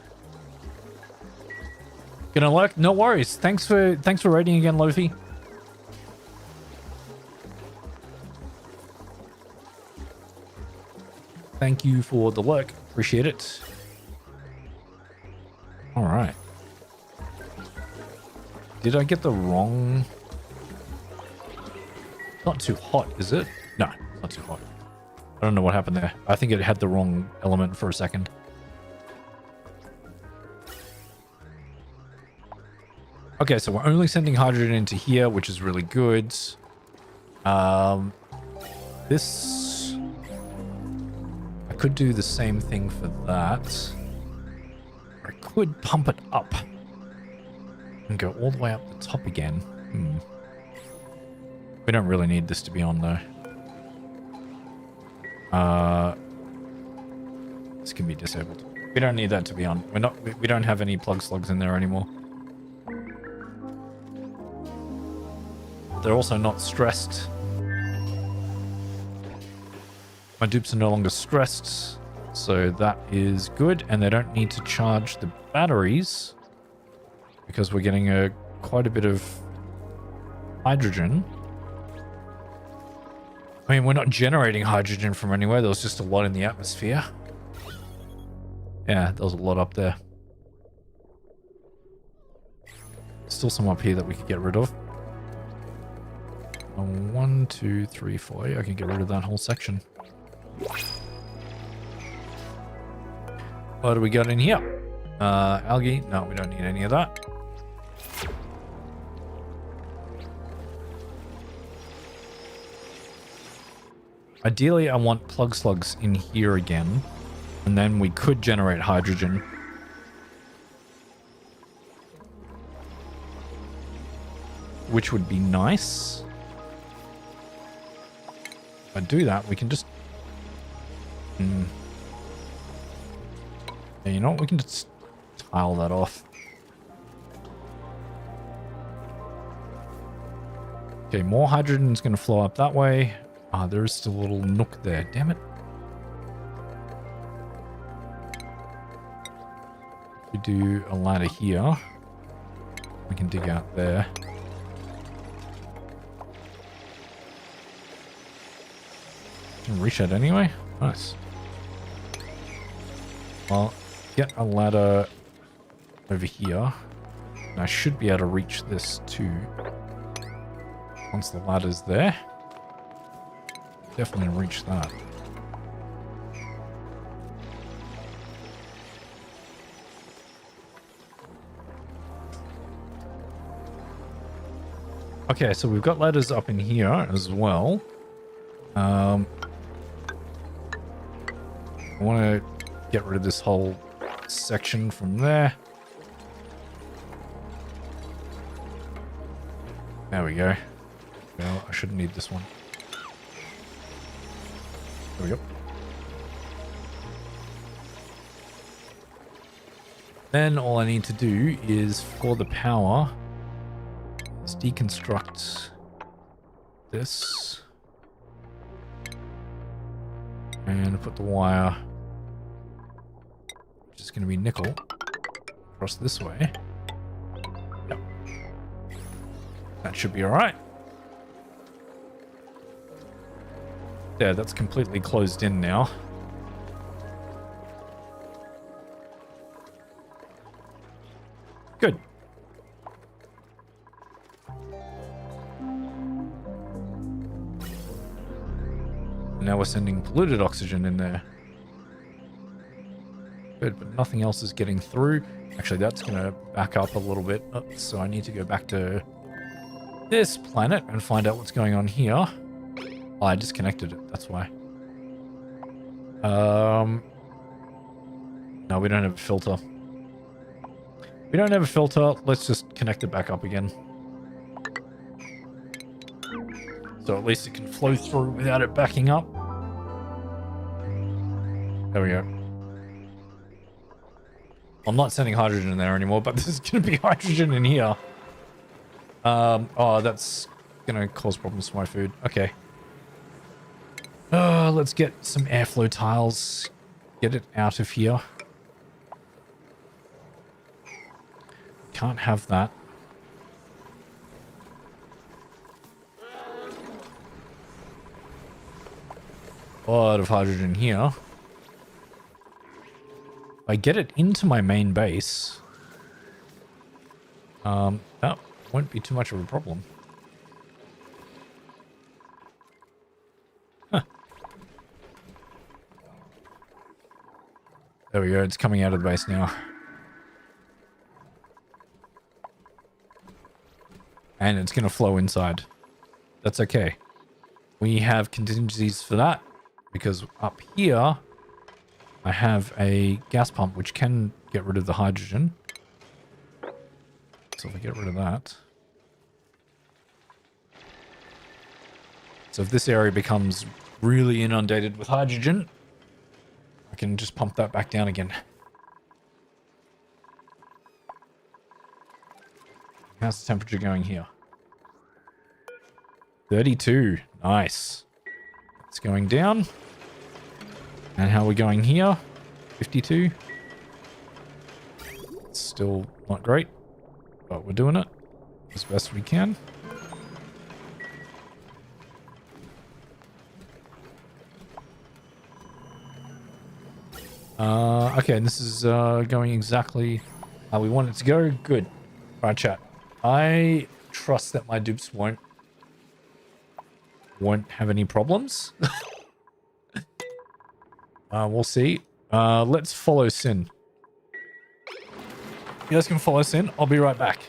Gonna lurk? No worries. Thanks for raiding again, Lofi. Thank you for the lurk. Appreciate it. All right. Did I get the wrong... Not too hot, is it? No, not too hot. I don't know what happened there. I think it had the wrong element for a second. Okay, so we're only sending hydrogen into here, which is really good. This... I could do the same thing for that. I could pump it up and go all the way up the top again. We don't really need this to be on though. This can be disabled. We don't need that to be on. We don't have any plug slugs in there anymore. They're also not stressed. My dupes are no longer stressed, so that is good. And they don't need to charge the batteries because we're getting quite a bit of hydrogen. I mean, we're not generating hydrogen from anywhere. There was just a lot in the atmosphere. Yeah, there was a lot up there. Still some up here that we could get rid of. 1, 2, 3, 4. I can get rid of that whole section. What do we got in here? Algae. No, we don't need any of that. Ideally, I want plug slugs in here again, and then we could generate hydrogen. Which would be nice. If I do that, we can just... Yeah, you know what? We can just tile that off. Okay, more hydrogen is going to flow up that way. Ah, there is still a little nook there. Damn it. We do a ladder here. We can dig out there. Can reach that anyway. Nice. Well, get a ladder over here. And I should be able to reach this too. Once the ladder's there. Definitely reach that. Okay, so we've got ladders up in here as well. I want to get rid of this whole section from there. There we go. Well, I shouldn't need this one. There we go. Then all I need to do is, for the power, let's deconstruct this and put the wire, which is going to be nickel, across this way. Yep. That should be all right. There, that's completely closed in now. Good. Now we're sending polluted oxygen in there. Good, but nothing else is getting through. Actually, that's going to back up a little bit. So I need to go back to this planet and find out what's going on here. Oh, I disconnected it. That's why. No, we don't have a filter. We don't have a filter. Let's just connect it back up again. So at least it can flow through without it backing up. There we go. I'm not sending hydrogen in there anymore, but there's going to be hydrogen in here. Oh, that's going to cause problems for my food. Okay. Let's get some airflow tiles. Get it out of here. Can't have that. A lot of hydrogen here. If I get it into my main base, that won't be too much of a problem. Huh. There we go, it's coming out of the base now. And it's going to flow inside. That's okay. We have contingencies for that, because up here I have a gas pump which can get rid of the hydrogen. So if I get rid of that. So if this area becomes really inundated with hydrogen, I can just pump that back down again. How's the temperature going here? 32. Nice. It's going down. And how are we going here? 52. It's still not great, but we're doing it as best we can. Okay, and this is going exactly how we want it to go. Good. Alright, chat. I trust that my dupes won't have any problems. We'll see. Let's follow Sin. You guys can follow Sin. I'll be right back.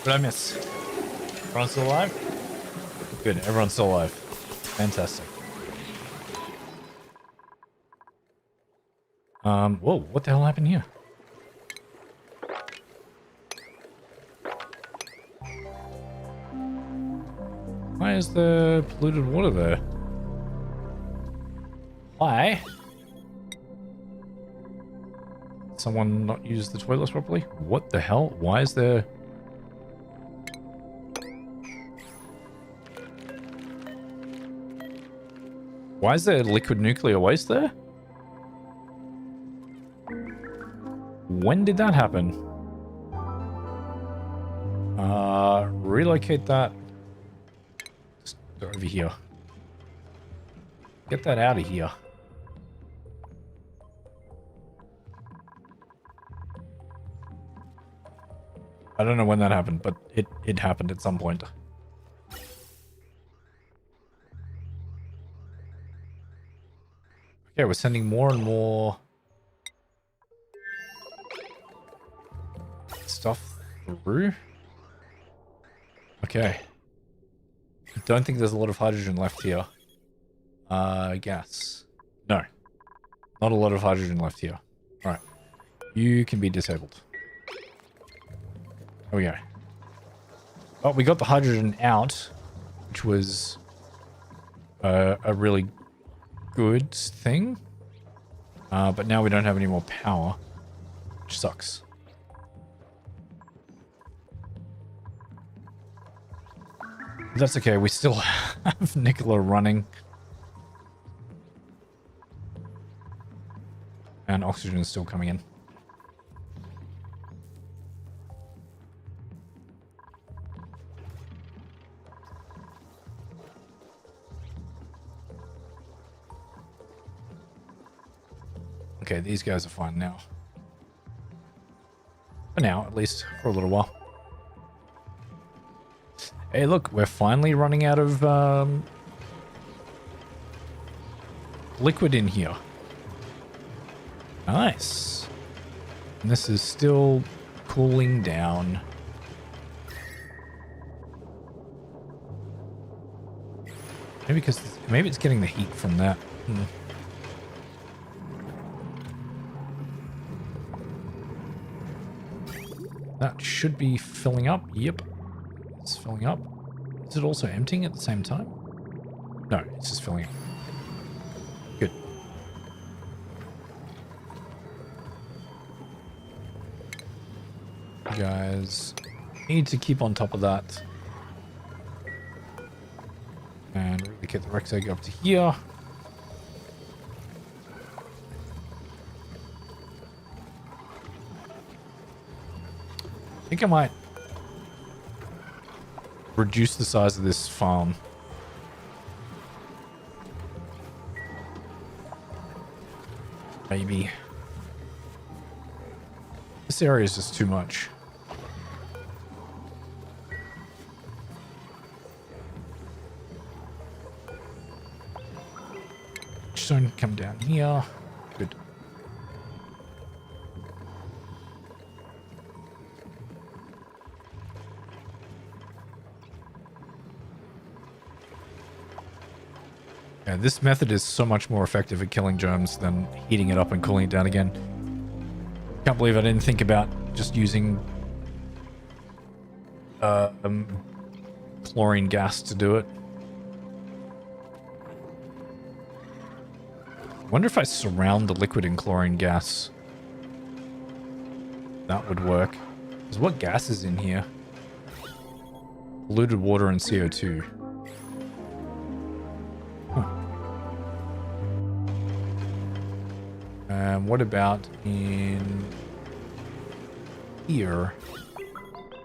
What did I miss? Everyone's still alive? Good, everyone's still alive. Fantastic. Whoa, what the hell happened here? Why is the polluted water there? Why? Someone not use the toilets properly? What the hell? Why is there... Why is there liquid nuclear waste there? When did that happen? Relocate that. Just go over here. Get that out of here. I don't know when that happened, but it happened at some point. Okay, we're sending more and more stuff through. Okay. I don't think there's a lot of hydrogen left here. Gas. No. Not a lot of hydrogen left here. Alright. You can be disabled. There we go. Oh, we got the hydrogen out, which was a really good thing. But now we don't have any more power, which sucks. That's okay, we still have Nikola running. And oxygen is still coming in. Okay, these guys are fine now. For now, at least, for a little while. Hey, look, we're finally running out of liquid in here. Nice. And this is still cooling down. Maybe it's getting the heat from that. That should be filling up. Yep. It's filling up. Is it also emptying at the same time? No, it's just filling up. Good. You guys need to keep on top of that. And really get the Rex egg up to here. I think I might reduce the size of this farm. Maybe. This area is just too much. Just don't come down here. Good. Yeah, this method is so much more effective at killing germs than heating it up and cooling it down again. Can't believe I didn't think about just using chlorine gas to do it. I wonder if I surround the liquid in chlorine gas. That would work. Because what gas is in here? Polluted water and CO2. What about in here?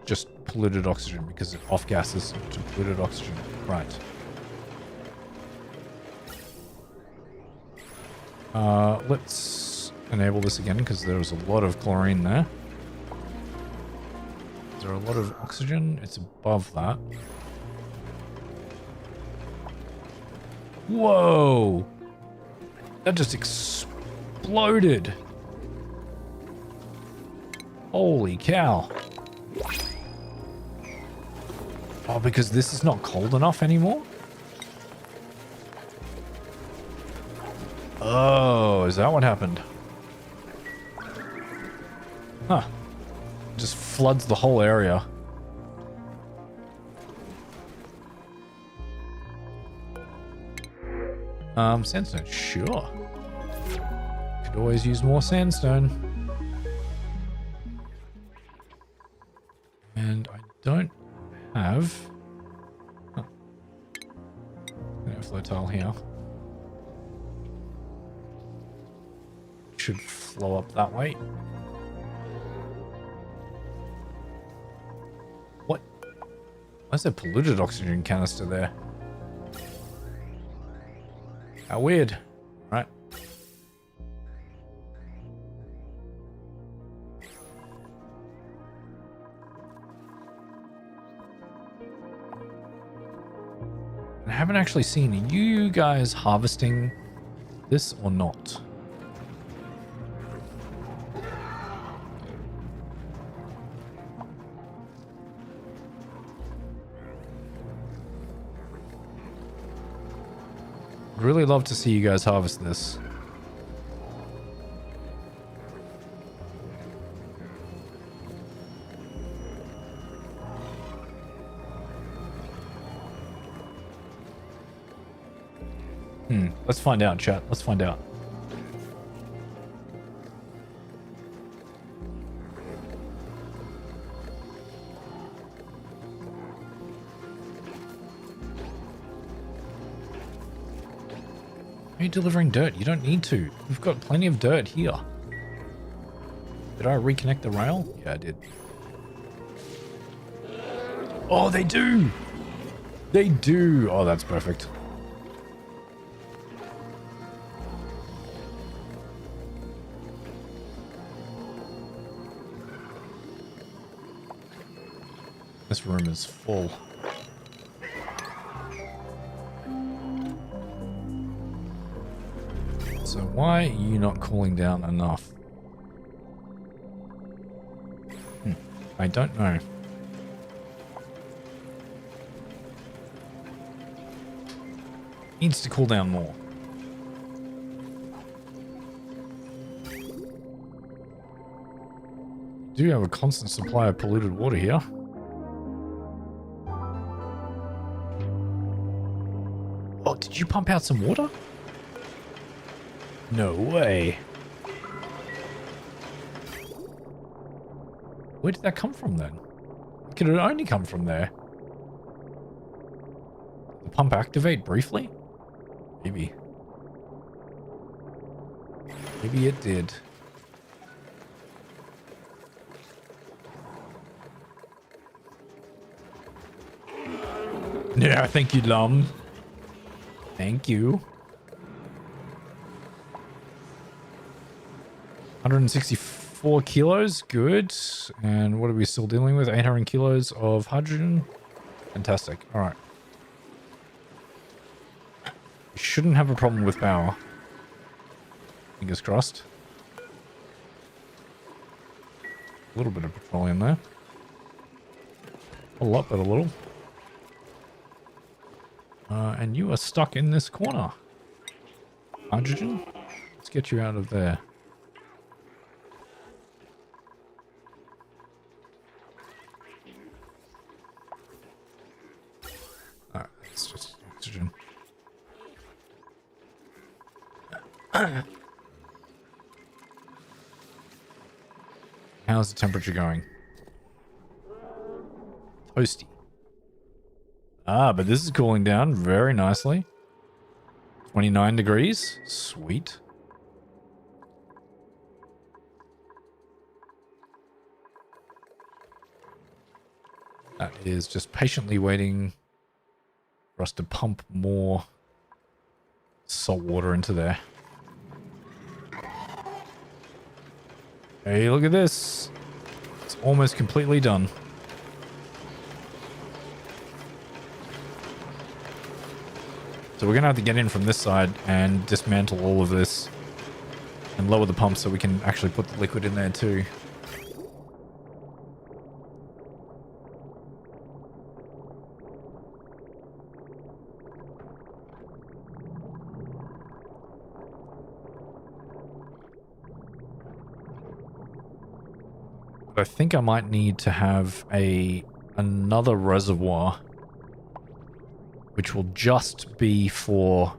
Just polluted oxygen because off gases to polluted oxygen. Right. Let's enable this again because there's a lot of chlorine there. Is there a lot of oxygen? It's above that. Whoa! That just exploded. Oh, because this is not cold enough anymore? Oh, is that what happened? Huh. Just floods the whole area. Sandstone, sure. Could always use more sandstone. And I don't have... Huh. Flow tile here. Should flow up that way. What? Why is there polluted oxygen canister there? How weird. Right. I haven't actually seen you guys harvesting this or not. I'd really love to see you guys harvest this. Let's find out, chat. Let's find out. Are you delivering dirt? You don't need to. We've got plenty of dirt here. Did I reconnect the rail? Yeah, I did. Oh, they do! They do! Oh, that's perfect. This room is full. So why are you not cooling down enough? I don't know. Needs to cool down more. Do have a constant supply of polluted water here. Oh, did you pump out some water? No way. Where did that come from then? Could it only come from there? The pump activate briefly? Maybe. Maybe it did. Yeah, thank you, Lum. Thank you. 164 kilos, good. And what are we still dealing with? 800 kilos of hydrogen. Fantastic. All right. We shouldn't have a problem with power. Fingers crossed. A little bit of petroleum there. A lot, but a little. And you are stuck in this corner. Hydrogen? Let's get you out of there. Alright, it's just oxygen. How's the temperature going? Toasty. Ah, but this is cooling down very nicely. 29 degrees. Sweet. That is just patiently waiting for us to pump more salt water into there. Hey, look at this. It's almost completely done. So we're going to have to get in from this side and dismantle all of this and lower the pump so we can actually put the liquid in there too. I think I might need to have another reservoir, which will just be for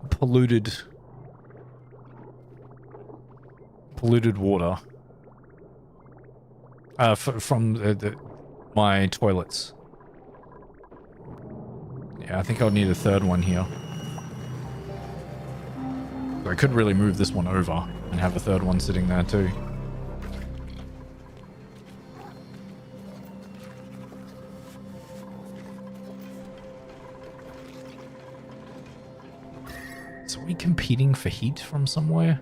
polluted water from my toilets. Yeah, I think I'll need a third one here. So I could really move this one over and have a third one sitting there too. So are we competing for heat from somewhere?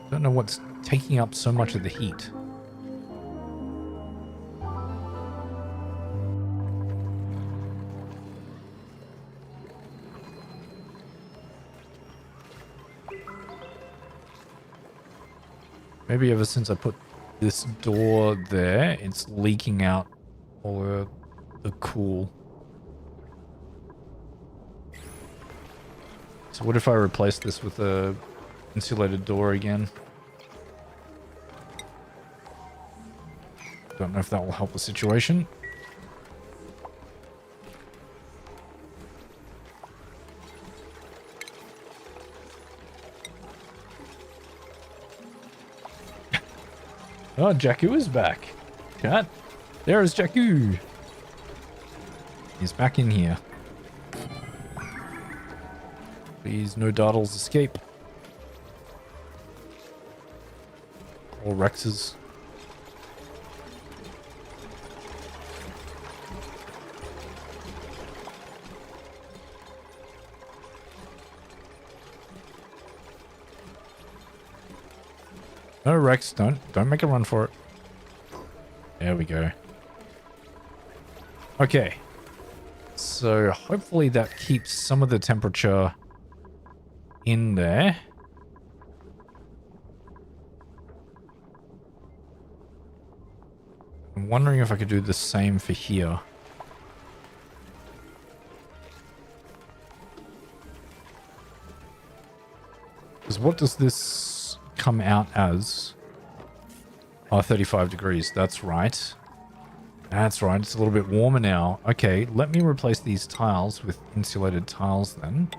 Don't know what's taking up so much of the heat. Maybe ever since I put this door there, it's leaking out all the cool. So what if I replace this with a insulated door again? Don't know if that will help the situation. Oh, Jakku is back. Chat. There is Jakku. He's back in here. Please, no Dartles escape. Or Rexes. No, Rex, don't make a run for it. There we go. Okay. So hopefully that keeps some of the temperature in there. I'm wondering if I could do the same for here. Because what does this come out as? Oh, 35 degrees. That's right. That's right. It's a little bit warmer now. Okay, let me replace these tiles with insulated tiles then.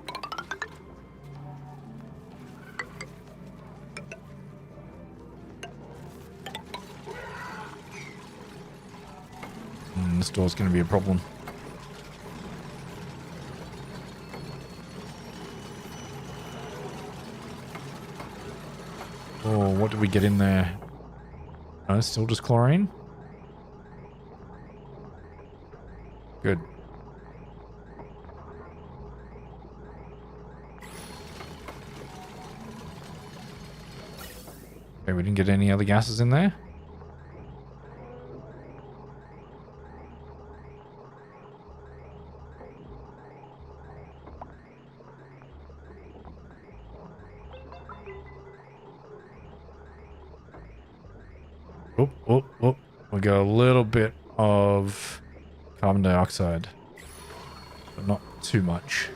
This door's going to be a problem. Oh, what did we get in there? Oh, still just chlorine? Good. Okay, we didn't get any other gases in there? Oh. We got a little bit of carbon dioxide, but not too much.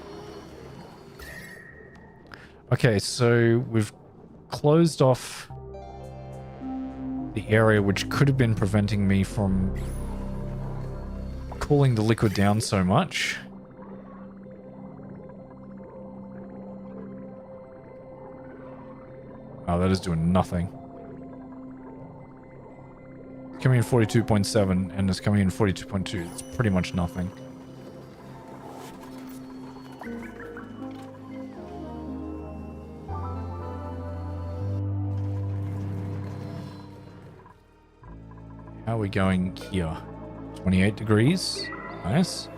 Okay, so we've closed off the area which could have been preventing me from cooling the liquid down so much. Oh, that is doing nothing. Coming in 42.7 and it's coming in 42.2. It's pretty much nothing. How are we going here? 28 degrees. Nice.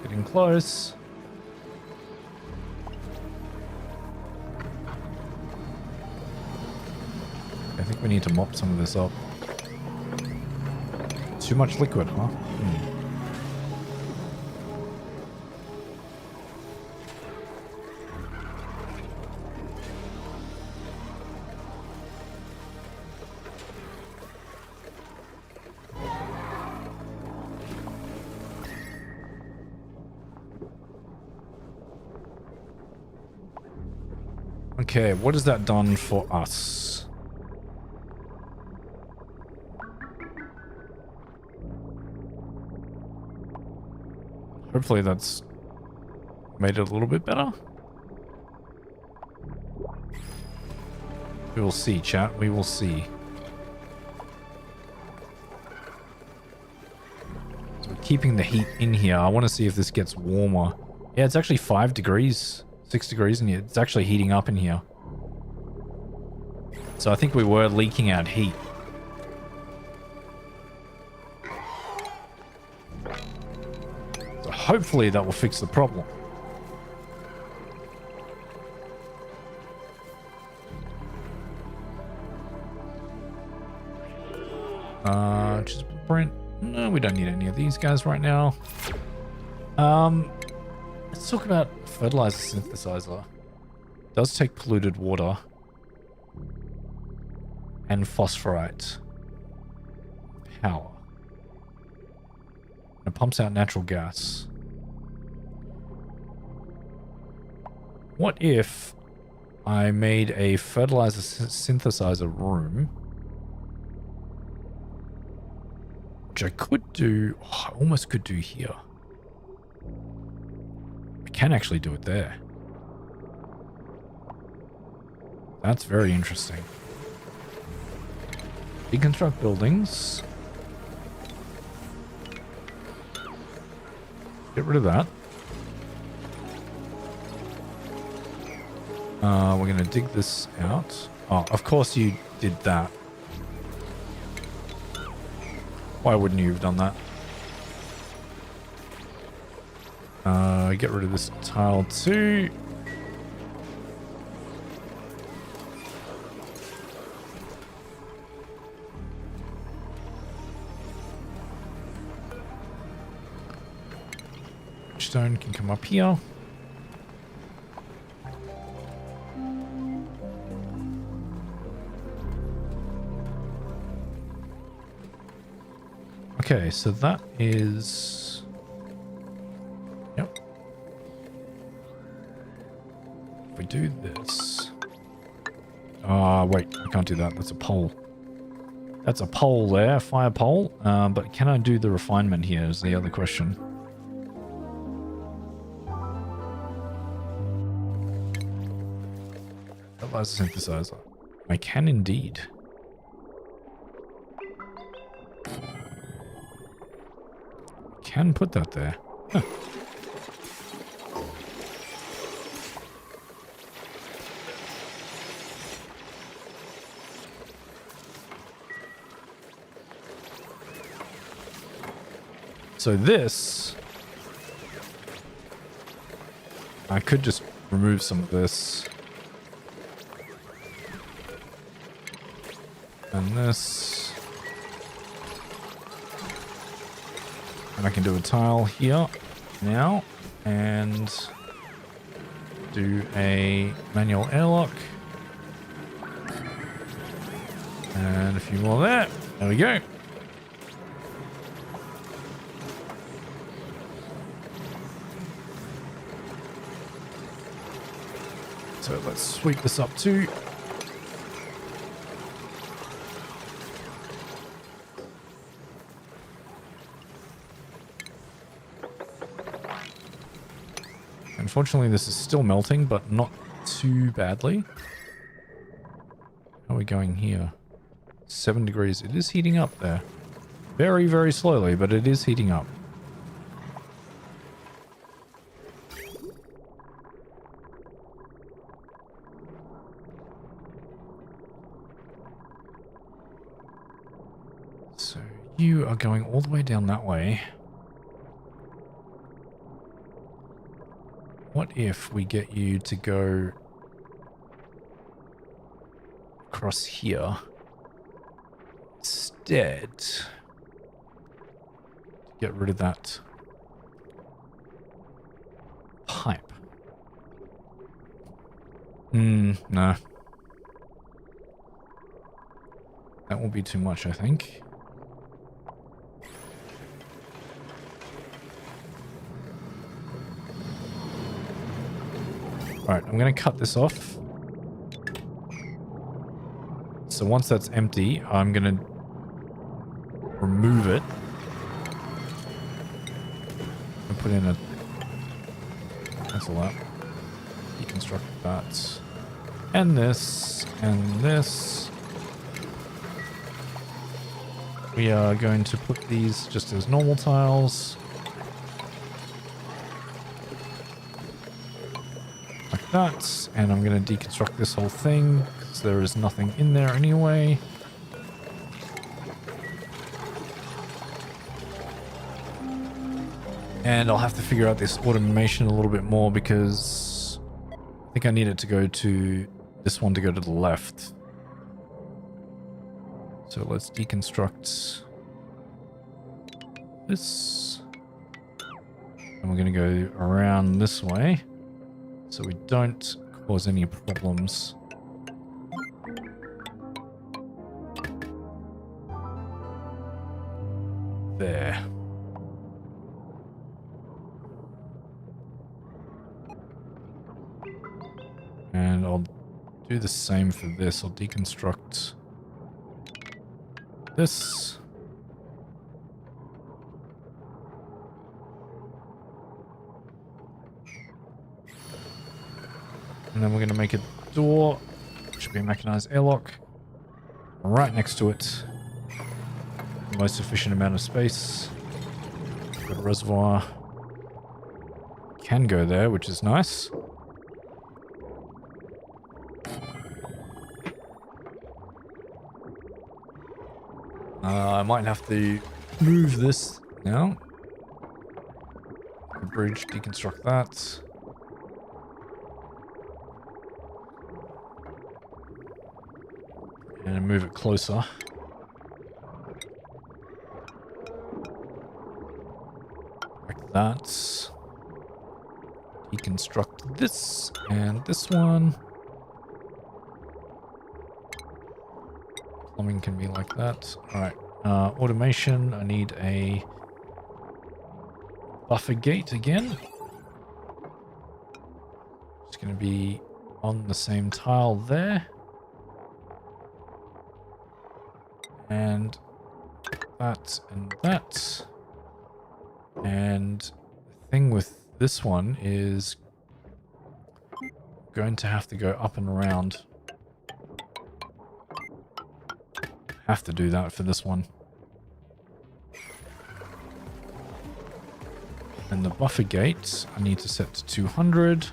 Getting close. I think we need to mop some of this up. Too much liquid, huh? Okay, what has that done for us? Hopefully that's made it a little bit better. We will see, chat. We will see. So we're keeping the heat in here. I want to see if this gets warmer. Yeah, it's actually 5 degrees, 6 degrees in here. It's actually heating up in here. So I think we were leaking out heat. So hopefully that will fix the problem. Just blueprint. No, we don't need any of these guys right now. Let's talk about fertilizer synthesizer. Does take polluted water and phosphorite power. It pumps out natural gas. What if I made a fertilizer synthesizer room? Which I could do, I almost could do here. I can actually do it there. That's very interesting. Deconstruct buildings. Get rid of that. We're going to dig this out. Oh, of course you did that. Why wouldn't you have done that? Get rid of this tile too. Stone can come up here. Okay, so that is... Yep. If we do this... wait, I can't do that. That's a pole. That's a pole there, fire pole. But can I do the refinement here is the other question. Fertilizer synthesizer. I can indeed. Can put that there. Huh. So this, I could just remove some of this. And this. And I can do a tile here now and do a manual airlock. And a few more there. There we go. So let's sweep this up too. Unfortunately, this is still melting, but not too badly. How are we going here? 7 degrees. It is heating up there. Very, very slowly, but it is heating up. So you are going all the way down that way. What if we get you to go across here instead? To get rid of that pipe. No. That will be too much, I think. Alright, I'm going to cut this off. So once that's empty, I'm going to remove it and put in a cancel that, deconstruct that, and this, and this. We are going to put these just as normal tiles. Like that. And I'm going to deconstruct this whole thing because there is nothing in there anyway. And I'll have to figure out this automation a little bit more because I think I need it to go to this one to go to the left. So let's deconstruct this. And we're going to go around this way so we don't cause any problems. There. And I'll do the same for this. I'll deconstruct this. And then we're going to make a door. Should be a mechanized airlock. Right next to it. The most efficient amount of space. Got a reservoir. Can go there, which is nice. I might have to move this now. The bridge, deconstruct that. And move it closer. Like that. Deconstruct this and this one. Plumbing can be like that. Alright. Automation. I need a buffer gate again. It's going to be on the same tile there. And that and that. And the thing with this one is going to have to go up and around. Have to do that for this one. And the buffer gate, I need to set to 200.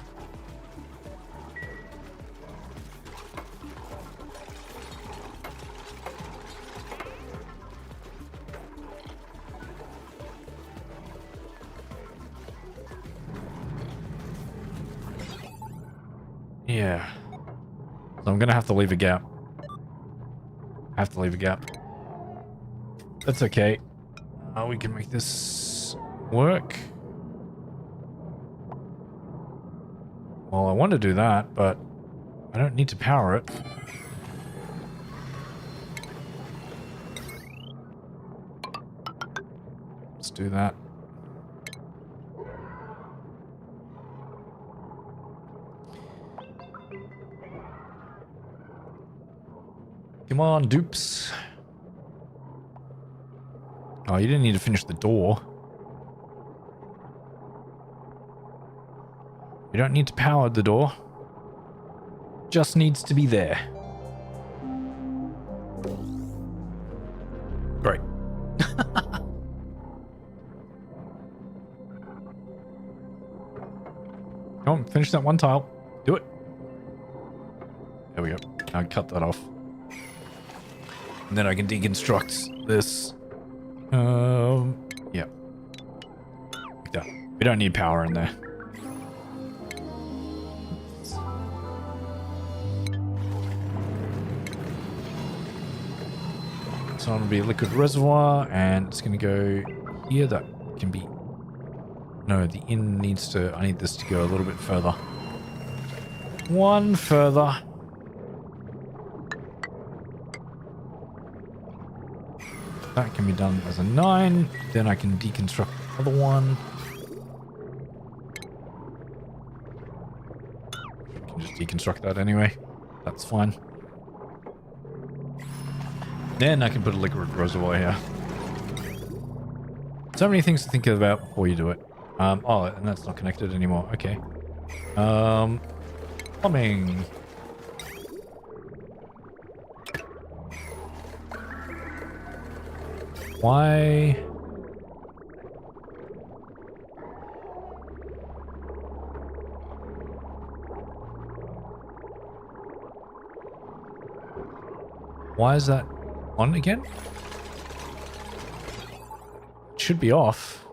Yeah. So I'm gonna have to leave a gap. Have to leave a gap. That's okay. We can make this work. Well, I want to do that, but I don't need to power it. Let's do that. Come on, dupes. Oh, you didn't need to finish the door. You don't need to power the door. Just needs to be there. Great. Come on, finish that one tile. Do it. There we go. Now cut that off. And then I can deconstruct this. Yeah. Like that. We don't need power in there. So I'm going to be a liquid reservoir, and it's going to go here. That can be... No, the in needs to... I need this to go a little bit further. One further. That can be done as a 9. Then I can deconstruct the other one. I can just deconstruct that anyway. That's fine. Then I can put a liquid reservoir here. So many things to think about before you do it. Oh, and that's not connected anymore. Okay. Plumbing. Why? Why is that on again? It should be off.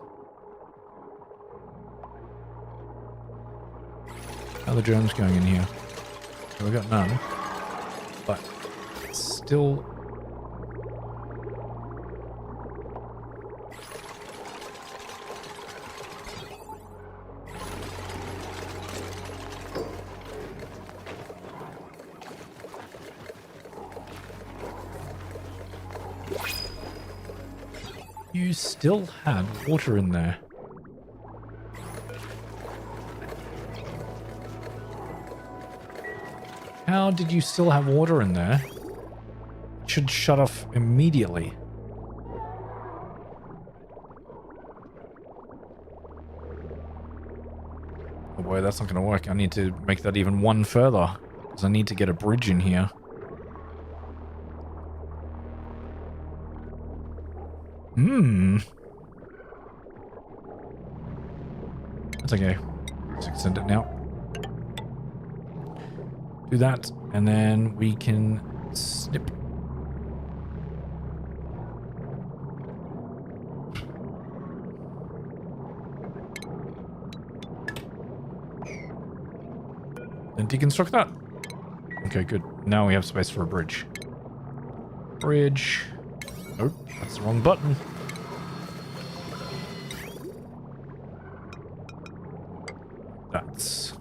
How are the germs going in here? So we got none. But still. You still had water in there. How did you still have water in there? It should shut off immediately. Oh boy, that's not going to work. I need to make that even one further. Because I need to get a bridge in here. That's okay. Let's extend it now. Do that, and then we can snip. And deconstruct that. Okay, good. Now we have space for a bridge. Bridge. Nope, that's the wrong button. That's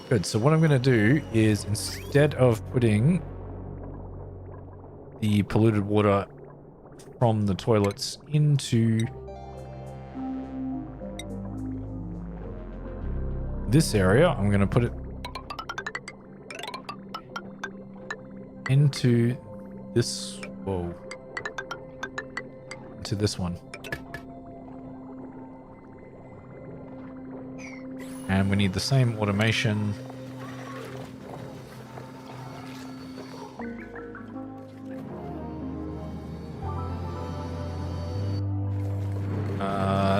good. So what I'm going to do is, instead of putting the polluted water from the toilets into this area, I'm going to put it into this, into this one. And we need the same automation.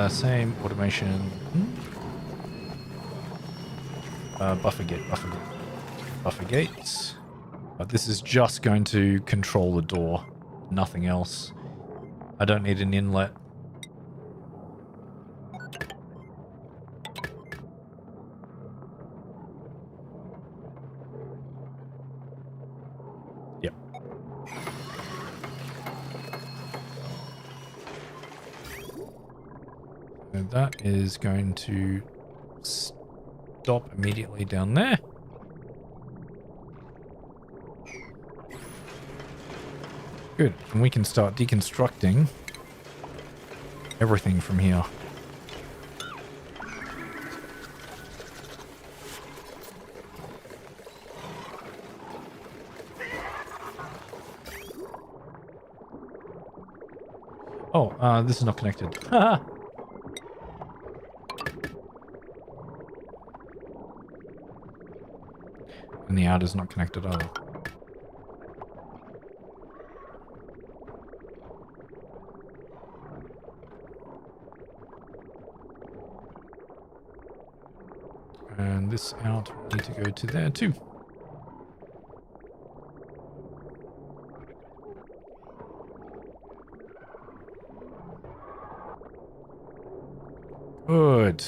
Same automation. Buffer gates. But this is just going to control the door, nothing else. I don't need an inlet. Yep. And that is going to stop immediately down there. Good, and we can start deconstructing everything from here. Oh, this is not connected. Haha. And the outer's not connected either. And this out will need to go to there too. Good.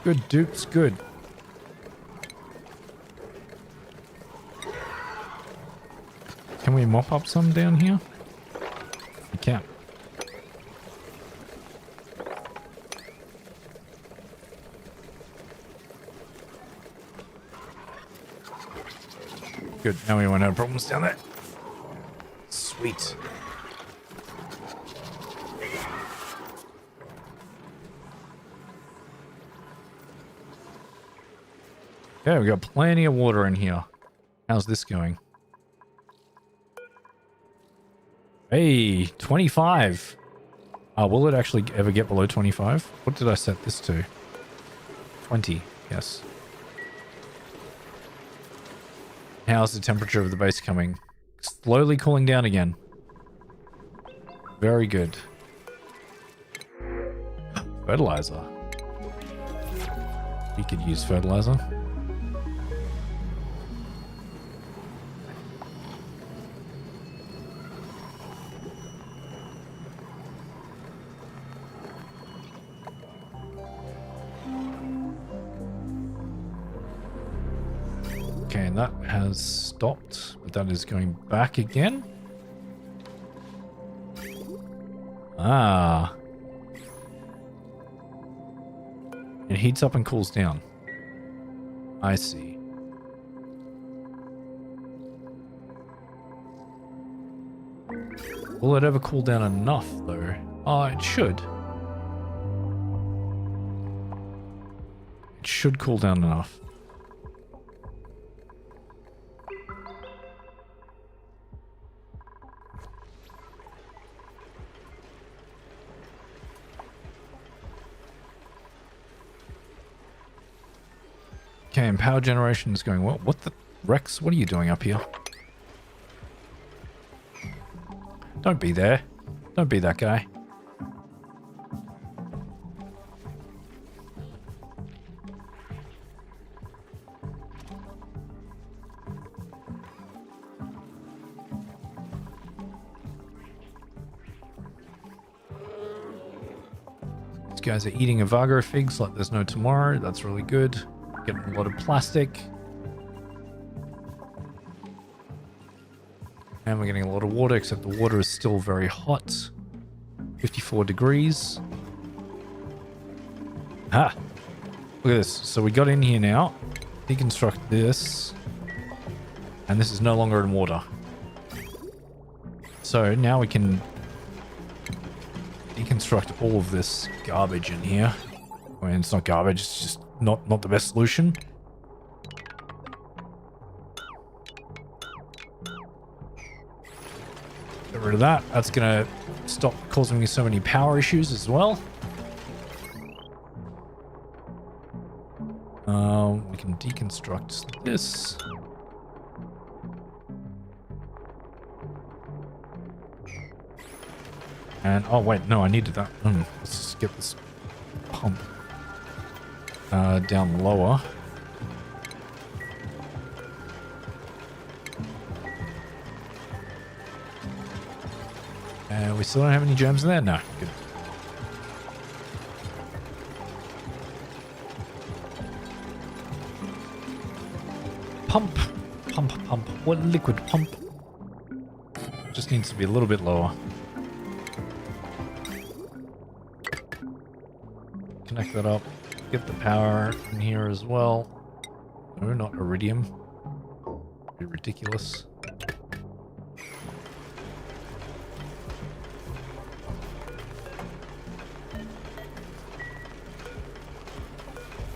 Good dupes, good. Can we mop up some down here? We can. Good, now we won't have problems down there. Sweet. Okay, we got plenty of water in here. How's this going? Hey, 25. Will it actually ever get below 25? What did I set this to? 20, yes. How's the temperature of the base coming? Slowly cooling down again. Very good. Fertilizer. You could use fertilizer. Okay, and that has stopped, but that is going back again. Ah. It heats up and cools down. I see. Will it ever cool down enough, though? Oh, it should. It should cool down enough. Okay, and power generation is going well. What the... Rex, what are you doing up here? Don't be there. Don't be that guy. These guys are eating Avago figs like there's no tomorrow. That's really good. Getting a lot of plastic. And we're getting a lot of water, except the water is still very hot. 54 degrees. Ah! Look at this. So we got in here now. Deconstruct this. And this is no longer in water. So now we can deconstruct all of this garbage in here. I mean, it's not garbage, it's just not the best solution. Get rid of that. That's gonna stop causing me so many power issues as well. We can deconstruct this. And oh wait, no, I needed that. Let's just get this pump down lower. We still don't have any gems in there? No, good. Pump. What liquid pump? Just needs to be a little bit lower. Connect that up. Get the power in here as well. No, not iridium. Be ridiculous.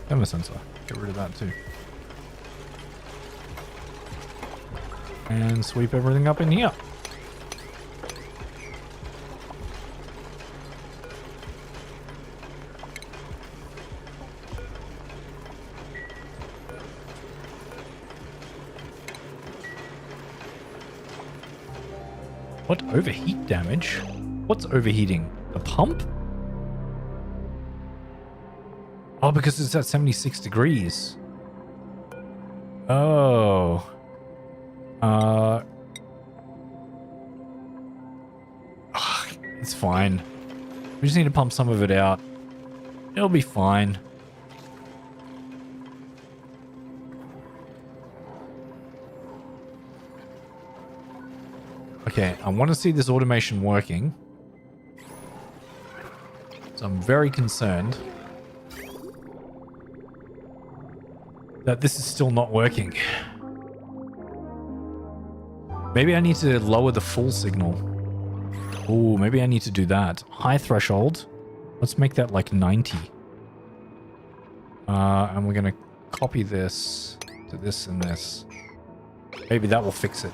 Thermal sensor. Get rid of that too. And sweep everything up in here. What overheat damage? What's overheating? The pump? Oh, because it's at 76 degrees. Oh. It's fine. We just need to pump some of it out. It'll be fine. Okay, I want to see this automation working. So I'm very concerned that this is still not working. Maybe I need to lower the full signal. Oh, maybe I need to do that. High threshold. Let's make that like 90. And we're going to copy this to this and this. Maybe that will fix it.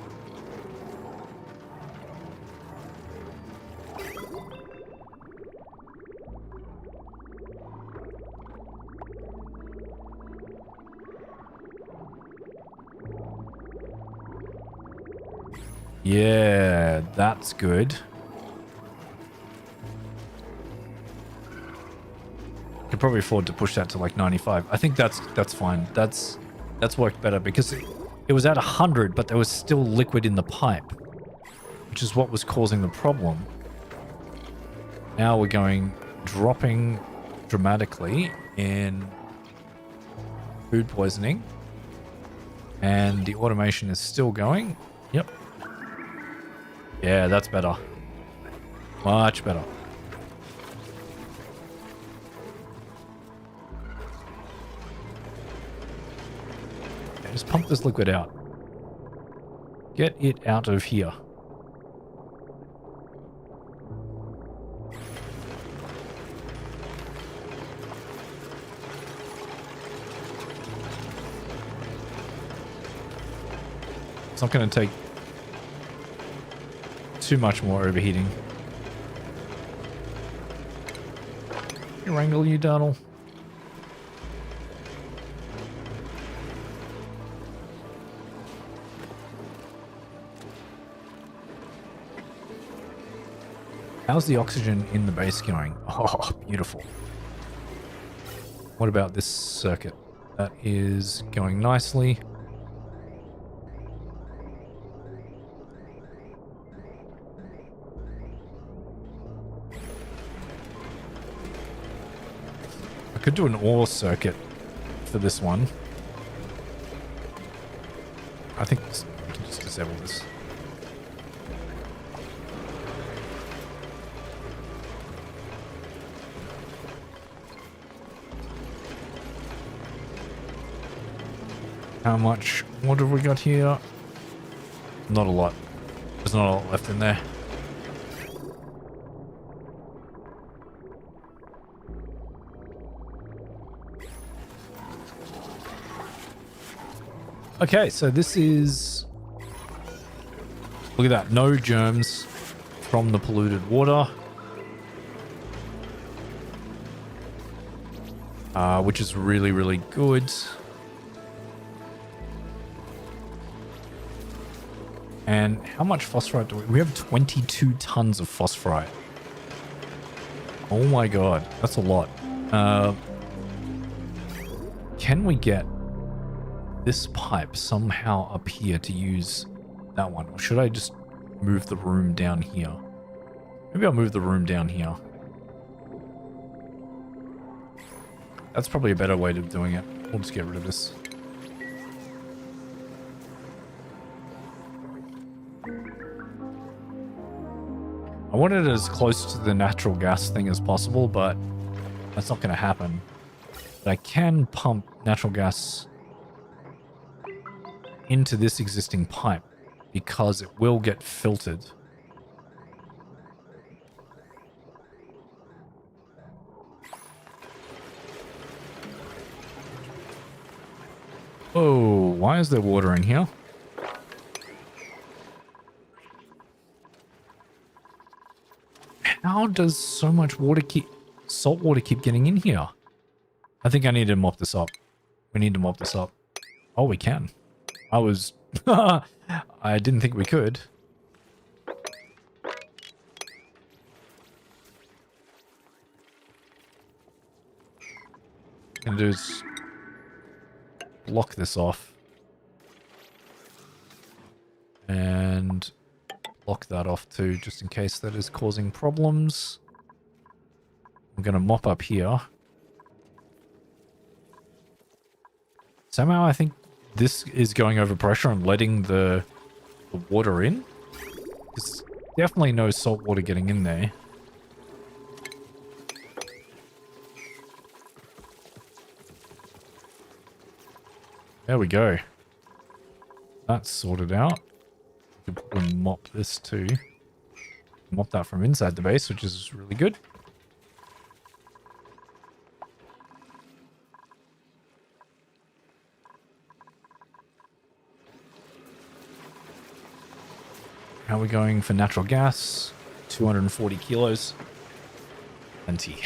Yeah, that's good. Could probably afford to push that to like 95. I think that's fine. That's worked better because it was at 100, but there was still liquid in the pipe, which is what was causing the problem. Now we're dropping dramatically in food poisoning, and the automation is still going. Yep. Yeah, that's better. Much better. Okay, just pump this liquid out. Get it out of here. It's not going to take too much more overheating. Wrangle you, Donald. How's the oxygen in the base going? Oh, beautiful. What about this circuit? That is going nicely. I could do an ore circuit for this one. I think we can just disable this. How much? What have we got here? Not a lot. There's not a lot left in there. Okay, so this is... Look at that. No germs from the polluted water. Which is really, really good. And how much phosphorite do we have? 22 tons of phosphorite. Oh my god, that's a lot. Can we get this pipe somehow up here to use that one? Or should I just move the room down here? Maybe I'll move the room down here. That's probably a better way of doing it. We'll just get rid of this. I want it as close to the natural gas thing as possible, but that's not going to happen. But I can pump natural gas into this existing pipe because it will get filtered. Oh, why is there water in here? How does so much water salt water keep getting in here? I think I need to mop this up. We need to mop this up. Oh, we can. I didn't think we could. What I'm gonna do is block this off. And block that off too, just in case that is causing problems. I'm gonna mop up here. Somehow I think this is going over pressure and letting the water in. There's definitely no salt water getting in there. There we go. That's sorted out. We could probably mop this too. Mop that from inside the base, which is really good. How are we going for natural gas? 240 kilos. Plenty.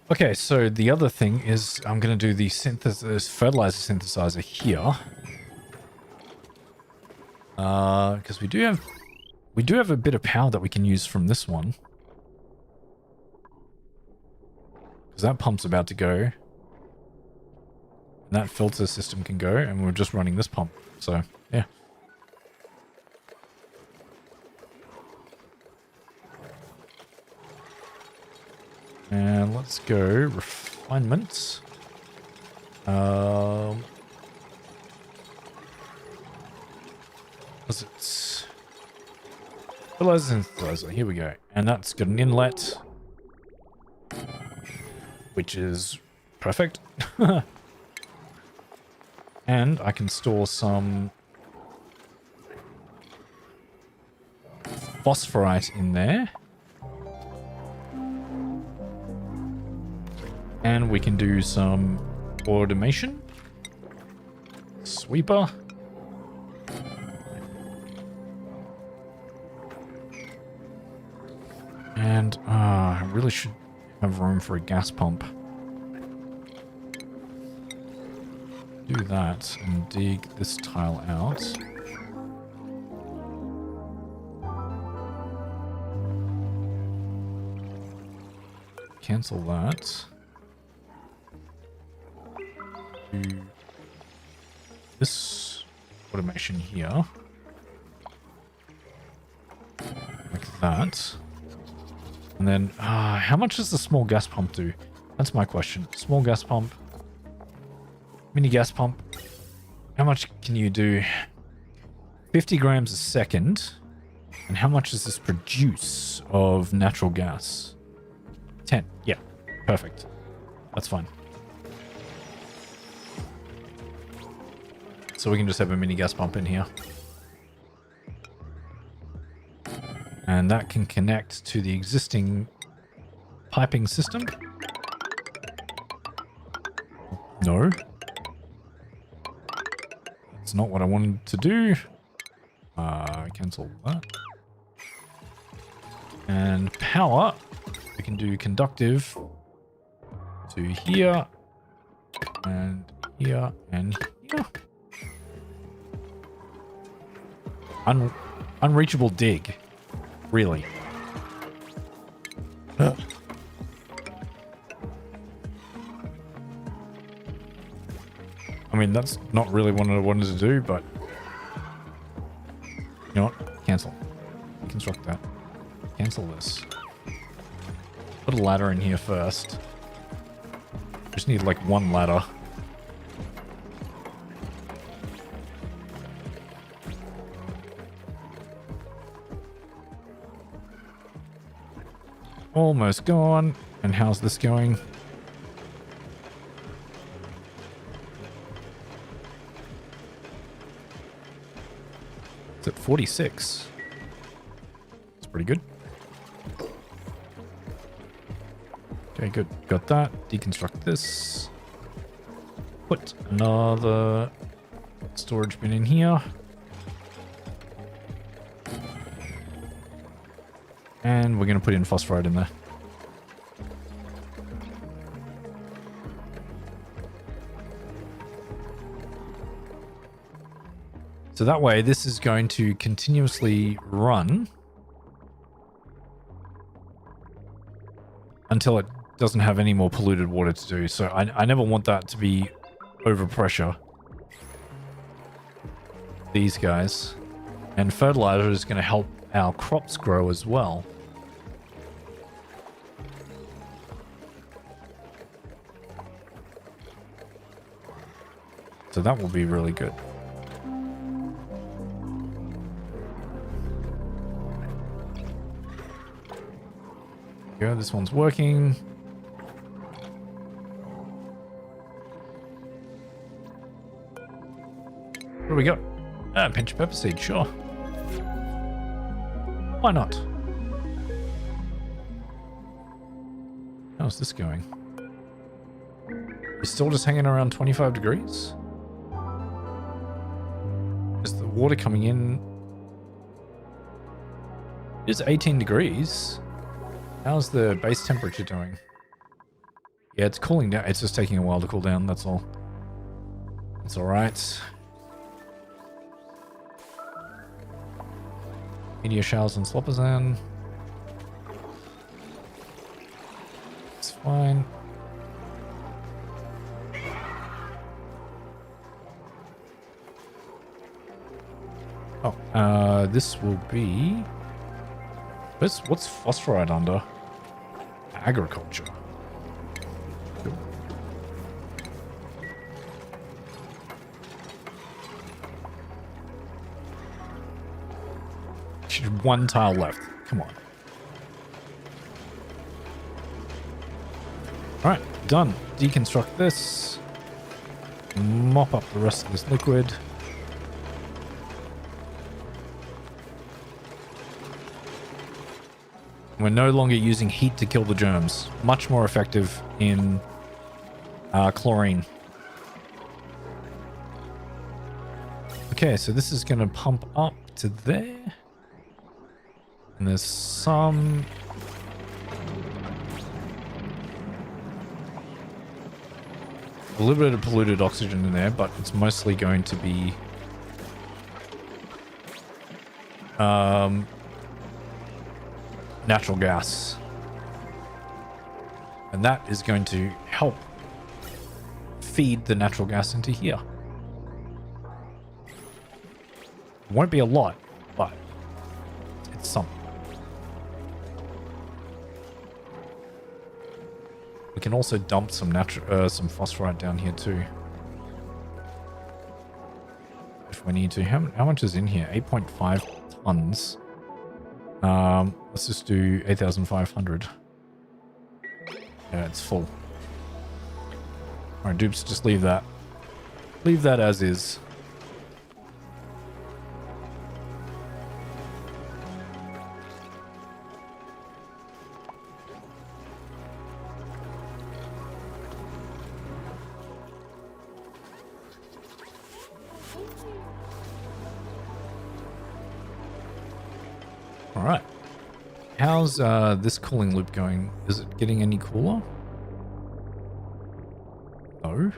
Okay, so the other thing is I'm going to do the fertilizer synthesizer here. Because we do have a bit of power that we can use from this one. Because that pump's about to go. And that filter system can go, and we're just running this pump. So, yeah. And let's go refinement. Was it fertilizer synthesizer? Here we go. And that's got an inlet, which is perfect. And I can store some phosphorite in there. And we can do some automation. Sweeper. And I really should have room for a gas pump. Do that and dig this tile out. Cancel that. Do this automation here. Like that. And then, how much does the small gas pump do? That's my question. Small gas pump. Mini gas pump. How much can you do? 50 grams a second. And how much does this produce of natural gas? 10. Yeah, perfect. That's fine. So we can just have a mini gas pump in here. And that can connect to the existing piping system. No. That's not what I wanted to do. Cancel that. And power, we can do conductive to here, and here, and here. Unreachable dig. Really. I mean, that's not really what I wanted to do, but... You know what? Cancel. Construct that. Cancel this. Put a ladder in here first. Just need like one ladder. Almost gone. And how's this going? It's at 46. It's pretty good. Okay, good. Got that. Deconstruct this. Put another storage bin in here. And we're going to put in phosphorite in there. So that way, this is going to continuously run until it doesn't have any more polluted water to do. So I never want that to be overpressure. These guys. And fertilizer is going to help our crops grow as well. So that will be really good. Go, this one's working. What do we got? Ah, pinch of pepper seed, sure. Why not? How's this going? You're still just hanging around 25 degrees? Is the water coming in? It's 18 degrees. How's the base temperature doing? Yeah, it's cooling down. It's just taking a while to cool down, that's all. It's alright. Meteor showers and Sloperzan. It's fine. Oh, this will be... What's phosphorite under? Agriculture. Cool. Just one tile left. Come on. Alright, done. Deconstruct this. Mop up the rest of this liquid. We're no longer using heat to kill the germs. Much more effective in chlorine. Okay, so this is going to pump up to there. And there's some... a little bit of polluted oxygen in there, but it's mostly going to be... natural gas. And that is going to help feed the natural gas into here. It won't be a lot, but it's something. We can also dump some some phosphorite down here too, if we need to. How much is in here? 8.5 tons. Let's just do 8,500. Yeah, it's full. Alright, dupes, just leave that. Leave that as is. Alright. How's this cooling loop going? Is it getting any cooler? No.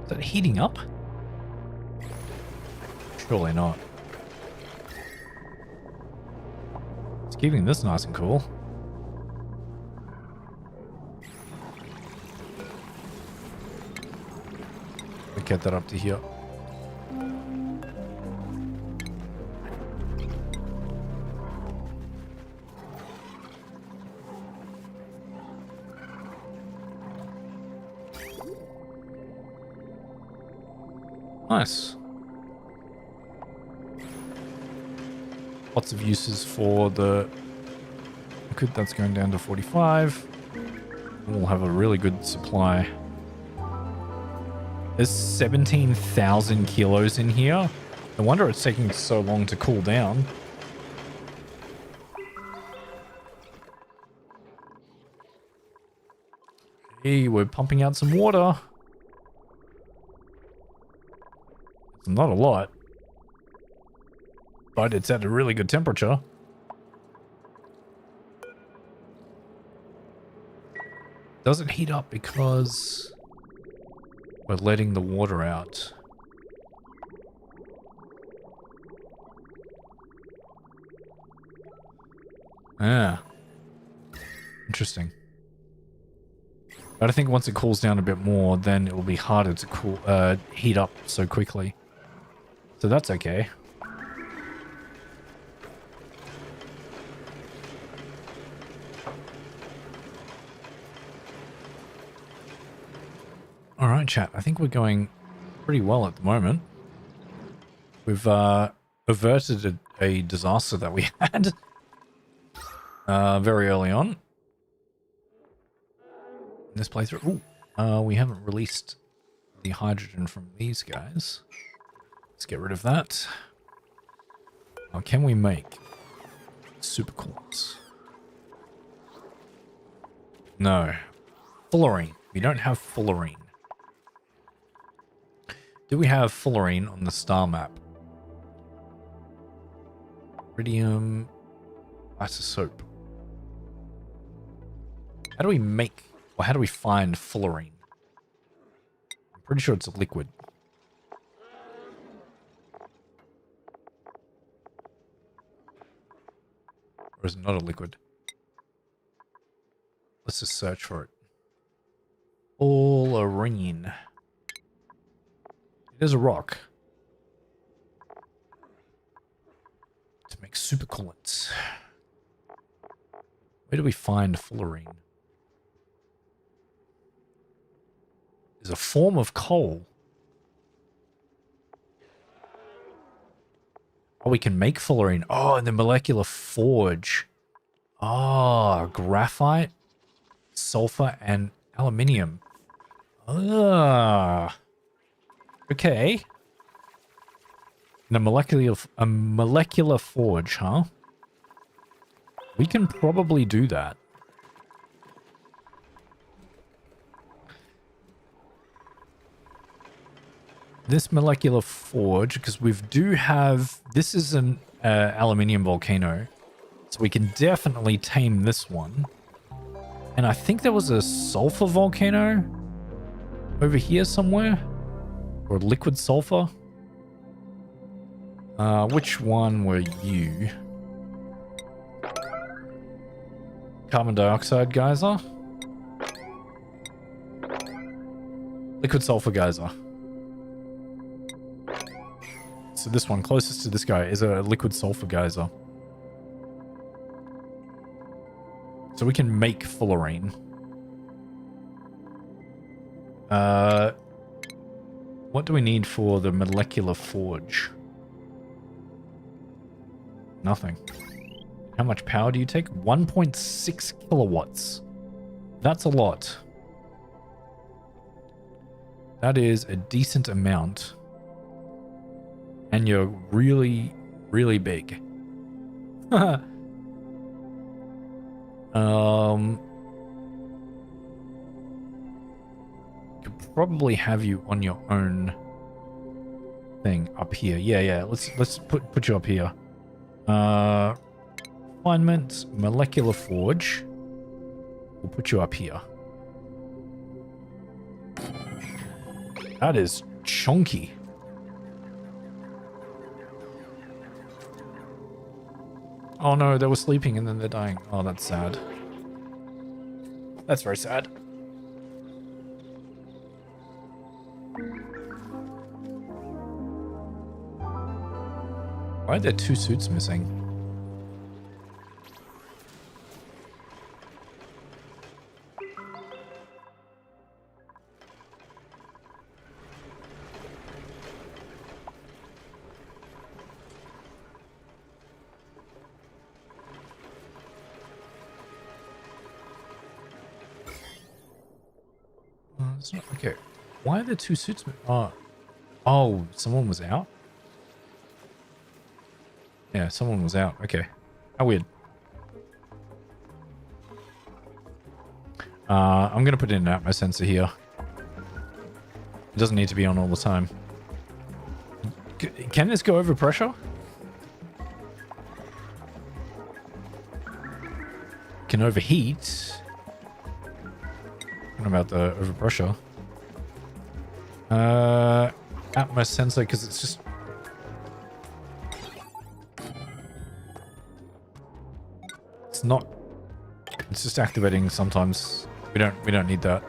Is it heating up? Surely not. It's keeping this nice and cool. We'll get that up to here. Nice. Lots of uses for the liquid. That's going down to 45. We'll have a really good supply. There's 17,000 kilos in here. No wonder it's taking so long to cool down. Hey, we're pumping out some water. Not a lot, but it's at a really good temperature. Doesn't heat up because we're letting the water out. Ah, interesting. But I think once it cools down a bit more, then it will be harder to heat up so quickly. So that's okay. All right, chat. I think we're going pretty well at the moment. We've averted a disaster that we had very early on in this playthrough. Ooh, we haven't released the hydrogen from these guys. Let's get rid of that. Now, can we make supercoolants? No. Fullerene. We don't have fullerene. Do we have fullerene on the star map? Iridium isotope. How do we make, or how do we find fullerene? I'm pretty sure it's a liquid. Or is it not a liquid? Let's just search for it. Fullerene. It is a rock. To make supercoolants. Where do we find fullerene? Is a form of coal. Oh, we can make fullerene. Oh, in the molecular forge. Oh, graphite, sulfur, and aluminium. Ah. Okay. In a molecular forge, huh? We can probably do that. This molecular forge, because we do have... This is an aluminium volcano. So we can definitely tame this one. And I think there was a sulfur volcano over here somewhere. Or liquid sulfur. Which one were you? Carbon dioxide geyser? Liquid sulfur geyser. So this one closest to this guy is a liquid sulfur geyser. So we can make fullerene. What do we need for the molecular forge? Nothing. How much power do you take? 1.6 kilowatts. That's a lot. That is a decent amount. And you're really, really big. Could probably have you on your own thing up here. Yeah. Let's put you up here. Refinement, molecular forge. We'll put you up here. That is chunky. Oh no, they were sleeping and then they're dying. Oh, that's sad. That's very sad. Why are there 2 suits missing? It's not, okay. Why are there 2 suits? Oh, someone was out? Yeah, someone was out. Okay. How weird. I'm going to put in an atmo sensor here. It doesn't need to be on all the time. Can this go over pressure? Can overheat. What about the overpressure? Atmos sensor, because it's just... It's not... It's just activating sometimes. We don't need that.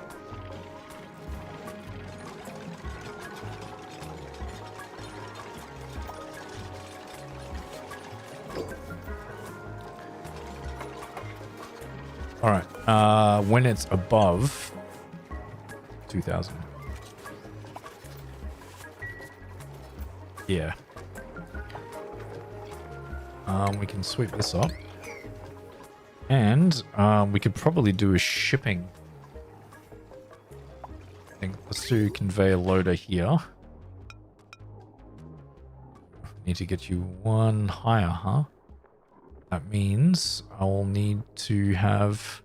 Alright, when it's above 2000. Yeah. We can sweep this up. And we could probably do a shipping thing. Let's do conveyor loader here. Need to get you one higher, huh? That means I'll need to have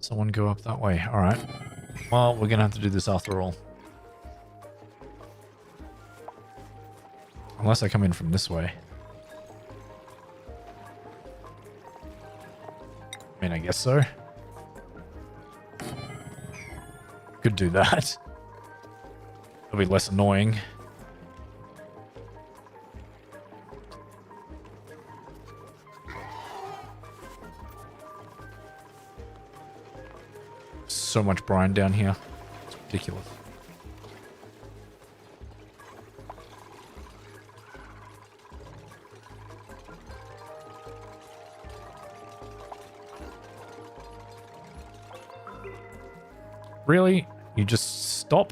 Someone go up that way. All right. Well, we're going to have to do this after all. Unless I come in from this way. I mean, I guess so. Could do that. It'll be less annoying. So much brine down here. It's ridiculous. Really? You just stop?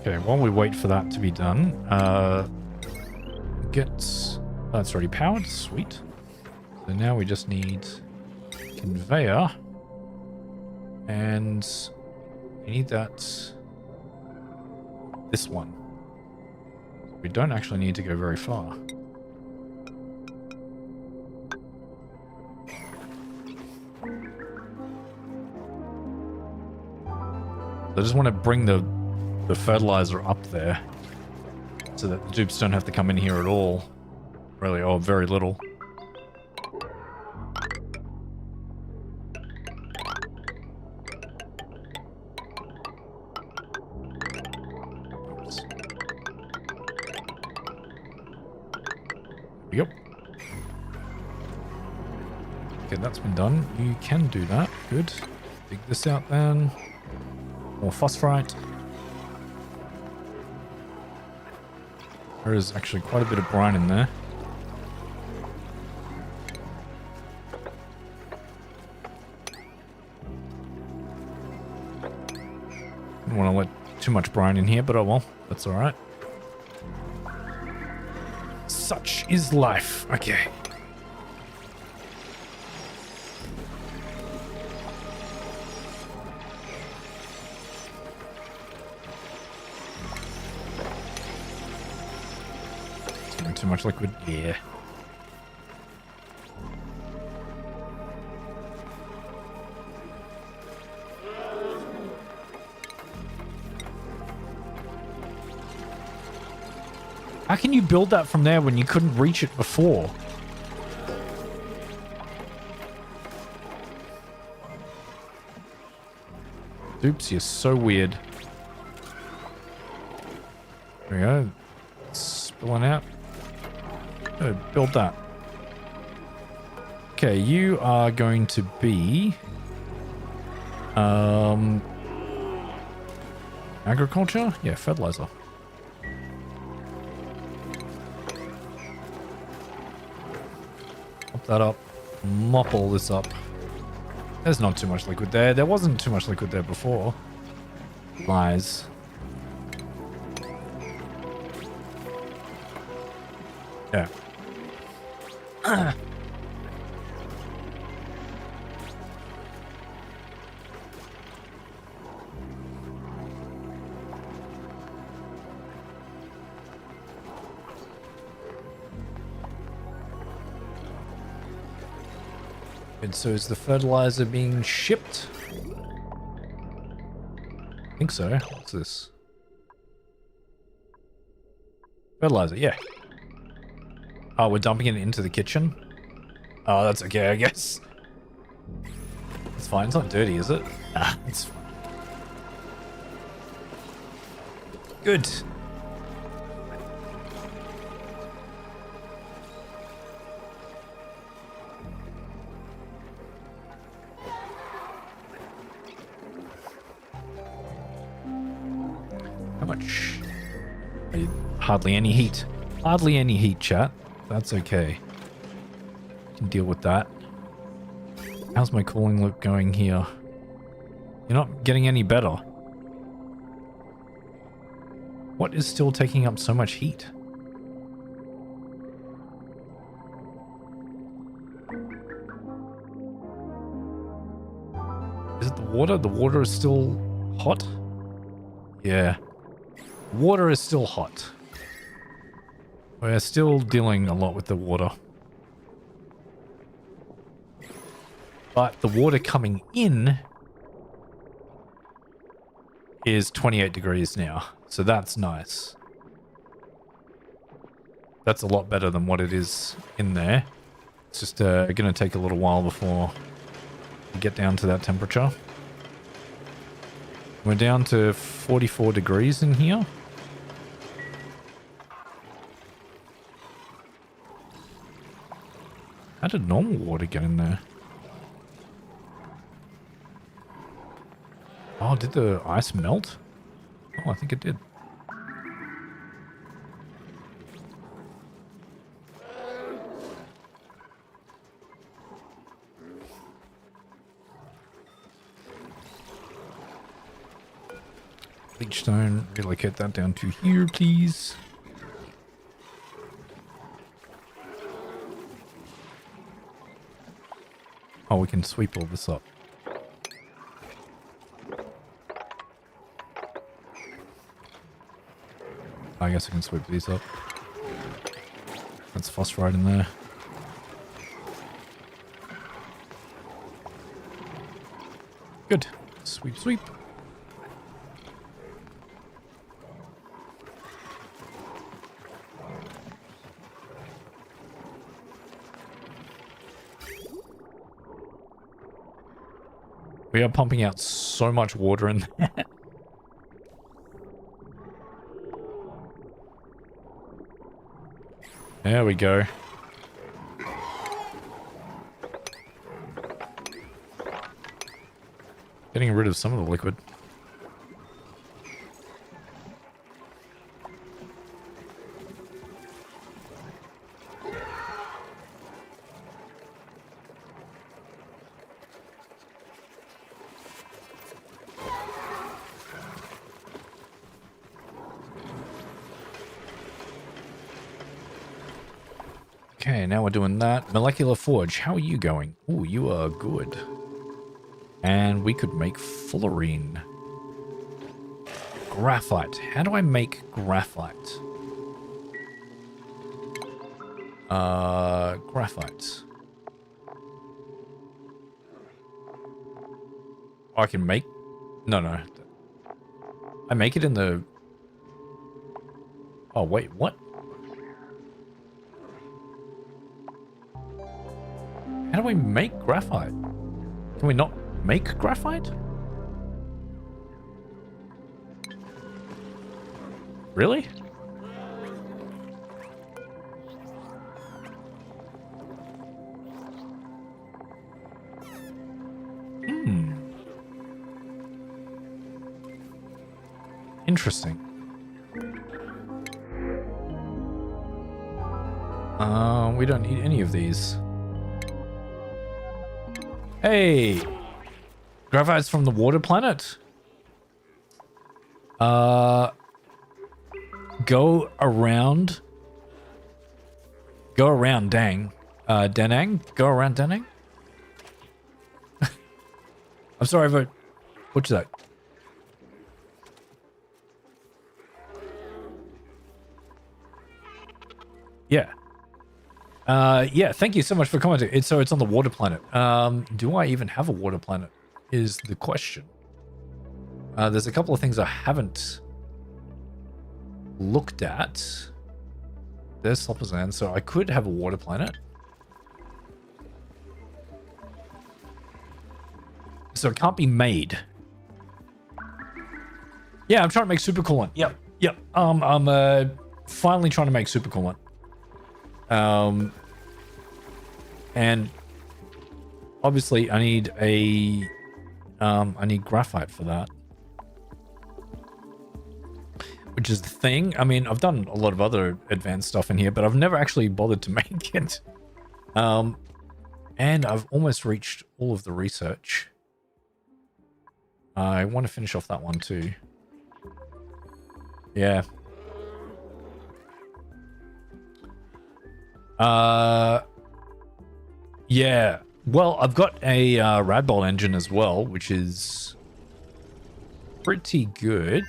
Okay, while we wait for that to be done, that's already powered, sweet. So now we just need conveyor, and we need this one. We don't actually need to go very far. I just want to bring the fertilizer up there so that the dupes don't have to come in here at all. Really, or very little. Oops. Yep. Okay, that's been done. You can do that. Good. Dig this out then. More phosphorite. There is actually quite a bit of brine in there. Don't want to let too much brine in here, but oh well, that's alright. Such is life. Okay. Too much liquid? Yeah. How can you build that from there when you couldn't reach it before? Oops, you're so weird. There we go. Spilling out. Good, build that. Okay, you are going to be agriculture? Yeah, fertilizer. Pop that up. Mop all this up. There's not too much liquid there. There wasn't too much liquid there before. Lies. Yeah. And so is the fertilizer being shipped? I think so. What's this? Fertilizer, yeah. Oh, we're dumping it into the kitchen? Oh, that's okay, I guess. It's fine. It's not dirty, is it? Nah, it's fine. Good. How much? Hardly any heat. Hardly any heat, chat. That's okay. Can deal with that. How's my cooling loop going here? You're not getting any better. What is still taking up so much heat? Is it the water? The water is still hot? Yeah. Water is still hot. We're still dealing a lot with the water. But the water coming in is 28 degrees now. So that's nice. That's a lot better than what it is in there. It's just going to take a little while before we get down to that temperature. We're down to 44 degrees in here. How did normal water get in there? Oh, did the ice melt? Oh, I think it did. Bleach stone, relocate that down to here, please. Oh, we can sweep all this up. I guess I can sweep these up. That's phosphorite in there. Good. Sweep, sweep. We are pumping out so much water in there. There we go. Getting rid of some of the liquid. Okay, now we're doing that. Molecular Forge, how are you going? Ooh, you are good. And we could make fullerene. Graphite. How do I make graphite? Graphite. Oh, I can make... No. I make it in the... Oh, wait, what? How do we make graphite? Can we not make graphite? Really? Interesting. We don't need any of these. Hey! Graphite's from the water planet? Go around... Go around Dang. Danang? Go around Danang? I'm sorry if I butchered that. Yeah. Yeah, thank you so much for commenting. It's on the water planet. Do I even have a water planet is the question. There's a couple of things I haven't looked at. There's Sloperzan, so I could have a water planet. So it can't be made. Yeah, I'm trying to make supercoolant. Yep. I'm finally trying to make supercoolant. And obviously I need I need graphite for that. Which is the thing. I mean, I've done a lot of other advanced stuff in here, but I've never actually bothered to make it. And I've almost reached all of the research. I want to finish off that one too. Yeah. Yeah. Well, I've got a Radbolt engine as well, which is pretty good.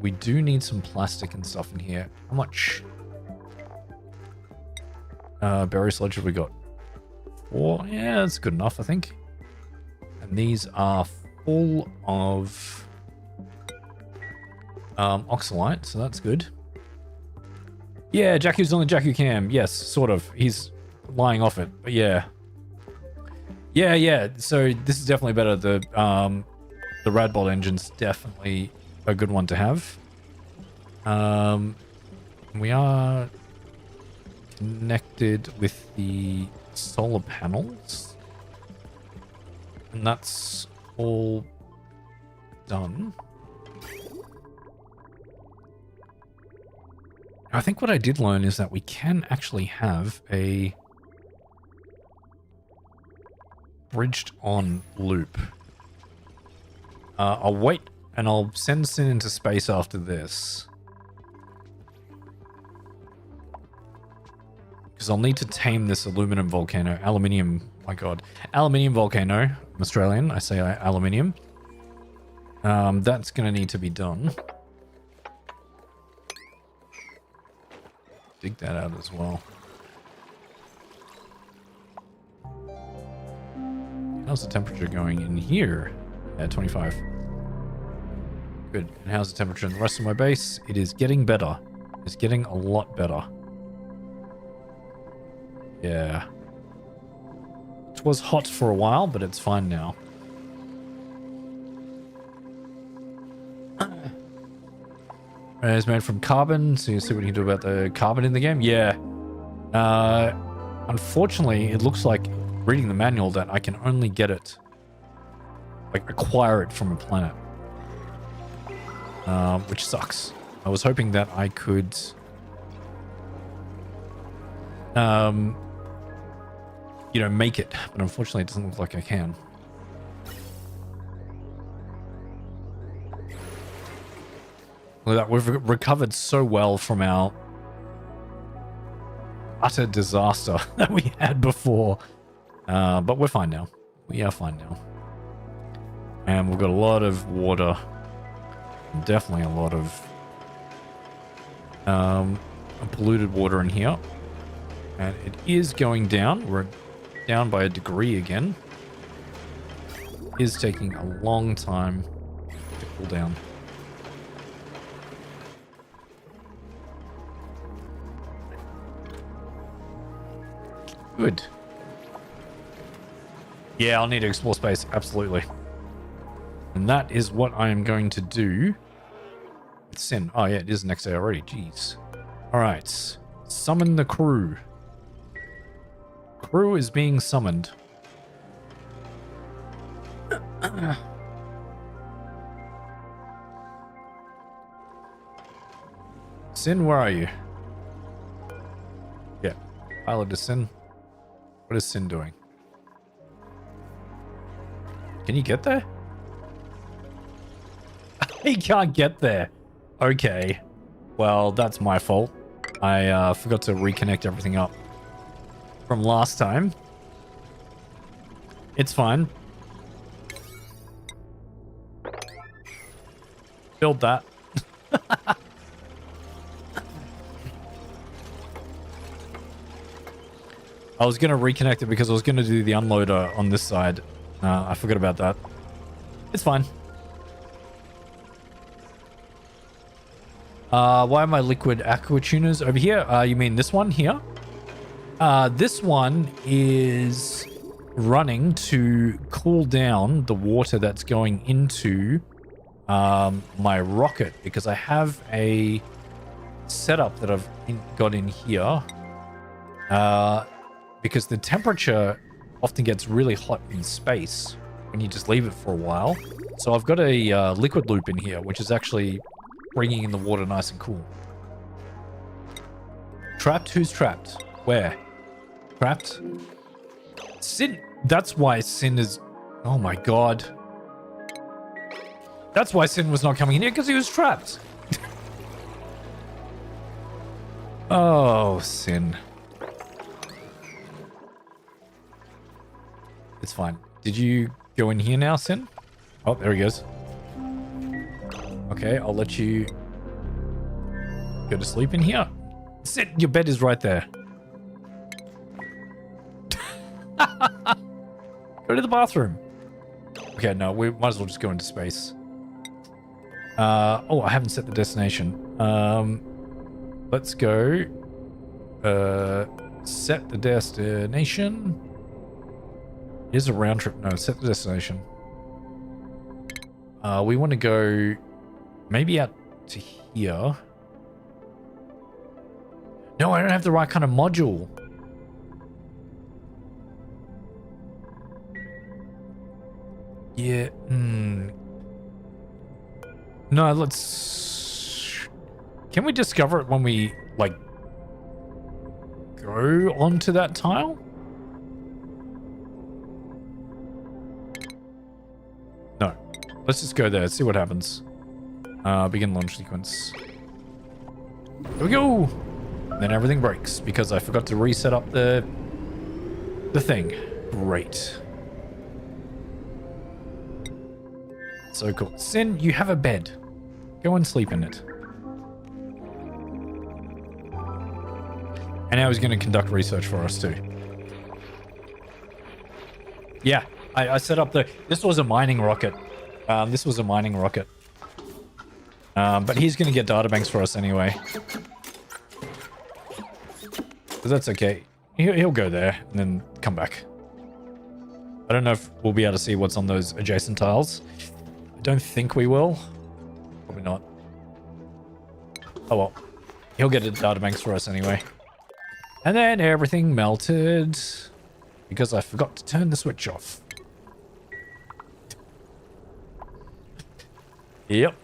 We do need some plastic and stuff in here. How much berry sludge have we got? 4? Yeah, that's good enough, I think. And these are full of oxalite, so that's good. Yeah, Jakku's on the Jakku cam. Yes, sort of. He's lying off it, but yeah. Yeah. So this is definitely better. The Radbolt engine's definitely a good one to have. We are connected with the solar panels, and that's all done. I think what I did learn is that we can actually have a bridged on loop. I'll wait and I'll send Sin into space after this. Because I'll need to tame this aluminium volcano. My god. Aluminium volcano. I'm Australian. I say aluminium. That's going to need to be done. Dig that out as well. How's the temperature going in here? Yeah, 25. Good. And how's the temperature in the rest of my base? It is getting better. It's getting a lot better. Yeah. It was hot for a while, but it's fine now. It's made from carbon, so you see what you can do about the carbon in the game? Yeah. Unfortunately, it looks like, reading the manual, that I can only get it, like acquire it from a planet. Which sucks. I was hoping that I could make it, but unfortunately it doesn't look like I can. Look at that, we've recovered so well from our utter disaster that we had before. But we're fine now. We are fine now. And we've got a lot of water. Definitely a lot of polluted water in here. And it is going down. We're down by a degree again. It is taking a long time to cool down. Good. Yeah, I'll need to explore space. Absolutely. And that is what I am going to do with Sin. Oh, yeah, it is next day already. Jeez. All right. Summon the crew. Crew is being summoned. Sin, where are you? Yeah. Pilot is Sin. What is Sin doing? Can you get there? He can't get there. Okay. Well, that's my fault. I forgot to reconnect everything up from last time. It's fine. Build that. I was going to reconnect it because I was going to do the unloader on this side. I forgot about that. It's fine. Why are my liquid aqua tuners over here? You mean this one here? This one is running to cool down the water that's going into my rocket, because I have a setup that I've got in here. Because the temperature often gets really hot in space when you just leave it for a while. So I've got a liquid loop in here, which is actually bringing in the water nice and cool. Trapped? Who's trapped? Where? Trapped? Sin. That's why Sin is... Oh my god. That's why Sin was not coming in here, because he was trapped. Oh, Sin. It's fine. Did you go in here now, Sin? Oh, there he goes. Okay, I'll let you go to sleep in here. Sit. Your bed is right there. Go to the bathroom. Okay, no, we might as well just go into space. Oh, I haven't set the destination. Let's go. Set the destination. Here's a round trip. No, set the destination. We want to go maybe out to here. No, I don't have the right kind of module. Yeah. No, let's... Can we discover it when we, like, go onto that tile? No. Let's just go there, see what happens. Begin launch sequence. Here we go! And then everything breaks because I forgot to reset up the thing. Great. So cool. Sin, you have a bed. Go and sleep in it. And now he's going to conduct research for us too. Yeah, I set up the... This was a mining rocket. This was a mining rocket. But he's going to get databanks for us anyway. But that's okay. He'll go there and then come back. I don't know if we'll be able to see what's on those adjacent tiles. I don't think we will. Probably not. Oh well. He'll get the databanks for us anyway. And then everything melted because I forgot to turn the switch off. Yep.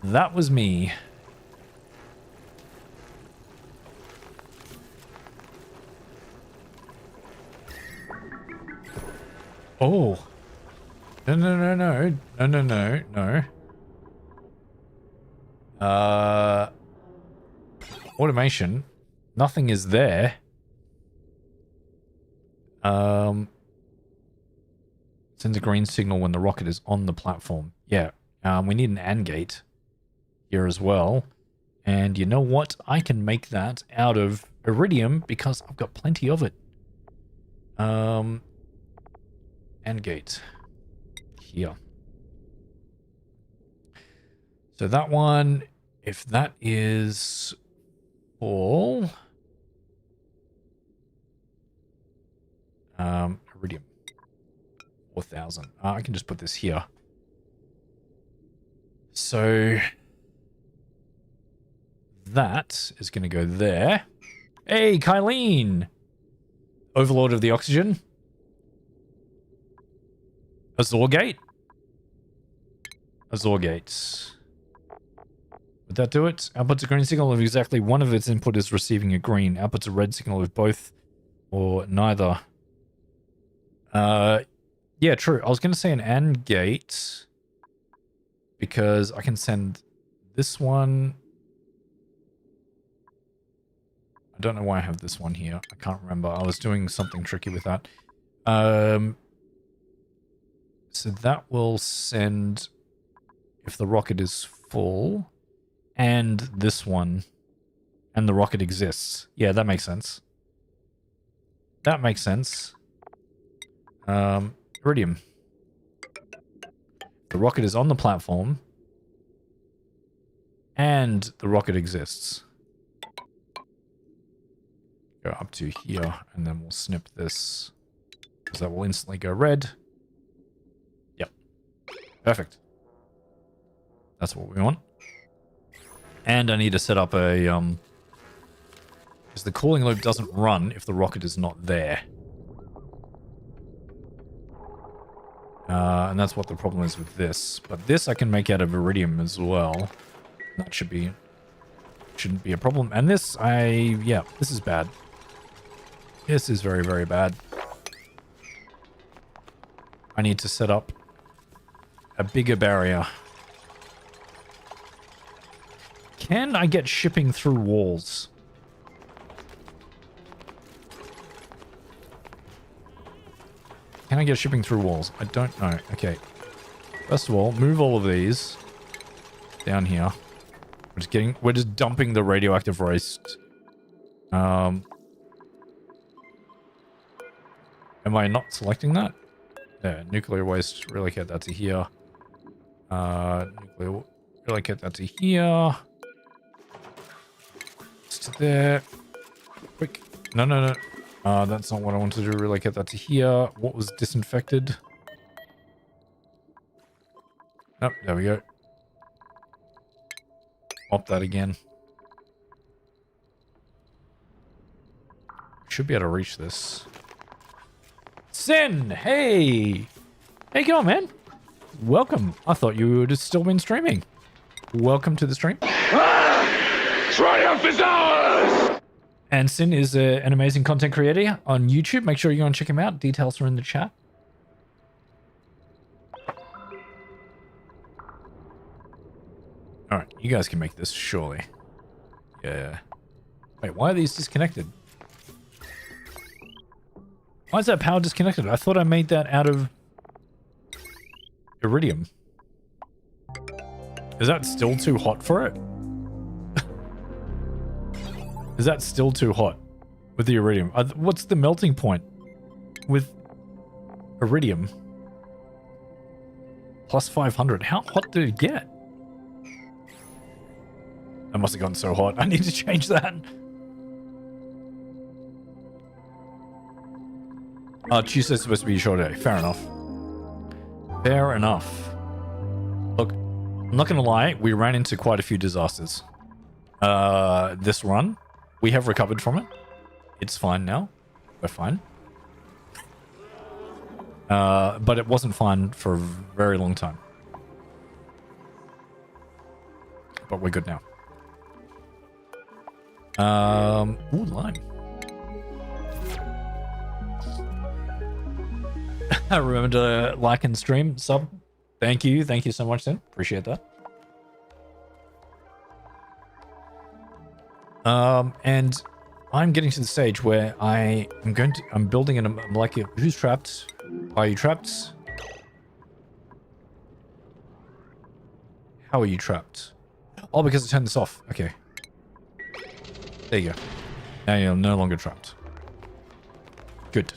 That was me. Oh. No. Automation. Nothing is there. Sends a green signal when the rocket is on the platform. Yeah. We need an AND gate here as well. And you know what? I can make that out of iridium because I've got plenty of it. AND gate. Here. So that one, if that is all... iridium. 4,000. I can just put this here. So that is going to go there. Hey, Kylene! Overlord of the oxygen. Azor gate. Azor gates. Would that do it? Outputs a green signal if exactly one of its input is receiving a green. Outputs a red signal if both or neither. Yeah, true. I was going to say an AND gate because I can send this one. I don't know why I have this one here. I can't remember. I was doing something tricky with that. So that will send if the rocket is full and this one and the rocket exists. Yeah, that makes sense. That makes sense. Iridium. The rocket is on the platform and the rocket exists. Go up to here and then we'll snip this because that will instantly go red. Yep. Perfect. That's what we want. And I need to set up a because the cooling loop doesn't run if the rocket is not there. And that's what the problem is with this. But this I can make out of iridium as well. That shouldn't be a problem. And this, yeah, this is bad. This is very, very bad. I need to set up a bigger barrier. Can I get shipping through walls? Can I get shipping through walls? I don't know. Okay. First of all, move all of these down here. We're just dumping the radioactive waste. Am I not selecting that? Yeah, nuclear waste, relocate that to here. Nuclear, relocate that to here. It's to there. Quick. No. That's not what I wanted to do. Relocate that to here. What was disinfected? Oh, there we go. Mop that again. Should be able to reach this. Sin! Hey! Hey, go on, man. Welcome. I thought you would have still been streaming. Welcome to the stream. Triumph is ours! And Sin is an amazing content creator on YouTube. Make sure you go and check him out. Details are in the chat. Alright, you guys can make this, surely. Yeah. Wait, why are these disconnected? Why is that power disconnected? I thought I made that out of iridium. Is that still too hot for it? Is that still too hot with the iridium? What's the melting point with iridium? Plus 500. How hot did it get? That must have gotten so hot. I need to change that. Tuesday's supposed to be a short day. Fair enough. Fair enough. Look, I'm not going to lie. We ran into quite a few disasters. This run, we have recovered from it. It's fine now. We're fine. But it wasn't fine for a very long time. But we're good now. Ooh, lime. Remember to like and stream, sub. Thank you so much, Sin. Appreciate that. And I'm getting to the stage where I'm building a molecular. Who's trapped? Are you trapped? How are you trapped? Oh, because I turned this off. Okay. There you go. Now you're no longer trapped. Good.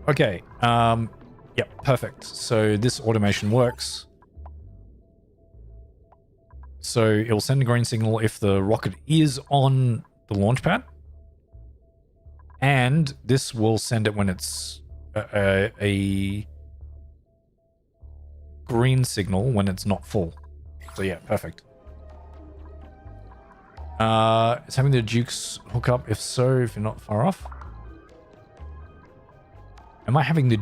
Okay. Yep, perfect. So this automation works. So it will send a green signal if the rocket is on the launch pad. And this will send it when it's a green signal when it's not full. So yeah, perfect. Is having the Dukes hook up? If so, if you're not far off. Am I having the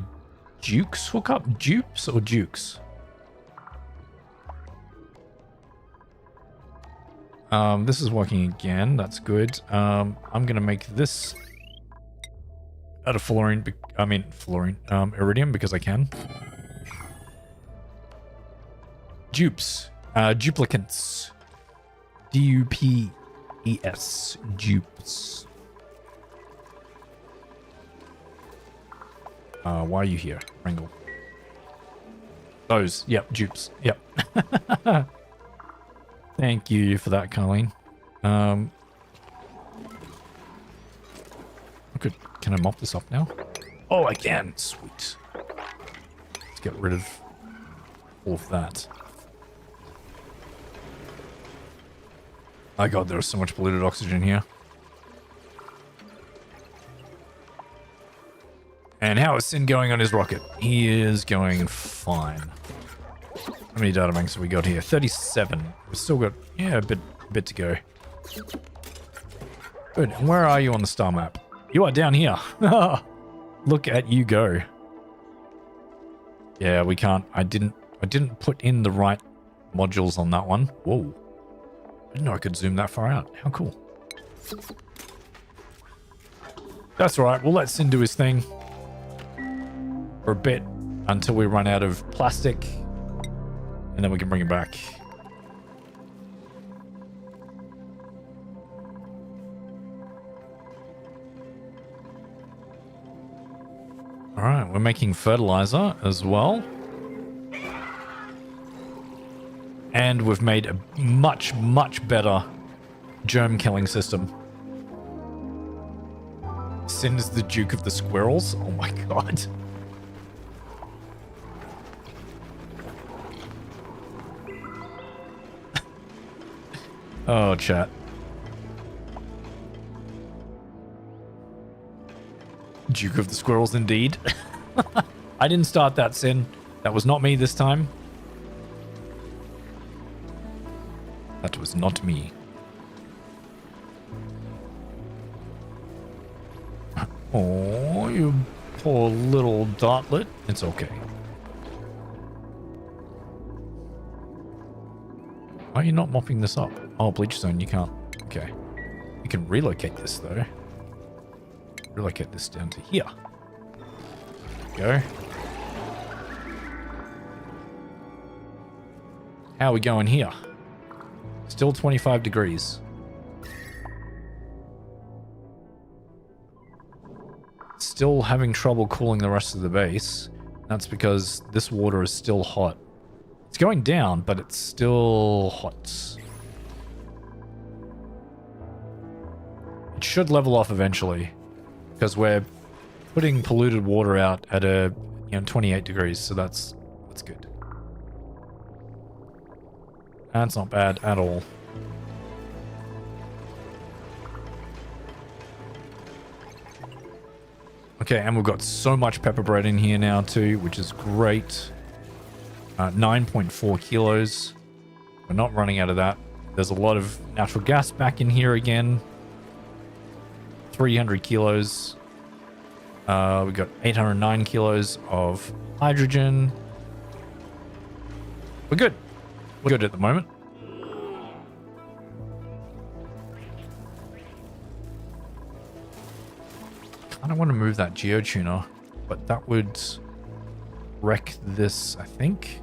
Dukes hook up? Dupes or Dukes? This is working again. That's good. I'm gonna make this out of iridium because I can. Dupes. Duplicants. D-U-P-E-S. Dupes. Why are you here, Pringle? Those. Yep, dupes. Yep. Thank you for that, Colleen. Good. Can I mop this up now? Oh, I can. Sweet. Let's get rid of all of that. My god, there is so much polluted oxygen here. And how is Sin going on his rocket? He is going fine. How many data banks have we got here? 37. We've still got, yeah, a bit to go. Good. And where are you on the star map? You are down here. Look at you go. Yeah, we can't. I didn't put in the right modules on that one. Whoa. I didn't know I could zoom that far out. How cool. That's all right. We'll let Sin do his thing for a bit until we run out of plastic, and then we can bring it back. Alright, we're making fertilizer as well. And we've made a much, much better germ killing system. Sin is the Duke of the Squirrels. Oh my god. Oh, chat. Duke of the Squirrels, indeed. I didn't start that, Sin. That was not me this time. That was not me. Oh, you poor little dartlet. It's okay. Why are you not mopping this up? Oh, bleach zone, you can't. Okay. You can relocate this, though. Relocate this down to here. Go. How are we going here? Still 25 degrees. Still having trouble cooling the rest of the base. That's because this water is still hot. It's going down, but it's still hot. It should level off eventually, because we're putting polluted water out at a 28 degrees, so that's good. That's not bad at all. Okay, and we've got so much pepper bread in here now too, which is great. 9.4 kilos. We're not running out of that. There's a lot of natural gas back in here again. 300 kilos. We've got 809 kilos of hydrogen. We're good. We're good at the moment. I don't want to move that geotuner, but that would wreck this, I think.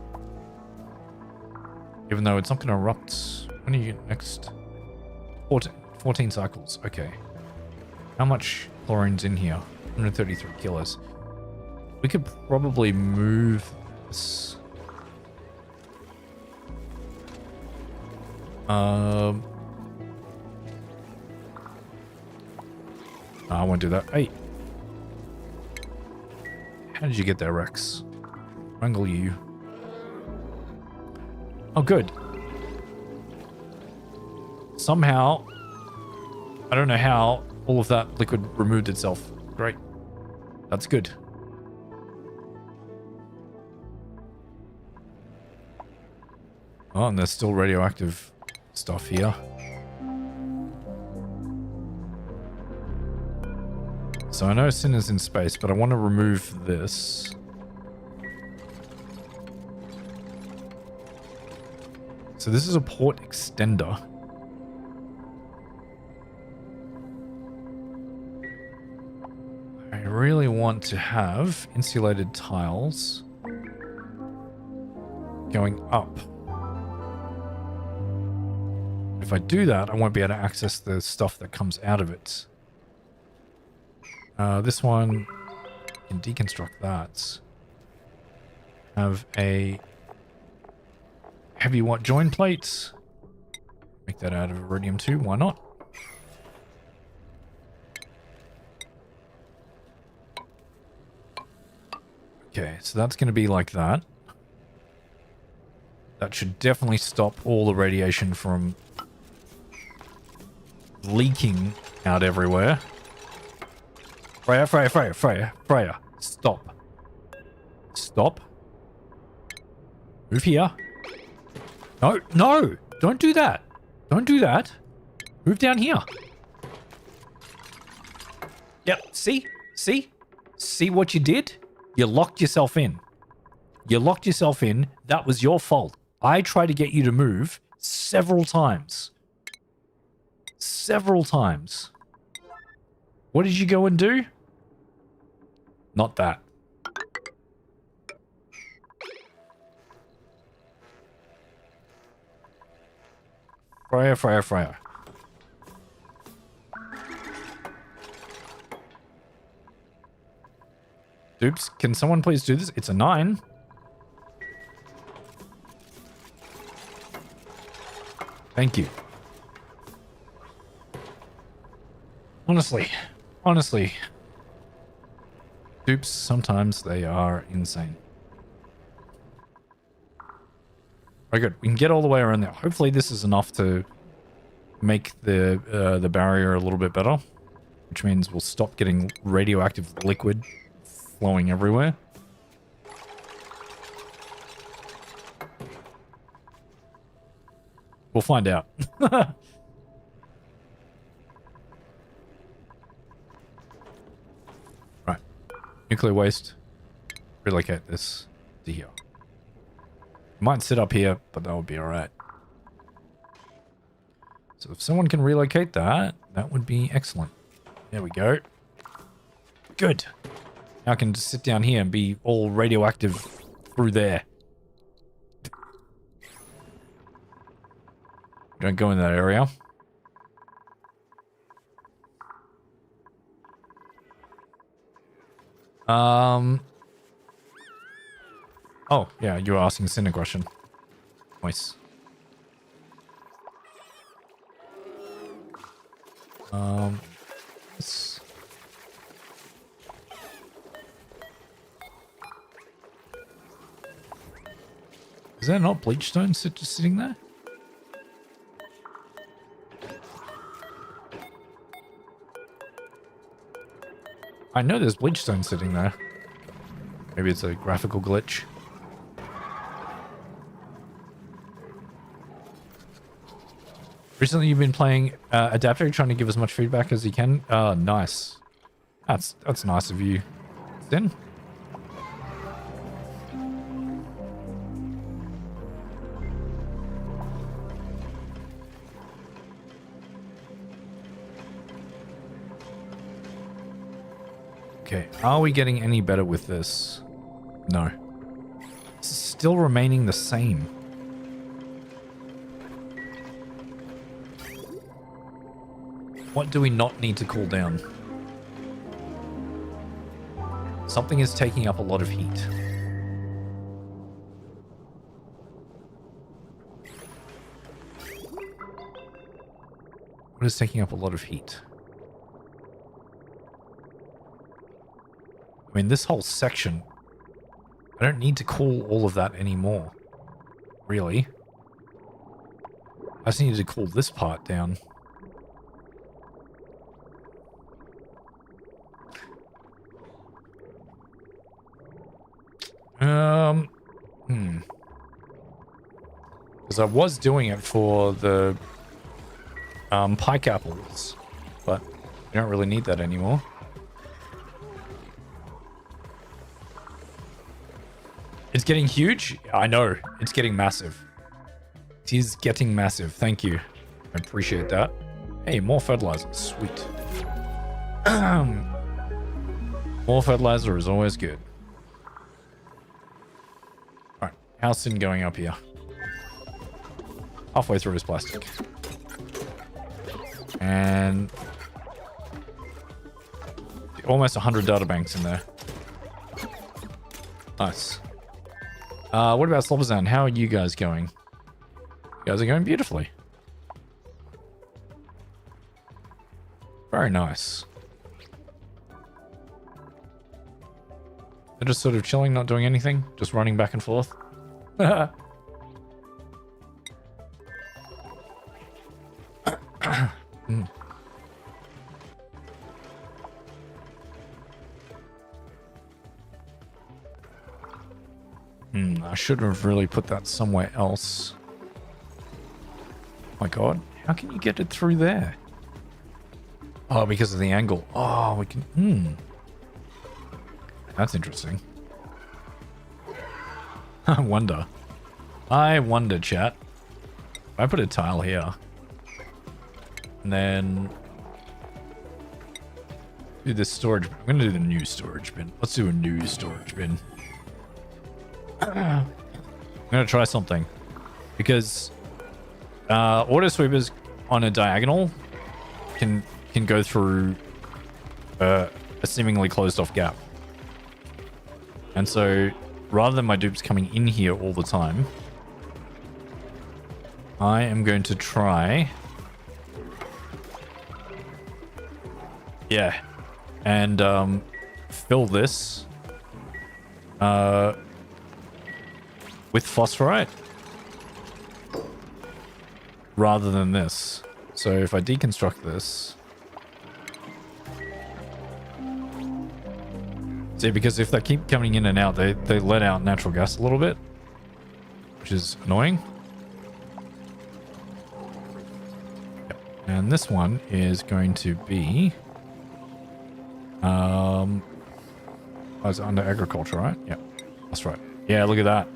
Even though it's not going to erupt. When are you next? 14 cycles. Okay. How much chlorine's in here? 133 kilos. We could probably move this. I won't do that. Hey. How did you get there, Rex? Wrangle you. Oh, good. Somehow, I don't know how, all of that liquid removed itself. Great. That's good. Oh, and there's still radioactive stuff here. So I know Sin is in space, but I want to remove this. So this is a port extender. I really want to have insulated tiles going up. If I do that, I won't be able to access the stuff that comes out of it. This one, can deconstruct that. Have a heavy watt join plate. Make that out of iridium too, why not? Okay, so that's going to be like that. That should definitely stop all the radiation from leaking out everywhere. Freya. Stop. Stop. Move here. No, don't do that. Don't do that. Move down here. Yep, see? See what you did? You locked yourself in. That was your fault. I tried to get you to move several times. What did you go and do? Not that. Freya. Oops, can someone please do this? It's a 9. Thank you. Honestly. Oops, sometimes they are insane. Very good. We can get all the way around there. Hopefully this is enough to make the barrier a little bit better, which means we'll stop getting radioactive liquid flowing everywhere. We'll find out. Right. Nuclear waste. Relocate this to here. Might sit up here, but that would be alright. So if someone can relocate that, that would be excellent. There we go. Good. Now I can just sit down here and be all radioactive through there. Don't go in that area. Oh, yeah, you were asking sin aggression. Nice. This. Is there not bleach stone just sitting there? I know there's bleach stone sitting there. Maybe it's a graphical glitch. Recently you've been playing Adapter, trying to give as much feedback as you can. Nice. That's nice of you, Then. Okay, are we getting any better with this? No. It's still remaining the same. What do we not need to cool down? Something is taking up a lot of heat. What is taking up a lot of heat? I mean, this whole section, I don't need to cool all of that anymore. Really. I just need to cool this part down. Because I was doing it for the pike apples, but you don't really need that anymore. It's getting huge? I know. It's getting massive. It is getting massive. Thank you. I appreciate that. Hey, more fertilizer. Sweet. More fertilizer is always good. Alright. How's Sin going up here? Halfway through his plastic. And almost 100 data banks in there. Nice. What about Slobbozan? How are you guys going? You guys are going beautifully. Very nice. They're just sort of chilling, not doing anything, just running back and forth. I should have really put that somewhere else. Oh my god, how can you get it through there? Oh, because of the angle. Oh, we can... That's interesting. I wonder, chat. If I put a tile here, and then do this storage bin. I'm going to do the new storage bin. Let's do a new storage bin. I'm going to try something. Because auto sweepers on a diagonal can go through a seemingly closed off gap. And so rather than my dupes coming in here all the time, I am going to try... Yeah. And fill this with phosphorite rather than this. So if I deconstruct this... See, because if they keep coming in and out, they let out natural gas a little bit, which is annoying. Yep. And this one is going to be... oh, it's under agriculture, right? Yep, that's right. Yeah, look at that.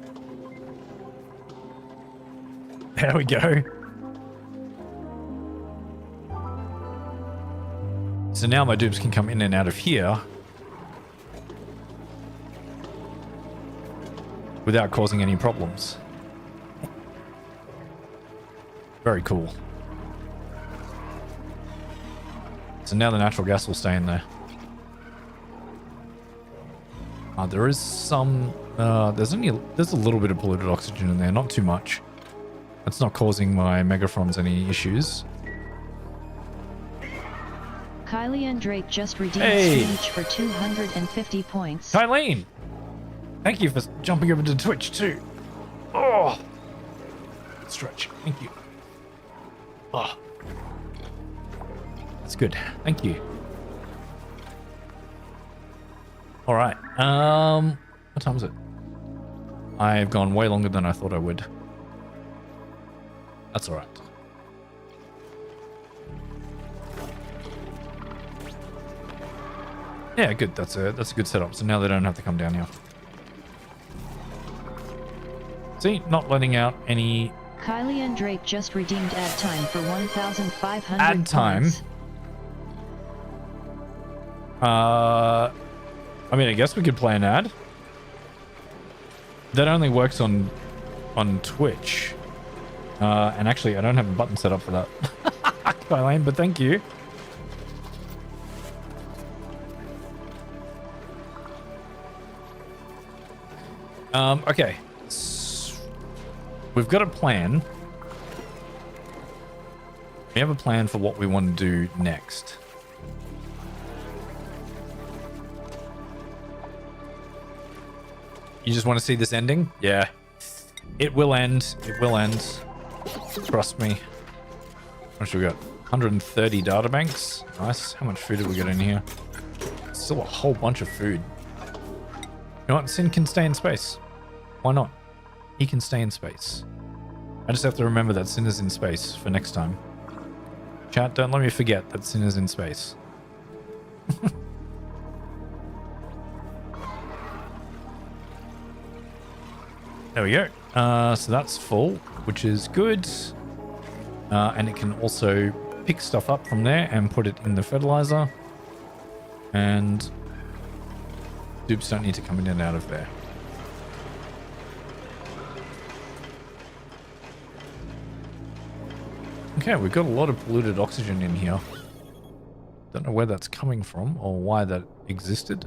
There we go. So now my dupes can come in and out of here without causing any problems. Very cool. So now the natural gas will stay in there. There is some... there's a little bit of polluted oxygen in there, not too much. That's not causing my megaphons any issues. Kylie and Drake just redeemed speech for 250 points. Kylene! Thank you for jumping over to Twitch too. Oh! Stretch. Thank you. Oh. That's good. Thank you. Alright. What time is it? I've gone way longer than I thought I would. That's alright. Yeah, good. That's a good setup. So now they don't have to come down here. See, not letting out any... Kylie and Drake just redeemed ad time for 1,500 ad time. points. I mean, I guess we could play an ad. That only works on Twitch. And actually, I don't have a button set up for that. Kylene, but thank you. Okay. We've got a plan. We have a plan for what we want to do next. You just want to see this ending? Yeah. It will end. It will end. Trust me. How much we got? 130 data banks. Nice. How much food have we got in here? Still a whole bunch of food. You know what? Sin can stay in space. Why not? He can stay in space. I just have to remember that Sin is in space for next time. Chat, don't let me forget that Sin is in space. There we go. So that's full, which is good. And it can also pick stuff up from there and put it in the fertilizer. And dupes don't need to come in and out of there. Okay, we've got a lot of polluted oxygen in here. Don't know where that's coming from or why that existed,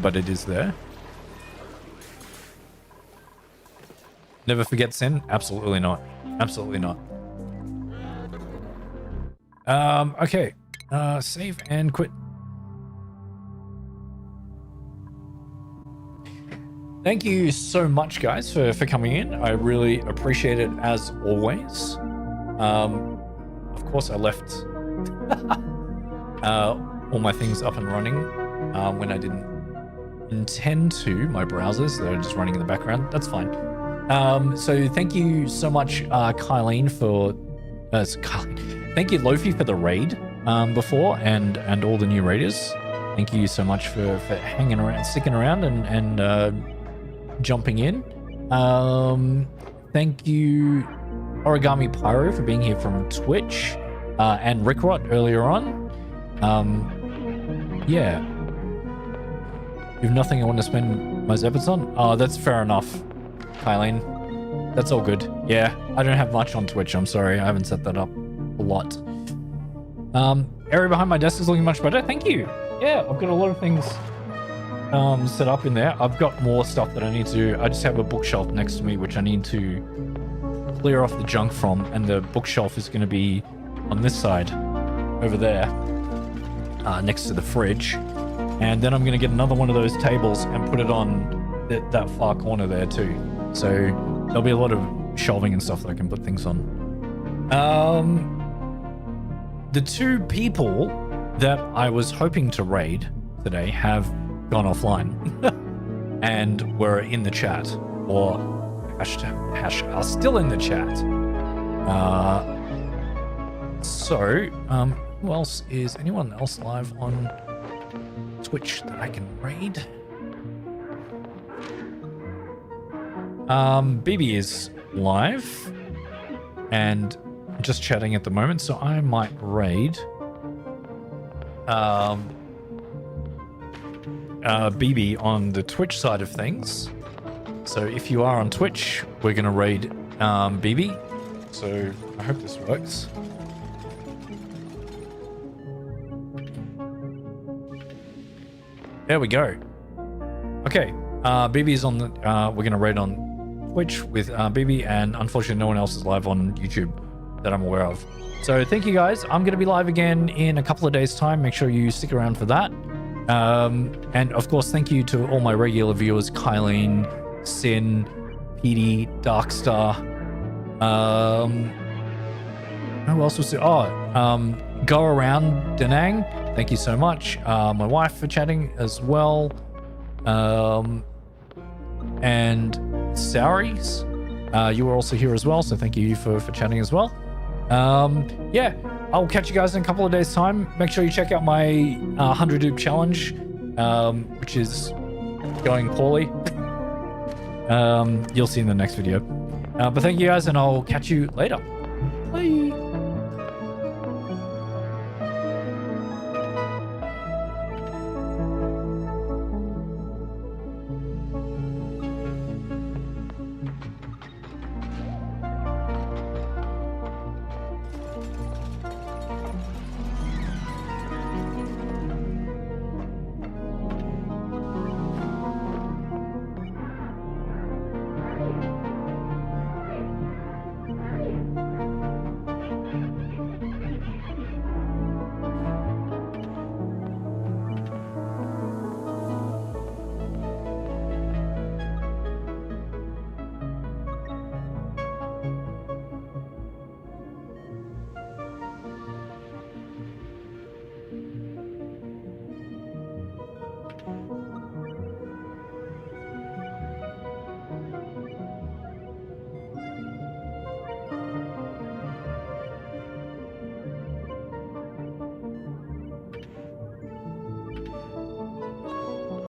but it is there. Never forget Sin? Absolutely not. Absolutely not. Okay. Save and quit. Thank you so much, guys, for coming in. I really appreciate it as always. Of course, I left all my things up and running when I didn't intend to. My browsers, they're just running in the background. That's fine. So thank you so much, Kylene, for... thank you, Lofi, for the raid before and all the new raiders. Thank you so much for hanging around, sticking around and jumping in. Thank you, Origami Pyro, for being here from Twitch, and Rickrot earlier on. Yeah. You have nothing I want to spend my Zeppets on? Oh, that's fair enough, Kylene. That's all good. Yeah, I don't have much on Twitch, I'm sorry. I haven't set that up a lot. Area behind my desk is looking much better. Thank you. Yeah, I've got a lot of things set up in there. I've got more stuff that I need to. I just have a bookshelf next to me, which I need to clear off the junk from, and the bookshelf is going to be on this side, over there, next to the fridge. And then I'm going to get another one of those tables and put it on that far corner there too. So there'll be a lot of shelving and stuff that I can put things on. The two people that I was hoping to raid today have gone offline and were in the chat, or hash are still in the chat. Who else is anyone else live on Twitch that I can raid? BB is live and just chatting at the moment, so I might raid BB on the Twitch side of things. So if you are on Twitch, we're gonna raid BB. So I hope this works. There we go. Okay, BB is on the. We're gonna raid on Twitch with BB, and unfortunately, no one else is live on YouTube that I'm aware of. So thank you guys. I'm gonna be live again in a couple of days' time. Make sure you stick around for that. And of course, thank you to all my regular viewers: Kylene, Sin, PD, Darkstar. Who else was it? Go Around Danang. Thank you so much. My wife for chatting as well. And Sauries, you were also here as well, so thank you for chatting as well. Yeah, I'll catch you guys in a couple of days' time. Make sure you check out my 100 dupe challenge, which is going poorly. You'll see in the next video. But thank you guys, and I'll catch you later.